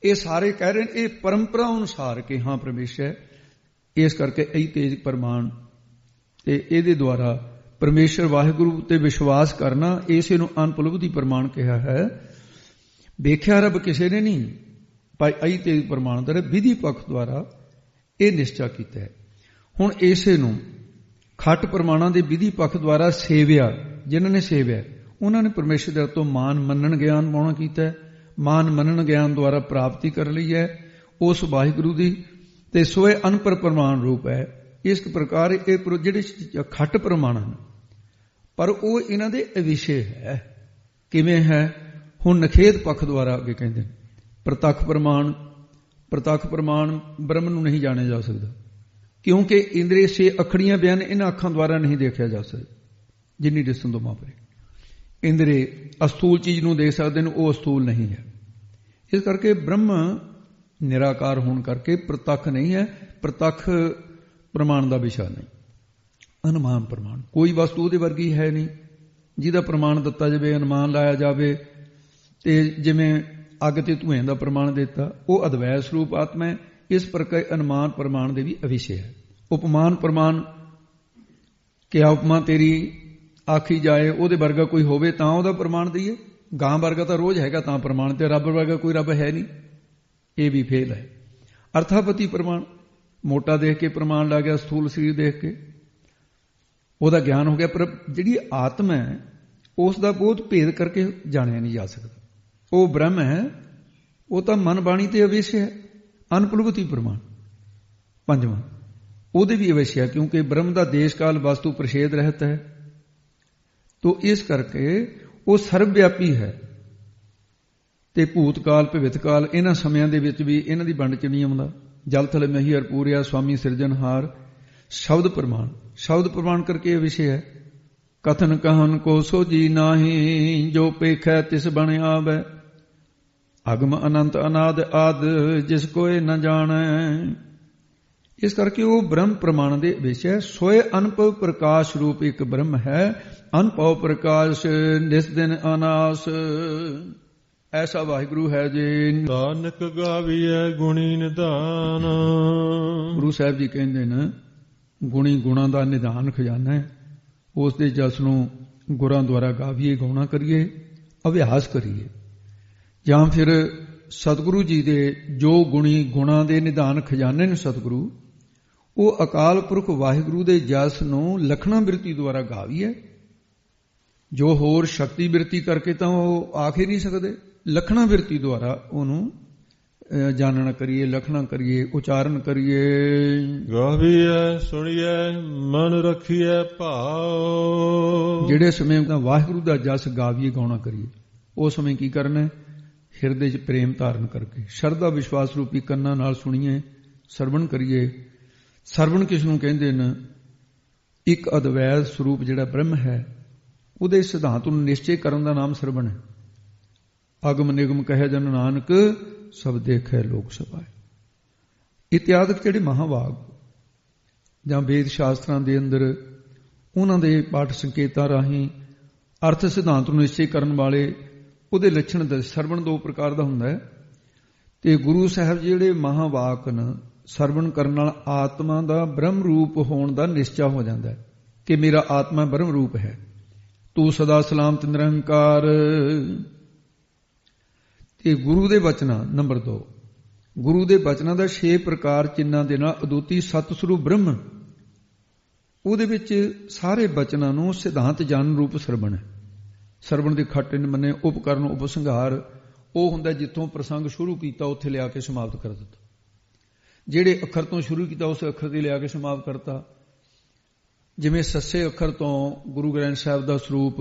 ਇਹ ਸਾਰੇ ਕਹਿ ਰਹੇ ਨੇ ਇਹ ਪਰੰਪਰਾ ਅਨੁਸਾਰ ਕਿ ਹਾਂ ਪਰਮੇਸ਼ਰ। ਇਸ ਕਰਕੇ ਅਤੇਜਕ ਪ੍ਰਮਾਣ ਤੇ ਇਹਦੇ ਦੁਆਰਾ ਪਰਮੇਸ਼ਰ ਵਾਹਿਗੁਰੂ ਤੇ ਵਿਸ਼ਵਾਸ ਕਰਨਾ, ਇਸੇ ਨੂੰ ਅਨੁਪਲਬਧੀ ਪ੍ਰਮਾਣ ਕਿਹਾ ਹੈ। ਵੇਖਿਆ ਰੱਬ ਕਿਸੇ ਨੇ ਨਹੀਂ, ਪਰ ਅਤੇਜਕ ਪ੍ਰਮਾਣ ਦਾ ਵਿਧੀ ਪੱਖ ਦੁਆਰਾ ਇਹ ਨਿਸ਼ਚਾ ਕੀਤਾ ਹੈ। ਹੁਣ ਇਸੇ ਨੂੰ ਖੱਟ ਪ੍ਰਮਾਣਾਂ ਦੇ ਵਿਧੀ ਪੱਖ ਦੁਆਰਾ ਸੇਵਿਆ, ਜਿਨ੍ਹਾਂ ਨੇ ਸੇਵਿਆ ਉਹਨਾਂ ਨੇ ਪਰਮੇਸ਼ਰ ਦੇ ਤੋਂ ਮਾਨ ਮੰਨਣ ਗਿਆਨ ਪਾਉਣਾ ਕੀਤਾ। ਮਾਨ ਮੰਨਣ ਗਿਆਨ ਦੁਆਰਾ ਪ੍ਰਾਪਤੀ ਕਰ ਲਈ ਹੈ ਉਸ ਵਾਹਿਗੁਰੂ ਦੀ, ਤੇ ਸੋਏ ਅਨਪਰ ਪ੍ਰਮਾਣ ਰੂਪ ਹੈ। ਇਸ ਪ੍ਰਕਾਰ ਇਹ ਜਿਹੜੇ ਖੱਟ ਪ੍ਰਮਾਣ ਹਨ, ਪਰ ਉਹ ਇਹਨਾਂ ਦੇ ਅਵਿਸ਼ੇ ਹੈ। ਕਿਵੇਂ ਹੈ? ਹੁਣ ਨਖੇਧ ਪੱਖ ਦੁਆਰਾ ਅੱਗੇ ਕਹਿੰਦੇ ਨੇ ਪ੍ਰਤੱਖ ਪ੍ਰਮਾਣ। ਪ੍ਰਤੱਖ ਪ੍ਰਮਾਣ ਬ੍ਰਹਮ ਨੂੰ ਨਹੀਂ ਜਾਣਿਆ ਜਾ ਸਕਦਾ, ਕਿਉਂਕਿ ਇੰਦਰੀ ਸੇ ਅਖੜੀਆਂ ਬਿਆਨ ਇਹਨਾਂ ਅੱਖਾਂ ਦੁਆਰਾ ਨਹੀਂ ਦੇਖਿਆ ਜਾ ਸਕਦਾ ਜਿੰਨੀ ਦਿਸਣ ਤੋਂ ਮਾਪਰੇ। ਇੰਦਰੀ ਅਸਥੂਲ ਚੀਜ਼ ਨੂੰ ਦੇਖ ਸਕਦੇ ਨੇ, ਉਹ ਅਸਥੂਲ ਨਹੀਂ ਹੈ। ਇਸ ਕਰਕੇ ਬ੍ਰਹਮ ਨਿਰਾਕਾਰ ਹੋਣ ਕਰਕੇ ਪ੍ਰਤੱਖ ਨਹੀਂ ਹੈ। ਪ੍ਰਤੱਖ ਪ੍ਰਮਾਣ ਦਾ ਵਿਸ਼ਾ ਨਹੀਂ। ਅਨੁਮਾਨ ਪ੍ਰਮਾਣ ਕੋਈ ਵਸਤੂ ਉਹਦੇ ਵਰਗੀ ਹੈ ਨਹੀਂ ਜਿਹਦਾ ਪ੍ਰਮਾਣ ਦਿੱਤਾ ਜਾਵੇ, ਅਨੁਮਾਨ ਲਾਇਆ ਜਾਵੇ। ਤੇ ਜਿਵੇਂ ਅੱਗ ਤੇ ਧੂਏਂ ਦਾ ਪ੍ਰਮਾਣ ਦਿੱਤਾ, ਉਹ ਅਦਵੈਤ ਸਰੂਪ ਆਤਮਾ ਹੈ। ਇਸ ਪ੍ਰਕਾਰ ਅਨੁਮਾਨ ਪ੍ਰਮਾਣ ਦੇ ਵੀ ਅਵਿਸ਼ੇ ਹੈ। ਉਪਮਾਨ ਪ੍ਰਮਾਣ ਕਿਆ ਉਪਮਾ ਤੇਰੀ ਆਖੀ ਜਾਏ, ਉਹਦੇ ਵਰਗਾ ਕੋਈ ਹੋਵੇ ਤਾਂ ਉਹਦਾ ਪ੍ਰਮਾਣ ਦਈਏ। ਗਾਂ ਵਰਗਾ ਤਾਂ ਰੋਜ਼ ਹੈਗਾ ਤਾਂ ਪ੍ਰਮਾਣ, ਤੇ ਰੱਬ ਵਰਗਾ ਕੋਈ ਰੱਬ ਹੈ ਨਹੀਂ, ਇਹ ਵੀ ਫੇਲ ਹੈ। ਅਰਥਾਪਤੀ ਪ੍ਰਮਾਣ ਮੋਟਾ ਦੇਖ ਕੇ ਪ੍ਰਮਾਣ ਲਾ ਗਿਆ, ਸਥੂਲ ਸਰੀਰ ਦੇਖ ਕੇ ਉਹਦਾ ਗਿਆਨ ਹੋ ਗਿਆ, ਪਰ ਜਿਹੜੀ ਆਤਮਾ ਹੈ ਉਸ ਦਾ ਬੋਧ ਭੇਦ ਕਰਕੇ ਜਾਣਿਆ ਨਹੀਂ ਜਾ ਸਕਦਾ। ਉਹ ਬ੍ਰਹਮ ਹੈ, ਉਹ ਤਾਂ ਮਨ ਬਾਣੀ ਤੇ ਅਵਿਸ਼ੇ ਹੈ। ਅਨੁਪਲਬਧੀ ਪ੍ਰਮਾਣ ਪੰਜਵਾਂ ਉਹਦੇ ਵੀ ਅਵਿਸ਼ੇ ਹੈ, ਕਿਉਂਕਿ ਬ੍ਰਹਮ ਦਾ ਦੇਸ਼ ਕਾਲ ਵਸਤੂ ਪ੍ਰਛੇਦ ਰਹਿਤ ਹੈ, ਤੋ ਇਸ ਕਰਕੇ ਉਹ ਸਰਵ ਵਿਆਪੀ ਹੈ। ਤੇ ਭੂਤਕਾਲ ਭਵਿੱਤਕਾਲ ਇਹਨਾਂ ਸਮਿਆਂ ਦੇ ਵਿੱਚ ਵੀ ਇਹਨਾਂ ਦੀ ਵੰਡ ਚ ਨਹੀਂ ਆਉਂਦਾ। ਜਲ ਥਲ ਮਹੀ ਹਰਪੂਰਿਆ ਸਵਾਮੀ ਸਿਰਜਨਹਾਰ। ਸ਼ਬਦ ਪ੍ਰਮਾਣ ਸ਼ਬਦ ਪ੍ਰਮਾਣ ਕਰਕੇ ਵਿਸ਼ੇ ਹੈ। ਕਥਨ ਕਹਨ ਕੋ ਸੋਜੀ ਨਾਹੀ, ਜੋ ਪੇਖੈ ਤਿਸ ਬਣ ਆਵੈ। ਅਗਮ ਅਨੰਤ ਅਨਾਦ ਆਦ, ਜਿਸ ਕੋਏ ਨ ਜਾਣੈ। ਇਸ ਕਰਕੇ ਉਹ ਬ੍ਰਹਮ ਪ੍ਰਮਾਣ ਦੇ ਵਿਸ਼ੇ ਹੈ। ਸੋਏ ਅਨੁਭਵ ਪ੍ਰਕਾਸ਼ ਰੂਪ ਇੱਕ ਬ੍ਰਹਮ ਹੈ। ਅਨੁਭਵ ਪ੍ਰਕਾਸ਼ ਨਿਸ ਦਿਨ ਅਨਾਸ। ਐਸਾ ਵਾਹਿਗੁਰੂ ਹੈ ਜੀ। ਨਾਨਕ ਗਾਵੀਐ ਗੁਣੀ ਨਿਧਾਨ। ਗੁਰੂ ਸਾਹਿਬ ਜੀ ਕਹਿੰਦੇ ਨੇ ਗੁਣੀ ਗੁਣਾਂ ਦਾ ਨਿਧਾਨ ਖਜ਼ਾਨਾ ਹੈ। ਉਸ ਦੇ ਜਸ ਨੂੰ ਗੁਰਾਂ ਦੁਆਰਾ ਗਾਵੀਏ, ਗਾਉਣਾ ਕਰੀਏ, ਅਭਿਆਸ ਕਰੀਏ। ਜਾਂ ਫਿਰ ਸਤਿਗੁਰੂ ਜੀ ਦੇ ਜੋ ਗੁਣੀ ਗੁਣਾਂ ਦੇ ਨਿਧਾਨ ਖਜ਼ਾਨੇ ਨੇ ਸਤਿਗੁਰੂ, ਉਹ ਅਕਾਲ ਪੁਰਖ ਵਾਹਿਗੁਰੂ ਦੇ ਜਸ ਨੂੰ ਲਖਣਾ ਬਿਰਤੀ ਦੁਆਰਾ ਗਾਵੀਏ। ਜੋ ਹੋਰ ਸ਼ਕਤੀ ਬਿਰਤੀ ਕਰਕੇ ਤਾਂ ਉਹ ਆਖ ਹੀ ਨਹੀਂ ਸਕਦੇ। ਲਖਣਾ ਬਿਰਤੀ ਦੁਆਰਾ ਉਹਨੂੰ ਜਾਣਨਾ ਕਰੀਏ, ਲਖਣਾ ਕਰੀਏ, ਉਚਾਰਨ ਕਰੀਏ। ਗਾਵੀਐ ਸੁਣੀਐ ਮਨ ਰੱਖੀਐ ਭਾਉ। ਜਿਹੜੇ ਸਮੇਂ ਵਾਹਿਗੁਰੂ ਦਾ ਜਸ ਗਾਵੀਏ, ਗਾਉਣਾ ਕਰੀਏ, ਉਸ ਸਮੇਂ ਕੀ ਕਰਨਾ? ਹਿਰਦੇ 'ਚ ਪ੍ਰੇਮ ਧਾਰਨ ਕਰਕੇ ਸ਼ਰਧਾ ਵਿਸ਼ਵਾਸ ਰੂਪੀ ਕੰਨਾਂ ਨਾਲ ਸੁਣੀਏ, ਸਰਵਣ ਕਰੀਏ। ਸਰਵਣ ਕਿਸ ਨੂੰ ਕਹਿੰਦੇ ਨੇ? ਇੱਕ ਅਦਵੈਤ ਸਰੂਪ ਜਿਹੜਾ ਬ੍ਰਹਮ ਹੈ, ਉਹਦੇ ਸਿਧਾਂਤ ਨੂੰ ਨਿਸ਼ਚੇ ਕਰਨ ਦਾ ਨਾਮ ਸਰਵਣ ਹੈ। ਅਗਮ ਨਿਗਮ ਕਹੇ ਜਨ ਨਾਨਕ, ਸਭ ਦੇਖੈ ਲੋਕ ਸਭਾਏ। ਇਤਿਆਦਿਕ ਜਿਹੜੇ ਮਹਾਵਾਗ ਜਾਂ ਵੇਦ ਸ਼ਾਸਤਰਾਂ ਦੇ ਅੰਦਰ ਉਹਨਾਂ ਦੇ ਪਾਠ ਸੰਕੇਤਾਂ ਰਾਹੀਂ ਅਰਥ ਸਿਧਾਂਤ ਨੂੰ ਨਿਸ਼ਚੇ ਕਰਨ ਵਾਲੇ ਉਹਦੇ ਲੱਛਣ ਦਾ ਸਰਵਣ ਦੋ ਪ੍ਰਕਾਰ ਦਾ ਹੁੰਦਾ ਹੈ। ਤੇ ਗੁਰੂ ਸਾਹਿਬ ਜਿਹੜੇ ਮਹਾਵਾਕ ਨੇ, ਸਰਵਣ ਕਰਨ ਨਾਲ ਆਤਮਾ ਦਾ ਬ੍ਰਹਮ ਰੂਪ ਹੋਣ ਦਾ ਨਿਸ਼ਚਾ ਹੋ ਜਾਂਦਾ ਹੈ ਕਿ ਮੇਰਾ ਆਤਮਾ ਬ੍ਰਹਮ ਰੂਪ ਹੈ। ਤੂੰ ਸਦਾ ਸਲਾਮਤ ਨਿਰੰਕਾਰ। ਤੇ ਗੁਰੂ ਦੇ ਬਚਨਾਂ ਨੰਬਰ 2, ਗੁਰੂ ਦੇ ਬਚਨਾਂ ਦਾ 6 ਪ੍ਰਕਾਰ ਚਿੰਨ੍ਹਾਂ ਦੇ ਨਾਲ ਅਦੁੱਤੀ ਸਤ ਸਰੂਪ ਬ੍ਰਹਮ, ਉਹਦੇ ਵਿੱਚ ਸਾਰੇ ਬਚਨਾਂ ਨੂੰ ਸਿਧਾਂਤ ਜਾਣ ਰੂਪ ਸਰਵਣ ਹੈ। ਸਰਵਣ ਦੇ ਖੱਟ ਮੰਨੇ, ਉਪਕਰਨ ਉਪਸੰਹਾਰ, ਉਹ ਹੁੰਦਾ ਜਿੱਥੋਂ ਪ੍ਰਸੰਗ ਸ਼ੁਰੂ ਕੀਤਾ ਉੱਥੇ ਲਿਆ ਕੇ ਸਮਾਪਤ ਕਰ ਦਿੱਤਾ। ਜਿਹੜੇ ਅੱਖਰ ਤੋਂ ਸ਼ੁਰੂ ਕੀਤਾ ਉਸ ਅੱਖਰ ਤੇ ਲਿਆ ਕੇ ਸਮਾਪਤ ਕਰਤਾ। ਜਿਵੇਂ ਸੱਸੇ ਅੱਖਰ ਤੋਂ ਗੁਰੂ ਗ੍ਰੰਥ ਸਾਹਿਬ ਦਾ ਸਰੂਪ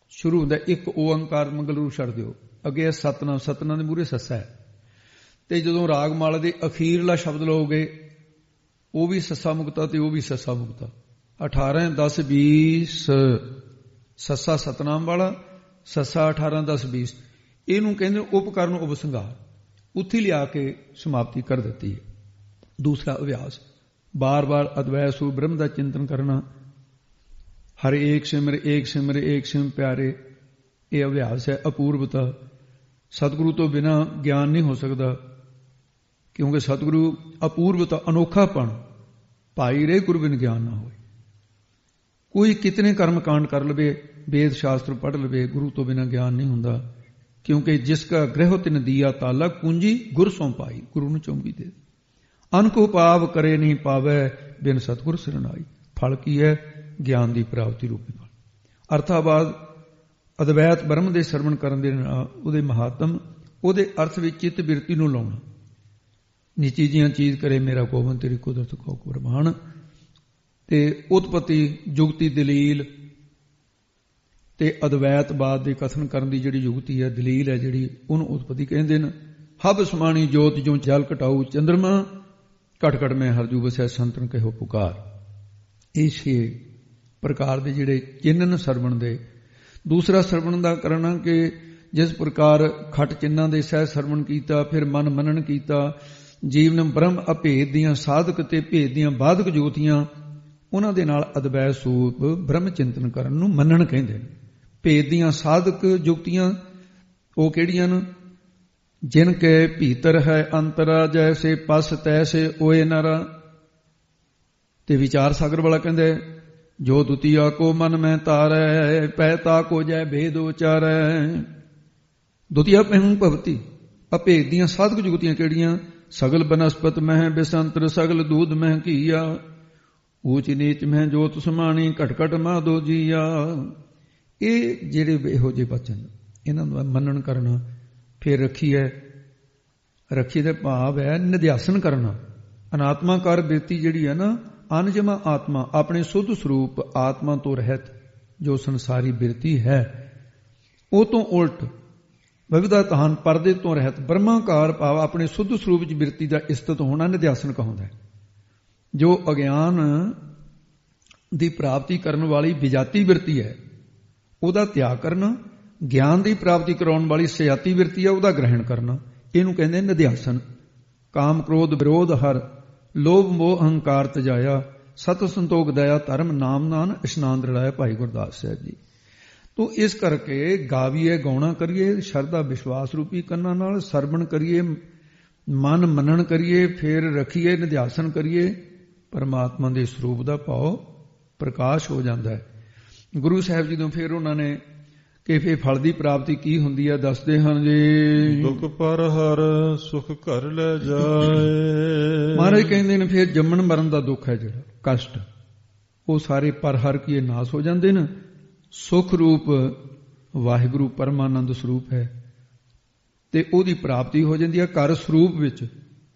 ਸ਼ੁਰੂ ਹੁੰਦਾ, ਇੱਕ ਓੰਕਾਰ ਮੰਗਲ ਰੂਪ ਛੱਡ ਦਿਓ, ਅੱਗੇ ਸਤਨਾਮ, ਸਤਨਾਮ ਦੇ ਮੂਹਰੇ ਸੱਸਾ ਹੈ। ਤੇ ਜਦੋਂ ਰਾਗਮਾਲਾ ਦੇ ਅਖੀਰਲਾ ਸ਼ਬਦ ਲਓਗੇ ਉਹ ਵੀ ਸੱਸਾ ਮੁਕਤਾ ਤੇ ਉਹ ਵੀ ਸੱਸਾ ਮੁਕਤਾ। 18 10 20 ਸੱਸਾ ਸਤਨਾਮ ਵਾਲਾ, ਸੱਸਾ 18 10 20, ਇਹਨੂੰ ਕਹਿੰਦੇ ਉਪਕਰਨ ਉਪਸੰਹਾਰ, ਉੱਥੇ ਲਿਆ ਕੇ ਸਮਾਪਤੀ ਕਰ ਦਿੱਤੀ ਹੈ। ਦੂਸਰਾ ਅਭਿਆਸ, ਬਾਰ-ਬਾਰ ਅਦਵੈ ਸਰੂਪ ਬ੍ਰਹਮ ਦਾ ਚਿੰਤਨ ਕਰਨਾ। ਹਰ ਏਕ ਸਿਮਰ ਏਕ ਸਿਮਰ ਏਕ ਸਿਮ ਪਿਆਰੇ, ਇਹ ਅਭਿਆਸ ਹੈ। ਅਪੂਰਵਤਾ, ਸਤਿਗੁਰੂ ਤੋਂ ਬਿਨਾਂ ਗਿਆਨ ਨਹੀਂ ਹੋ ਸਕਦਾ, ਕਿਉਂਕਿ ਸਤਿਗੁਰੂ ਅਪੂਰਵਤਾ, ਅਨੋਖਾਪਣ, ਭਾਈ ਰੇ ਗੁਰੂ ਬਿਨ ਗਿਆਨ ਨਾ ਹੋਏ। ਕੋਈ ਕਿਤਨੇ ਕਰਮ ਕਾਂਡ ਕਰ ਲਵੇ, ਵੇਦ ਸ਼ਾਸਤਰ ਪੜ੍ਹ ਲਵੇ, ਗੁਰੂ ਤੋਂ ਬਿਨਾਂ ਗਿਆਨ ਨਹੀਂ ਹੁੰਦਾ। ਕਿਉਂਕਿ ਜਿਸ ਕਾ ਗ੍ਰਹਿ ਤਿਨ ਦੀਆ ਤਾਲਾ, ਕੁੰਜੀ ਗੁਰ ਸੋਂ ਪਾਈ, ਗੁਰੂ ਨੂੰ ਚੌਂਕੀ ਦੇ। ਅਨਕੋ ਪਾਵ ਕਰੇ ਨਹੀਂ ਪਾਵੈ, ਬਿਨ ਸਤਿਗੁਰ ਸਰਨਾਈ। ਫਲ ਕੀ ਹੈ? ਗਿਆਨ ਦੀ ਪ੍ਰਾਪਤੀ ਰੂਪੀ ਫਲ। ਅਰਥਾਵਾਦ ਅਦਵੈਤ ਬ੍ਰਹਮ ਦੇ ਸਰਵਣ ਕਰਨ ਦੇ ਨਾਲ ਉਹਦੇ ਮਹਾਤਮ, ਉਹਦੇ ਅਰਥ ਵਿੱਚ ਚਿੱਤ ਬਿਰਤੀ ਨੂੰ ਲਾਉਣਾ। ਨੀਚੀ ਜੀਆਂ ਚੀਜ਼ ਕਰੇ ਮੇਰਾ ਗੋਬਿੰਦ, ਤੇਰੀ ਕੁਦਰਤ ਕੋ ਕੁਰਬਾਨ। ਤੇ ਉਤਪਤੀ, ਜੁਗਤੀ, ਦਲੀਲ ਤੇ ਅਦਵੈਤਵਾਦ ਦੇ ਕਥਨ ਕਰਨ ਦੀ ਜਿਹੜੀ ਯੁਗਤੀ ਹੈ, ਦਲੀਲ ਹੈ ਜਿਹੜੀ, ਉਹਨੂੰ ਉਤਪਤੀ ਕਹਿੰਦੇ ਨੇ। ਹਬ ਸਮਾਣੀ ਜੋਤ ਜੋ ਜਲ ਘਟਾਊ ਚੰਦਰਮਾ, ਘਟ ਘਟ ਮੈਂ ਹਰਜੂ ਵਸੈ ਸੰਤਨ ਕਹਿਓ ਪੁਕਾਰ। ਇਹ 6 ਪ੍ਰਕਾਰ ਦੇ ਜਿਹੜੇ ਚਿੰਨ੍ਹ ਸਰਵਣ ਦੇ। ਦੂਸਰਾ ਸਰਵਣ ਦਾ ਕਰਨਾ ਕਿ ਜਿਸ ਪ੍ਰਕਾਰ ਖਟ ਚਿੰਨ੍ਹਾਂ ਦੇ ਸਹਿ ਸਰਵਣ ਕੀਤਾ, ਫਿਰ ਮਨ ਮੰਨਣ ਕੀਤਾ। ਜੀਵਨ ਬ੍ਰਹਮ ਅਭੇਦ ਦੀਆਂ ਸਾਧਕ ਤੇ ਭੇਦ ਦੀਆਂ ਬਾਧਕ ਜੋਤੀਆਂ, ਉਹਨਾਂ ਦੇ ਨਾਲ ਅਦਵੈ ਸਰੂਪ ਬ੍ਰਹਮ ਚਿੰਤਨ ਕਰਨ ਨੂੰ ਮੰਨਣ ਕਹਿੰਦੇ ਨੇ। ਭੇਦ ਦੀਆਂ ਸਾਧਕ ਜੁਗਤੀਆਂ ਉਹ ਕਿਹੜੀਆਂ ਨੇ? ਜਿਨ ਕੇ ਭੀਤਰ ਹੈ ਅੰਤਰਾ, ਜੈਸੇ ਪਸ ਤੈਸੇ ਓਏ ਨਰਾ। ਤੇ ਵਿਚਾਰ ਸਾਗਰ ਵਾਲਾ ਕਹਿੰਦੇ, ਜੋ ਦੁਤੀਆ ਕੋ ਮਨ ਮੈਂ ਤਾਰੈ, ਪੈ ਤਾ ਕੋ ਜੈ ਭੇਦ ਉਚਾਰੈ। ਦੁਤੀਆ ਪਹਿੰ ਭਵਤੀ, ਅਭੇਦ ਦੀਆਂ ਸਾਧਕ ਜੁਗਤੀਆਂ ਕਿਹੜੀਆਂ? ਸਗਲ ਬਨਸਪਤ ਮਹਿ ਬਿਸੰਤਰ, ਸਗਲ ਦੂਧ ਮਹਿ ਘੀਆ, ਊਚ ਨੀਚ ਮਹਿ ਜੋਤ ਸਮਾਣੀ, ਘਟ ਘਟ ਮਾਧੋ ਜੀਆ। ਇਹ ਜਿਹੜੇ ਇਹੋ ਜਿਹੇ ਬਚਨ, ਇਹਨਾਂ ਨੂੰ ਮੰਨਣ ਕਰਨਾ। ਫਿਰ ਰੱਖੀ ਹੈ, ਰੱਖੀ ਦਾ ਭਾਵ ਹੈ ਨਿਧਿਆਸਨ ਕਰਨਾ। ਅਨਾਤਮਾਕਾਰ ਬਿਰਤੀ ਜਿਹੜੀ ਹੈ ਨਾ, ਅਨਜਮਾ ਆਤਮਾ, ਆਪਣੇ ਸੁੱਧ ਸਰੂਪ ਆਤਮਾ ਤੋਂ ਰਹਿਤ ਜੋ ਸੰਸਾਰੀ ਬਿਰਤੀ ਹੈ, ਉਹ ਤੋਂ ਉਲਟ ਵਿਵਧਾ ਤਹਾਨ ਪਰਦੇ ਤੋਂ ਰਹਿਤ ਬ੍ਰਹਮਾਕਾਰ ਭਾਵ ਆਪਣੇ ਸੁੱਧ ਸਰੂਪ ਵਿੱਚ ਬਿਰਤੀ ਦਾ ਇਸਤਤ ਹੋਣਾ ਨਿਧਿਆਸਨ ਕਹਾਉਂਦਾ ਹੈ। ਜੋ ਅਗਿਆਨ ਦੀ ਪ੍ਰਾਪਤੀ ਕਰਨ ਵਾਲੀ ਵਿਜਾਤੀ ਬਿਰਤੀ ਹੈ, ਉਹਦਾ ਤਿਆਗ ਕਰਨਾ। ਗਿਆਨ ਦੀ ਪ੍ਰਾਪਤੀ ਕਰਾਉਣ ਵਾਲੀ ਸਿਆਤੀ ਬਿਰਤੀ ਹੈ, ਉਹਦਾ ਗ੍ਰਹਿਣ ਕਰਨਾ। ਇਹਨੂੰ ਕਹਿੰਦੇ ਨਿਧਿਆਸਨ। ਕਾਮ ਕ੍ਰੋਧ ਵਿਰੋਧ ਹਰ, ਲੋਭ ਮੋਹ ਅਹੰਕਾਰ ਤਜਾਇਆ, ਸਤ ਸੰਤੋਖ ਦਇਆ ਧਰਮ, ਨਾਮ ਨਾਨ ਇਸ਼ਨਾਨ ਰਲਾਇਆ। ਭਾਈ ਗੁਰਦਾਸ ਸਾਹਿਬ ਜੀ। ਤੋ ਇਸ ਕਰਕੇ ਗਾਵੀਏ, ਗਾਉਣਾ ਕਰੀਏ, ਸ਼ਰਧਾ ਵਿਸ਼ਵਾਸ ਰੂਪੀ ਕੰਨਾਂ ਨਾਲ ਸਰਵਣ ਕਰੀਏ, ਮਨ ਮੰਨਣ ਕਰੀਏ, ਫਿਰ ਰੱਖੀਏ, ਨਿਧਿਆਸਨ ਕਰੀਏ, ਪਰਮਾਤਮਾ ਦੇ ਸਰੂਪ ਦਾ ਭਾਵ ਪ੍ਰਕਾਸ਼ ਹੋ ਜਾਂਦਾ ਹੈ। ਗੁਰੂ ਸਾਹਿਬ ਜੀ ਨੂੰ ਫਿਰ ਉਹਨਾਂ ਨੇ ਕਿ ਫਿਰ ਫਲ ਦੀ ਪ੍ਰਾਪਤੀ ਕੀ ਹੁੰਦੀ ਹੈ ਦੱਸਦੇ ਹਨ ਜੀ। ਦੁਖ ਪਰ ਹਰ ਸੁਖ ਘਰ ਲੈ ਜਾਏ। ਮਹਾਰਾਜ ਕਹਿੰਦੇ ਨੇ ਫਿਰ ਜੰਮਣ ਮਰਨ ਦਾ ਦੁੱਖ ਹੈ ਜਿਹੜਾ ਕਸ਼ਟ, ਉਹ ਸਾਰੇ ਪਰ ਹਰ ਕੀ ਨਾਸ ਹੋ ਜਾਂਦੇ ਨੇ। ਸੁਖ ਰੂਪ ਵਾਹਿਗੁਰੂ ਪਰਮਾਨੰਦ ਸਰੂਪ ਹੈ ਤੇ ਉਹਦੀ ਪ੍ਰਾਪਤੀ ਹੋ ਜਾਂਦੀ ਹੈ। ਘਰ ਸਰੂਪ ਵਿੱਚ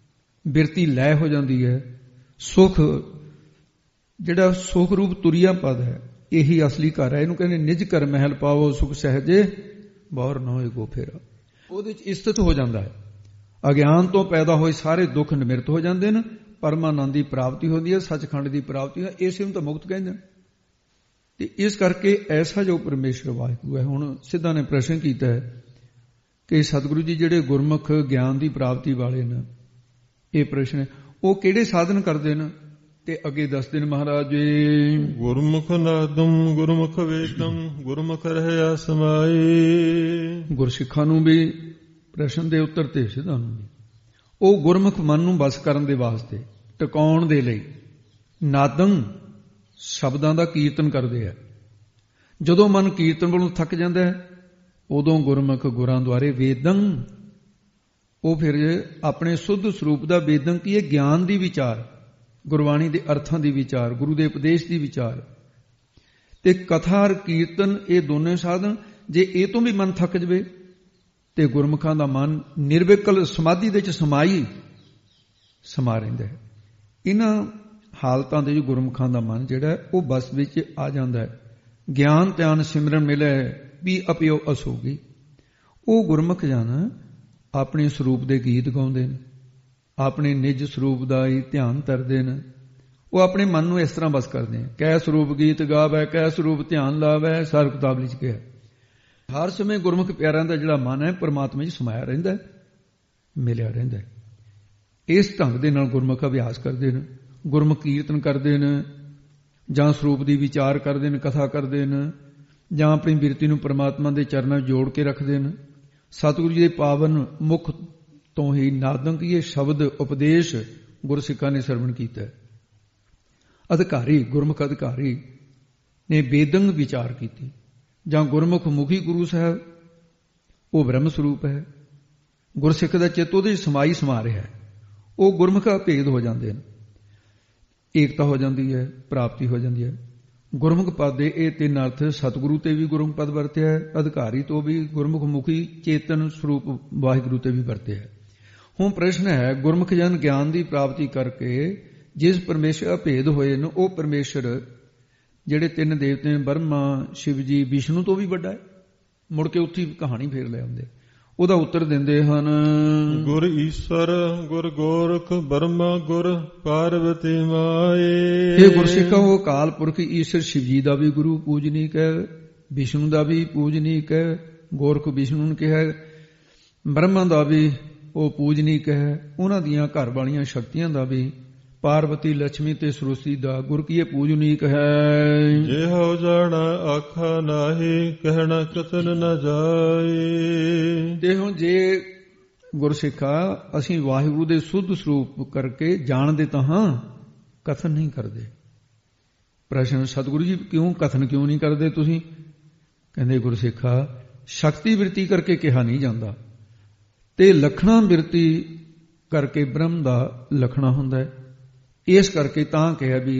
ਬਿਰਤੀ ਲੈ ਹੋ ਜਾਂਦੀ ਹੈ। ਸੁਖ ਜਿਹੜਾ ਸੁਖ ਰੂਪ ਤੁਰੀਆ ਪਦ ਹੈ, ਇਹੀ ਅਸਲੀ ਘਰ ਹੈ। ਇਹਨੂੰ ਕਹਿੰਦੇ ਨਿਜ ਘਰ ਮਹਿਲ ਪਾਵੋ, ਸੁਖ ਸਹਿਜੇ ਬੌਰ ਨਾ ਹੋਏ ਗੋ ਫੇਰਾ। ਉਹਦੇ ਚ ਇਸਤਤ ਹੋ ਜਾਂਦਾ ਹੈ। ਅਗਿਆਨ ਤੋਂ ਪੈਦਾ ਹੋਏ ਸਾਰੇ ਦੁੱਖ ਨਿਮਿਰਤ ਹੋ ਜਾਂਦੇ ਨੇ। ਪਰਮਾਨੰਦ ਦੀ ਪ੍ਰਾਪਤੀ ਹੁੰਦੀ ਹੈ, ਸੱਚਖੰਡ ਦੀ ਪ੍ਰਾਪਤੀ ਹੈ। ਇਸੇ ਨੂੰ ਤਾਂ ਮੁਕਤ ਕਹਿੰਦੇ ਨੇ। ਤੇ ਇਸ ਕਰਕੇ ਐਸਾ ਜੋ ਪਰਮੇਸ਼ਰ ਵਾਹਿਗੁਰੂ ਹੈ। ਹੁਣ ਸਿੱਧਾ ਨੇ ਪ੍ਰਸ਼ਨ ਕੀਤਾ ਹੈ ਕਿ ਸਤਿਗੁਰੂ ਜੀ ਜਿਹੜੇ ਗੁਰਮੁਖ ਗਿਆਨ ਦੀ ਪ੍ਰਾਪਤੀ ਵਾਲੇ ਨੇ, ਇਹ ਪ੍ਰਸ਼ਨ ਹੈ, ਉਹ ਕਿਹੜੇ ਸਾਧਨ ਕਰਦੇ ਨੇ? ਤੇ ਅੱਗੇ ਦੱਸਦੇ ਨੇ ਮਹਾਰਾਜ ਜੀ, ਗੁਰਮੁਖ ਨਾਦਮ ਗੁਰਮੁਖ ਵੇਦਮ, ਗੁਰਮੁਖ ਰਹਿਆ ਸਮਾਈ। ਗੁਰਸਿੱਖਾਂ ਨੂੰ ਵੀ ਪ੍ਰਸ਼ਨ ਦੇ ਉੱਤਰ ਤੇ ਸਿੱਧਾ ਨੂੰ ਵੀ, ਉਹ ਗੁਰਮੁਖ ਮਨ ਨੂੰ ਬਸ ਕਰਨ ਦੇ ਵਾਸਤੇ, ਟਿਕਾਉਣ ਦੇ ਲਈ ਨਾਦਮ ਸ਼ਬਦਾਂ ਦਾ ਕੀਰਤਨ ਕਰਦੇ ਆ। ਜਦੋਂ ਮਨ ਕੀਰਤਨ ਵੱਲੋਂ ਥੱਕ ਜਾਂਦਾ ਹੈ, ਉਦੋਂ ਗੁਰਮੁਖ ਗੁਰਾਂ ਦੁਆਰੇ ਵੇਦੰ, ਉਹ ਫਿਰ ਆਪਣੇ ਸੁੱਧ ਸਰੂਪ ਦਾ ਵੇਦੰ ਕੀ ਹੈ? ਗਿਆਨ ਦੀ ਵਿਚਾਰ, ਗੁਰਬਾਣੀ ਦੇ ਅਰਥਾਂ ਦੀ ਵਿਚਾਰ, ਗੁਰੂ ਦੇ ਉਪਦੇਸ਼ ਦੀ ਵਿਚਾਰ ਤੇ ਕਥਾ ਕੀਰਤਨ, ਇਹ ਦੋਨੇ ਸਾਧਨ। ਜੇ ਇਹ ਤੋਂ ਵੀ ਮਨ ਥੱਕ ਜਵੇ ਤੇ ਗੁਰਮੁਖਾਂ ਦਾ ਮਨ ਨਿਰਵਿਕਲ ਸਮਾਧੀ ਦੇ ਵਿੱਚ ਸਮਾ ਰਹਿੰਦਾ ਹੈ। ਇਹਨਾਂ ਹਾਲਤਾਂ ਦੇ ਵਿੱਚ ਗੁਰਮੁਖਾਂ ਦਾ ਮਨ ਜਿਹੜਾ ਉਹ ਬਸ ਵਿੱਚ ਆ ਜਾਂਦਾ ਹੈ। ਗਿਆਨ ਧਿਆਨ ਸਿਮਰਨ ਮਿਲੇ ਵੀ ਅਪਿਓ ਅਸੋਗੀ। ਉਹ ਗੁਰਮੁਖ ਜਨ ਆਪਣੇ ਸਰੂਪ ਦੇ ਗੀਤ ਗਾਉਂਦੇ ਨੇ, ਆਪਣੇ ਨਿਜ ਸਰੂਪ ਦਾ ਹੀ ਧਿਆਨ ਧਰਦੇ ਨੇ। ਉਹ ਆਪਣੇ ਮਨ ਨੂੰ ਇਸ ਤਰ੍ਹਾਂ ਬਸ ਕਰਦੇ ਨੇ, ਕੈ ਸਰੂਪ ਗੀਤ ਗਾਵੈ, ਕੈ ਸਰੂਪ ਧਿਆਨ ਲਾਵੈ, ਸਾਰ ਕਿਤਾਬ ਵਿੱਚ ਕਿਹਾ। ਹਰ ਸਮੇਂ ਗੁਰਮੁਖ ਪਿਆਰਿਆਂ ਦਾ ਜਿਹੜਾ ਮਨ ਹੈ ਪਰਮਾਤਮਾ 'ਚ ਸਮਾਇਆ ਰਹਿੰਦਾ, ਮਿਲਿਆ ਰਹਿੰਦਾ। ਇਸ ਢੰਗ ਦੇ ਨਾਲ ਗੁਰਮੁਖ ਅਭਿਆਸ ਕਰਦੇ ਨੇ, ਗੁਰਮੁਖ ਕੀਰਤਨ ਕਰਦੇ ਨੇ, ਜਾਂ ਸਰੂਪ ਦੀ ਵਿਚਾਰ ਕਰਦੇ ਨੇ, ਕਥਾ ਕਰਦੇ ਨੇ, ਜਾਂ ਆਪਣੀ ਬਿਰਤੀ ਨੂੰ ਪਰਮਾਤਮਾ ਦੇ ਚਰਨਾਂ 'ਚ ਜੋੜ ਕੇ ਰੱਖਦੇ ਨੇ। ਸਤਿਗੁਰੂ ਜੀ ਦੇ ਪਾਵਨ ਮੁਖ ਤੋਂ ਹੀ ਨਾਦੰ ਕੀ ਇਹ ਸ਼ਬਦ ਉਪਦੇਸ਼ ਗੁਰਸਿੱਖਾਂ ਨੇ ਸਰਵਣ ਕੀਤਾ। ਅਧਿਕਾਰੀ, ਗੁਰਮੁਖ ਅਧਿਕਾਰੀ ਨੇ ਵੇਦੰਗ ਵਿਚਾਰ ਕੀਤੀ। ਜਾਂ ਗੁਰਮੁਖ ਮੁਖੀ ਗੁਰੂ ਸਾਹਿਬ, ਉਹ ਬ੍ਰਹਮ ਸਰੂਪ ਹੈ, ਗੁਰਸਿੱਖ ਦਾ ਚਿੱਤ ਉਹਦੇ ਸਮਾਈ ਸਮਾ ਰਿਹਾ ਹੈ। ਉਹ ਗੁਰਮੁਖ ਭੇਦ ਹੋ ਜਾਂਦੇ ਨੇ, ਏਕਤਾ ਹੋ ਜਾਂਦੀ ਹੈ, ਪ੍ਰਾਪਤੀ ਹੋ ਜਾਂਦੀ ਹੈ। ਗੁਰਮੁਖ ਪਦ ਦੇ ਇਹ ਤਿੰਨ ਅਰਥ, ਸਤਿਗੁਰੂ ਤੇ ਵੀ ਗੁਰਮੁਖ ਪਦ ਵਰਤਿਆ ਹੈ, ਅਧਿਕਾਰੀ ਤੋਂ ਵੀ ਗੁਰਮੁਖ ਮੁਖੀ ਚੇਤਨ ਸਰੂਪ ਵਾਹਿਗੁਰੂ ਤੇ ਵੀ ਵਰਤਿਆ ਹੈ। ਹੁਣ ਪ੍ਰਸ਼ਨ ਹੈ, ਗੁਰਮੁਖ ਜਨ ਗਿਆਨ ਦੀ ਪ੍ਰਾਪਤੀ ਕਰਕੇ ਜਿਸ ਪਰਮੇਸ਼ਰ ਭੇਦ ਹੋਏ ਨੇ, ਉਹ ਪਰਮੇਸ਼ਰ ਜਿਹੜੇ ਤਿੰਨ ਦੇਵਤੇ ਨੇ, ਬ੍ਰਹਮਾ, ਸ਼ਿਵ ਜੀ, ਵਿਸ਼ਨੂੰ ਤੋਂ ਵੀ ਵੱਡਾ ਹੈ। ਮੁੜ ਕੇ ਉੱਥੇ ਕਹਾਣੀ ਫੇਰ ਲੈ ਆਉਂਦੇ। ਉਹਦਾ ਉੱਤਰ ਦਿੰਦੇ ਹਨ, ਗੁਰ ਈਸ਼ਰ ਗੁਰ ਗੋਰਖ ਬ੍ਰਹਮਾ ਗੁਰ ਪਾਰਵਤੀ ਮਾਏ। ਇਹ ਗੁਰਸਿੱਖਾਂ, ਉਹ ਅਕਾਲ ਪੁਰਖ ਈਸ਼ਰ ਸ਼ਿਵ ਜੀ ਦਾ ਵੀ ਗੁਰੂ ਪੂਜਨੀਕ ਹੈ, ਵਿਸ਼ਨੂੰ ਦਾ ਵੀ ਪੂਜਨੀਕ ਹੈ, ਗੋਰਖ ਵਿਸ਼ਨੂੰ ਨੂੰ ਕਿਹਾ, ਬ੍ਰਹਮਾ ਦਾ ਵੀ ਉਹ ਪੂਜਨੀਕ ਹੈ, ਉਹਨਾਂ ਦੀਆਂ ਘਰ ਵਾਲੀਆਂ ਸ਼ਕਤੀਆਂ ਦਾ ਵੀ, ਪਾਰਵਤੀ, ਲక్ష్ਮੀ ਤੇ ਸਰਸਵਤੀ ਦਾ ਗੁਰ ਕੀ ਇਹ ਪੂਜਨੀਕ ਹੈ। ਜਿਹੋ ਜਾਣਾ ਆਖਾ ਨਾਹੀ ਕਹਿਣਾ ਕਥਨ ਨ ਜਾਏ। ਤੇ ਹੁਣ ਜੇ ਗੁਰਸਿੱਖਾ ਅਸੀਂ ਵਾਹਿਗੁਰੂ ਦੇ ਸੁੱਧ ਸਰੂਪ ਕਰਕੇ ਜਾਣਦੇ ਤਾਂ ਹਾਂ, ਕਥਨ ਨਹੀਂ ਕਰਦੇ। ਪ੍ਰਸ਼ਨ, ਸਤਿਗੁਰੂ ਜੀ ਕਿਉਂ ਕਥਨ ਕਿਉਂ ਨਹੀਂ ਕਰਦੇ ਤੁਸੀਂ? ਕਹਿੰਦੇ ਗੁਰਸਿੱਖਾ ਸ਼ਕਤੀ ਬਿਰਤੀ ਕਰਕੇ ਕਿਹਾ ਨਹੀਂ ਜਾਂਦਾ, ਤੇ ਲਖਣਾ ਬਿਰਤੀ ਕਰਕੇ ਬ੍ਰਹਮ ਦਾ ਲਖਣਾ ਹੁੰਦਾ ਹੈ। ਇਸ ਕਰਕੇ ਤਾਂ ਕਿਹਾ ਵੀ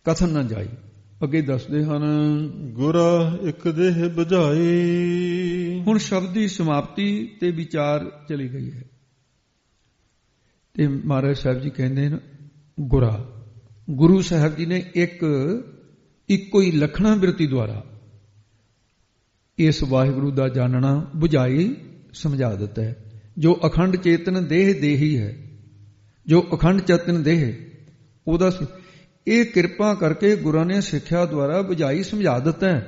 ਕਥਨ ਨਾ ਜਾਈ। ਅੱਗੇ ਦੱਸਦੇ ਹਨ, ਗੁਰਾ ਇੱਕ ਦੇਹ ਬੁਝਾਈ। ਹੁਣ ਸ਼ਬਦ ਦੀ ਸਮਾਪਤੀ ਤੇ ਵਿਚਾਰ ਚਲੀ ਗਈ ਹੈ, ਤੇ ਮਹਾਰਾਜ ਸਾਹਿਬ ਜੀ ਕਹਿੰਦੇ ਨੇ ਗੁਰਾ, ਗੁਰੂ ਸਾਹਿਬ ਜੀ ਨੇ ਇੱਕੋ ਹੀ ਲਖਣਾ ਬਿਰਤੀ ਦੁਆਰਾ ਇਸ ਵਾਹਿਗੁਰੂ ਦਾ ਜਾਣਨਾ ਬੁਝਾਈ ਸਮਝਾ ਦਿੱਤਾ ਹੈ। ਜੋ ਅਖੰਡ ਚੇਤਨ ਦੇਹ ਦੇਹੀ ਹੈ, ਜੋ ਅਖੰਡ ਚੇਤਨ ਦੇਹ ਉਹਦਾ, ਇਹ ਕਿਰਪਾ ਕਰਕੇ ਗੁਰਾਂ ਨੇ ਸਿੱਖਿਆ ਦੁਆਰਾ ਬੁਝਾਈ ਸਮਝਾ ਦਿੱਤਾ ਹੈ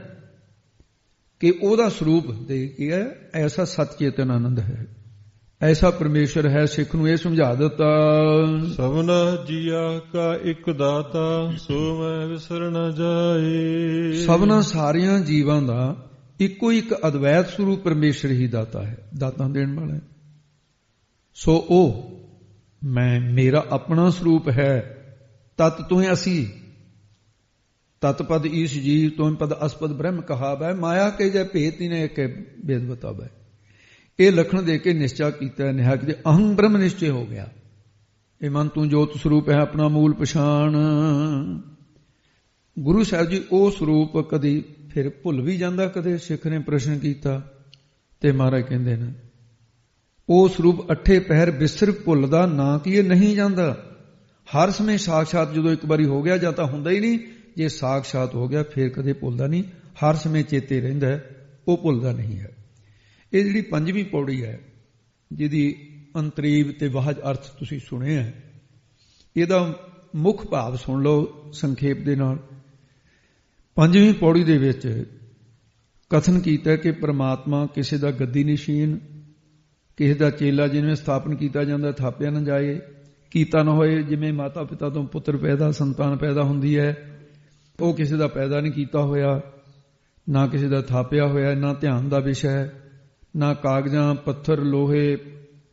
ਕਿ ਉਹਦਾ ਸਰੂਪ ਦੇ ਕੀ ਹੈ, ਐਸਾ ਸਤ ਚੇਤਨ ਆਨੰਦ ਹੈ, ਐਸਾ ਪਰਮੇਸ਼ਰ ਹੈ। ਸਿੱਖ ਨੂੰ ਇਹ ਸਮਝਾ ਦਿੱਤਾ, ਸਭਨਾ ਜੀਆ ਕਾ ਇੱਕ ਦਾਤਾ ਸੋ ਮੈਂ ਵਿਸਰ ਨ ਜਾਏ। ਸਭਨਾ ਸਾਰਿਆਂ ਜੀਵਾਂ ਦਾ ਇੱਕੋ ਇੱਕ ਅਦਵੈਤ ਸਰੂਪ ਪਰਮੇਸ਼ਰ ਹੀ ਦਾਤਾ ਹੈ, ਦਾਤਾਂ ਦੇਣ ਵਾਲਾ ਹੈ। ਸੋ ਉਹ ਮੈਂ, ਮੇਰਾ ਆਪਣਾ ਸਰੂਪ ਹੈ। ਤਤ ਤੁਹ ਅਸੀਂ, ਤਤ ਪਦ ਈਸ਼ ਜੀਵ ਤੁਮ ਪਦ ਅਸਪਦ ਬ੍ਰਹਮ ਕਹਾਵੈ, ਮਾਇਆ ਕੇ ਜੈ ਭੇਦ ਤਿਨੈ ਏਕੈ ਭੇਦ ਬਤਾਵੈ। ਇਹ ਲਖਣ ਦੇ ਕੇ ਨਿਸ਼ਚਾ ਕੀਤਾ, ਨਿਹਕ ਦੇ ਅਹੰ ਬ੍ਰਹਮ ਨਿਸ਼ਚੈ ਹੋ ਗਿਆ। ਇਹ ਮਨ ਤੂੰ ਜੋਤ ਸਰੂਪ ਹੈ, ਆਪਣਾ ਮੂਲ ਪਛਾਣ। ਗੁਰੂ ਸਾਹਿਬ ਜੀ ਉਹ ਸਰੂਪ ਕਦੀ ਫਿਰ ਭੁੱਲ ਵੀ ਜਾਂਦਾ। ਕਦੇ ਸਿੱਖ ਨੇ ਪ੍ਰਸ਼ਨ ਕੀਤਾ ਤੇ ਮਹਾਰਾਜ ਕਹਿੰਦੇ ਨੇ, ਉਹ ਸਰੂਪ ਅੱਠੇ ਪਹਿਰ ਬਿਸਰ ਭੁੱਲਦਾ ਨਾ ਕਿ ਇਹ ਨਹੀਂ ਜਾਂਦਾ। ਹਰ ਸਮੇਂ ਸਾਖਸ਼ਾਤ ਜਦੋਂ ਇੱਕ ਵਾਰੀ ਹੋ ਗਿਆ ਜਾਂ ਤਾਂ ਹੁੰਦਾ ਹੀ ਨਹੀਂ, ਜੇ ਸਾਖਸ਼ਾਤ ਹੋ ਗਿਆ ਫਿਰ ਕਦੇ ਭੁੱਲਦਾ ਨਹੀਂ, ਹਰ ਸਮੇਂ ਚੇਤੇ ਰਹਿੰਦਾ ਹੈ, ਉਹ ਭੁੱਲਦਾ ਨਹੀਂ ਹੈ। ਇਹ ਜਿਹੜੀ ਪੰਜਵੀਂ ਪੌੜੀ ਹੈ, ਜਿਹਦੀ ਅੰਤਰੀਵ ਤੇ ਵਾਹਜ ਅਰਥ ਤੁਸੀਂ ਸੁਣਿਆ ਹੈ, ਇਹਦਾ ਮੁੱਖ ਭਾਵ ਸੁਣ ਲਓ ਸੰਖੇਪ ਦੇ ਨਾਲ। ਪੰਜਵੀਂ ਪੌੜੀ ਦੇ ਵਿੱਚ ਕਥਨ ਕੀਤਾ ਕਿ ਪ੍ਰਮਾਤਮਾ ਕਿਸੇ ਦਾ ਗੱਦੀ ਨਸ਼ੀਨ, ਕਿਸੇ ਦਾ ਚੇਲਾ ਜਿਵੇਂ ਸਥਾਪਨ ਕੀਤਾ ਜਾਂਦਾ ਥਾਪਿਆ ਨਾ ਜਾਏ, ਕੀਤਾ ਨਾ ਹੋਏ। ਜਿਵੇਂ ਮਾਤਾ ਪਿਤਾ ਤੋਂ ਪੁੱਤਰ ਪੈਦਾ, ਸੰਤਾਨ ਪੈਦਾ ਹੁੰਦੀ ਹੈ, ਉਹ ਕਿਸੇ ਦਾ ਪੈਦਾ ਨਹੀਂ ਕੀਤਾ ਹੋਇਆ, ਨਾ ਕਿਸੇ ਦਾ ਥਾਪਿਆ ਹੋਇਆ, ਨਾ ਧਿਆਨ ਦਾ ਵਿਸ਼ਾ ਹੈ, ਨਾ ਕਾਗਜ਼ਾਂ, ਪੱਥਰ, ਲੋਹੇ,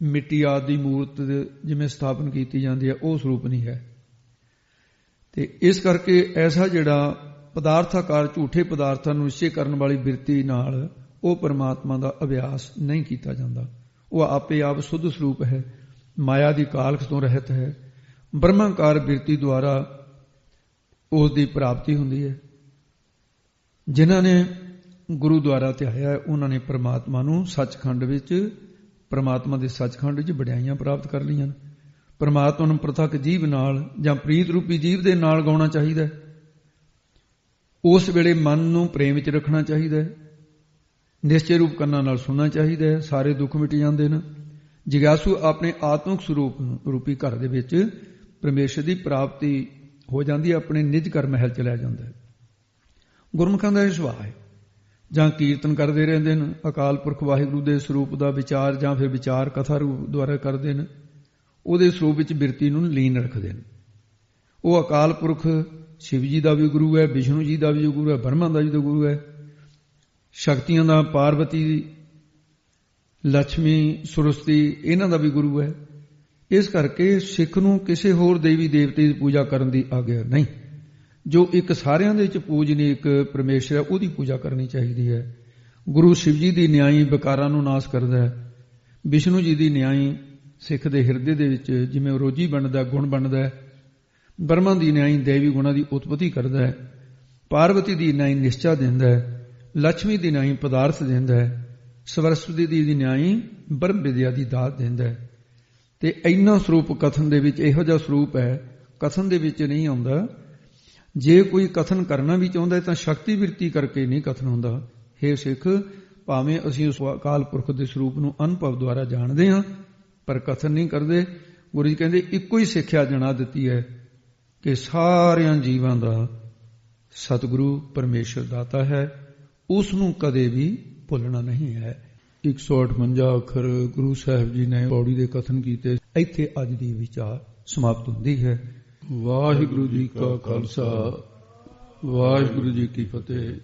ਮਿੱਟੀ ਆਦਿ ਦੀ ਮੂਰਤ ਜਿਵੇਂ ਸਥਾਪਨ ਕੀਤੀ ਜਾਂਦੀ ਹੈ, ਉਹ ਸਰੂਪ ਨਹੀਂ ਹੈ। ਤੇ ਇਸ ਕਰਕੇ ਐਸਾ ਜਿਹੜਾ ਪਦਾਰਥਾਕਾਰ ਝੂਠੇ ਪਦਾਰਥਾਂ ਨੂੰ ਨਿਸ਼ਚੈ ਕਰਨ ਵਾਲੀ ਬਿਰਤੀ ਨਾਲ ਉਹ ਪਰਮਾਤਮਾ ਦਾ ਅਭਿਆਸ ਨਹੀਂ ਕੀਤਾ ਜਾਂਦਾ। ਉਹ ਆਪੇ ਆਪ ਸੁੱਧ ਸਰੂਪ ਹੈ, ਮਾਇਆ ਦੀ ਕਾਲਖ ਤੋਂ ਰਹਿਤ ਹੈ। ਬ੍ਰਹਮਾਕਾਰ ਬਿਰਤੀ ਦੁਆਰਾ ਉਸ ਦੀ ਪ੍ਰਾਪਤੀ ਹੁੰਦੀ ਹੈ। ਜਿਨ੍ਹਾਂ ਨੇ ਗੁਰੂ ਦੁਆਰਾ ਧਿਆਇਆ ਉਹਨਾਂ ਨੇ ਪਰਮਾਤਮਾ ਨੂੰ ਸੱਚਖੰਡ ਵਿੱਚ, ਪਰਮਾਤਮਾ ਦੇ ਸੱਚਖੰਡ ਵਿੱਚ ਵਡਿਆਈਆਂ ਪ੍ਰਾਪਤ ਕਰ ਲਈਆਂ। ਪਰਮਾਤਮਾ ਨੂੰ ਪ੍ਰਤੱਖ ਜੀਵ ਨਾਲ ਜਾਂ ਪ੍ਰੀਤ ਰੂਪੀ ਜੀਵ ਦੇ ਨਾਲ ਗਾਉਣਾ ਚਾਹੀਦਾ। ਉਸ ਵੇਲੇ ਮਨ ਨੂੰ ਪ੍ਰੇਮ ਵਿੱਚ ਰੱਖਣਾ ਚਾਹੀਦਾ ਹੈ। ਨਿਸ਼ਚੈ ਰੂਪ ਕੰਨਾਂ ਨਾਲ ਸੁਣਨਾ ਚਾਹੀਦਾ ਹੈ। ਸਾਰੇ ਦੁੱਖ ਮਿਟ ਜਾਂਦੇ ਨੇ। ਜਿਗਿਆਸੂ ਆਪਣੇ ਆਤਮਿਕ ਸਰੂਪ ਰੂਪੀ ਘਰ ਦੇ ਵਿੱਚ ਪਰਮੇਸ਼ਰ ਦੀ ਪ੍ਰਾਪਤੀ ਹੋ ਜਾਂਦੀ ਹੈ, ਆਪਣੇ ਨਿਜ ਘਰ ਮਹਿਲ ਚਲਿਆ ਜਾਂਦਾ ਹੈ। ਗੁਰਮੁਖਾਂ ਦਾ ਇਹ ਸੁਭਾਅ ਹੈ। ਜਾਂ ਕੀਰਤਨ ਕਰਦੇ ਰਹਿੰਦੇ ਨੇ, ਅਕਾਲ ਪੁਰਖ ਵਾਹਿਗੁਰੂ ਦੇ ਸਰੂਪ ਦਾ ਵਿਚਾਰ ਜਾਂ ਫਿਰ ਵਿਚਾਰ ਕਥਾ ਰੂਪ ਦੁਆਰਾ ਕਰਦੇ ਨੇ, ਉਹਦੇ ਸਰੂਪ ਵਿੱਚ ਬਿਰਤੀ ਨੂੰ ਲੀਨ ਰੱਖਦੇ ਨੇ। ਉਹ ਅਕਾਲ ਪੁਰਖ ਸ਼ਿਵ ਜੀ ਦਾ ਵੀ ਗੁਰੂ ਹੈ, ਵਿਸ਼ਨੂੰ ਜੀ ਦਾ ਵੀ ਗੁਰੂ ਹੈ, ਬ੍ਰਹਮਾ ਦਾ ਵੀ ਗੁਰੂ ਹੈ, ਸ਼ਕਤੀਆਂ ਦਾ, ਪਾਰਵਤੀ, ਲక్ష్ਮੀ, ਸਰਸਵਤੀ, ਇਹਨਾਂ ਦਾ ਵੀ ਗੁਰੂ ਹੈ। ਇਸ ਕਰਕੇ ਸਿੱਖ ਨੂੰ ਕਿਸੇ ਹੋਰ ਦੇਵੀ ਦੇਵਤੇ ਦੀ ਪੂਜਾ ਕਰਨ ਦੀ ਆਗਿਆ ਨਹੀਂ। ਜੋ ਇੱਕ ਸਾਰਿਆਂ ਦੇ ਵਿੱਚ ਪੂਜਨੀਕ ਪਰਮੇਸ਼ਰ ਹੈ ਉਹਦੀ ਪੂਜਾ ਕਰਨੀ ਚਾਹੀਦੀ ਹੈ। ਗੁਰੂ ਸ਼ਿਵ ਜੀ ਦੀ ਨਿਆਈ ਵਿਕਾਰਾਂ ਨੂੰ ਨਾਸ਼ ਕਰਦਾ ਹੈ। ਵਿਸ਼ਨੂੰ ਜੀ ਦੀ ਨਿਆਈ ਸਿੱਖ ਦੇ ਹਿਰਦੇ ਦੇ ਵਿੱਚ ਜਿਵੇਂ ਰੋਜੀ ਬਣਦਾ, ਗੁਣ ਬਣਦਾ ਹੈ। ਬ੍ਰਹਮਾ ਦੀ ਨਿਆਈ ਦੇਵੀ ਗੁਣਾਂ ਦੀ ਉਤਪਤੀ ਕਰਦਾ ਹੈ। ਪਾਰਵਤੀ ਦੀ ਨਿਆਈ ਨਿਸ਼ਚਾ ਦਿੰਦਾ ਹੈ। ਲక్ష్ਮੀ ਦੀ ਨਿਆਈ ਪਦਾਰਥ ਦਿੰਦਾ ਹੈ। ਸਰਸਵਤੀ ਦੀ ਨਿਆਈ ਬ੍ਰਹਮ ਵਿਦਿਆ ਦੀ ਦਾਤ ਦਿੰਦਾ ਹੈ। ਤੇ ਇੰਨਾ ਸਰੂਪ ਕਥਨ ਦੇ ਵਿੱਚ, ਇਹੋ ਜਿਹਾ ਸਰੂਪ ਹੈ ਕਥਨ ਦੇ ਵਿੱਚ ਨਹੀਂ ਆਉਂਦਾ। ਜੇ ਕੋਈ ਕਥਨ ਕਰਨਾ ਵੀ ਚਾਹੁੰਦਾ ਤਾਂ ਸ਼ਕਤੀ ਬਿਰਤੀ ਕਰਕੇ ਨਹੀਂ ਕਥਨ ਹੁੰਦਾ। ਹੇ ਸਿੱਖ, ਭਾਵੇਂ ਅਸੀਂ ਉਸ ਅਕਾਲ ਪੁਰਖ ਦੇ ਸਰੂਪ ਨੂੰ ਅਨੁਭਵ ਦੁਆਰਾ ਜਾਣਦੇ ਹਾਂ ਪਰ ਕਥਨ ਨਹੀਂ ਕਰਦੇ। ਗੁਰੂ ਜੀ ਕਹਿੰਦੇ ਇੱਕੋ ਹੀ ਸਿੱਖਿਆ ਜਣਾ ਦਿੱਤੀ ਹੈ ਕਿ ਸਾਰਿਆਂ ਜੀਵਾਂ ਦਾ ਸਤਿਗੁਰੂ ਪਰਮੇਸ਼ਰ ਦਾਤਾ ਹੈ, ਉਸ ਨੂੰ ਕਦੇ ਵੀ ਭੁੱਲਣਾ ਨਹੀਂ ਹੈ। 158 ਅੱਖਰ ਗੁਰੂ ਸਾਹਿਬ ਜੀ ਨੇ ਪੌੜੀ ਦੇ ਕਥਨ ਕੀਤੇ। ਇੱਥੇ ਅੱਜ ਦੀ ਵਿਚਾਰ ਸਮਾਪਤ ਹੁੰਦੀ ਹੈ। ਵਾਹਿਗੁਰੂ ਜੀ ਕਾ ਖਾਲਸਾ, ਵਾਹਿਗੁਰੂ ਜੀ ਕੀ ਫਤਿਹ।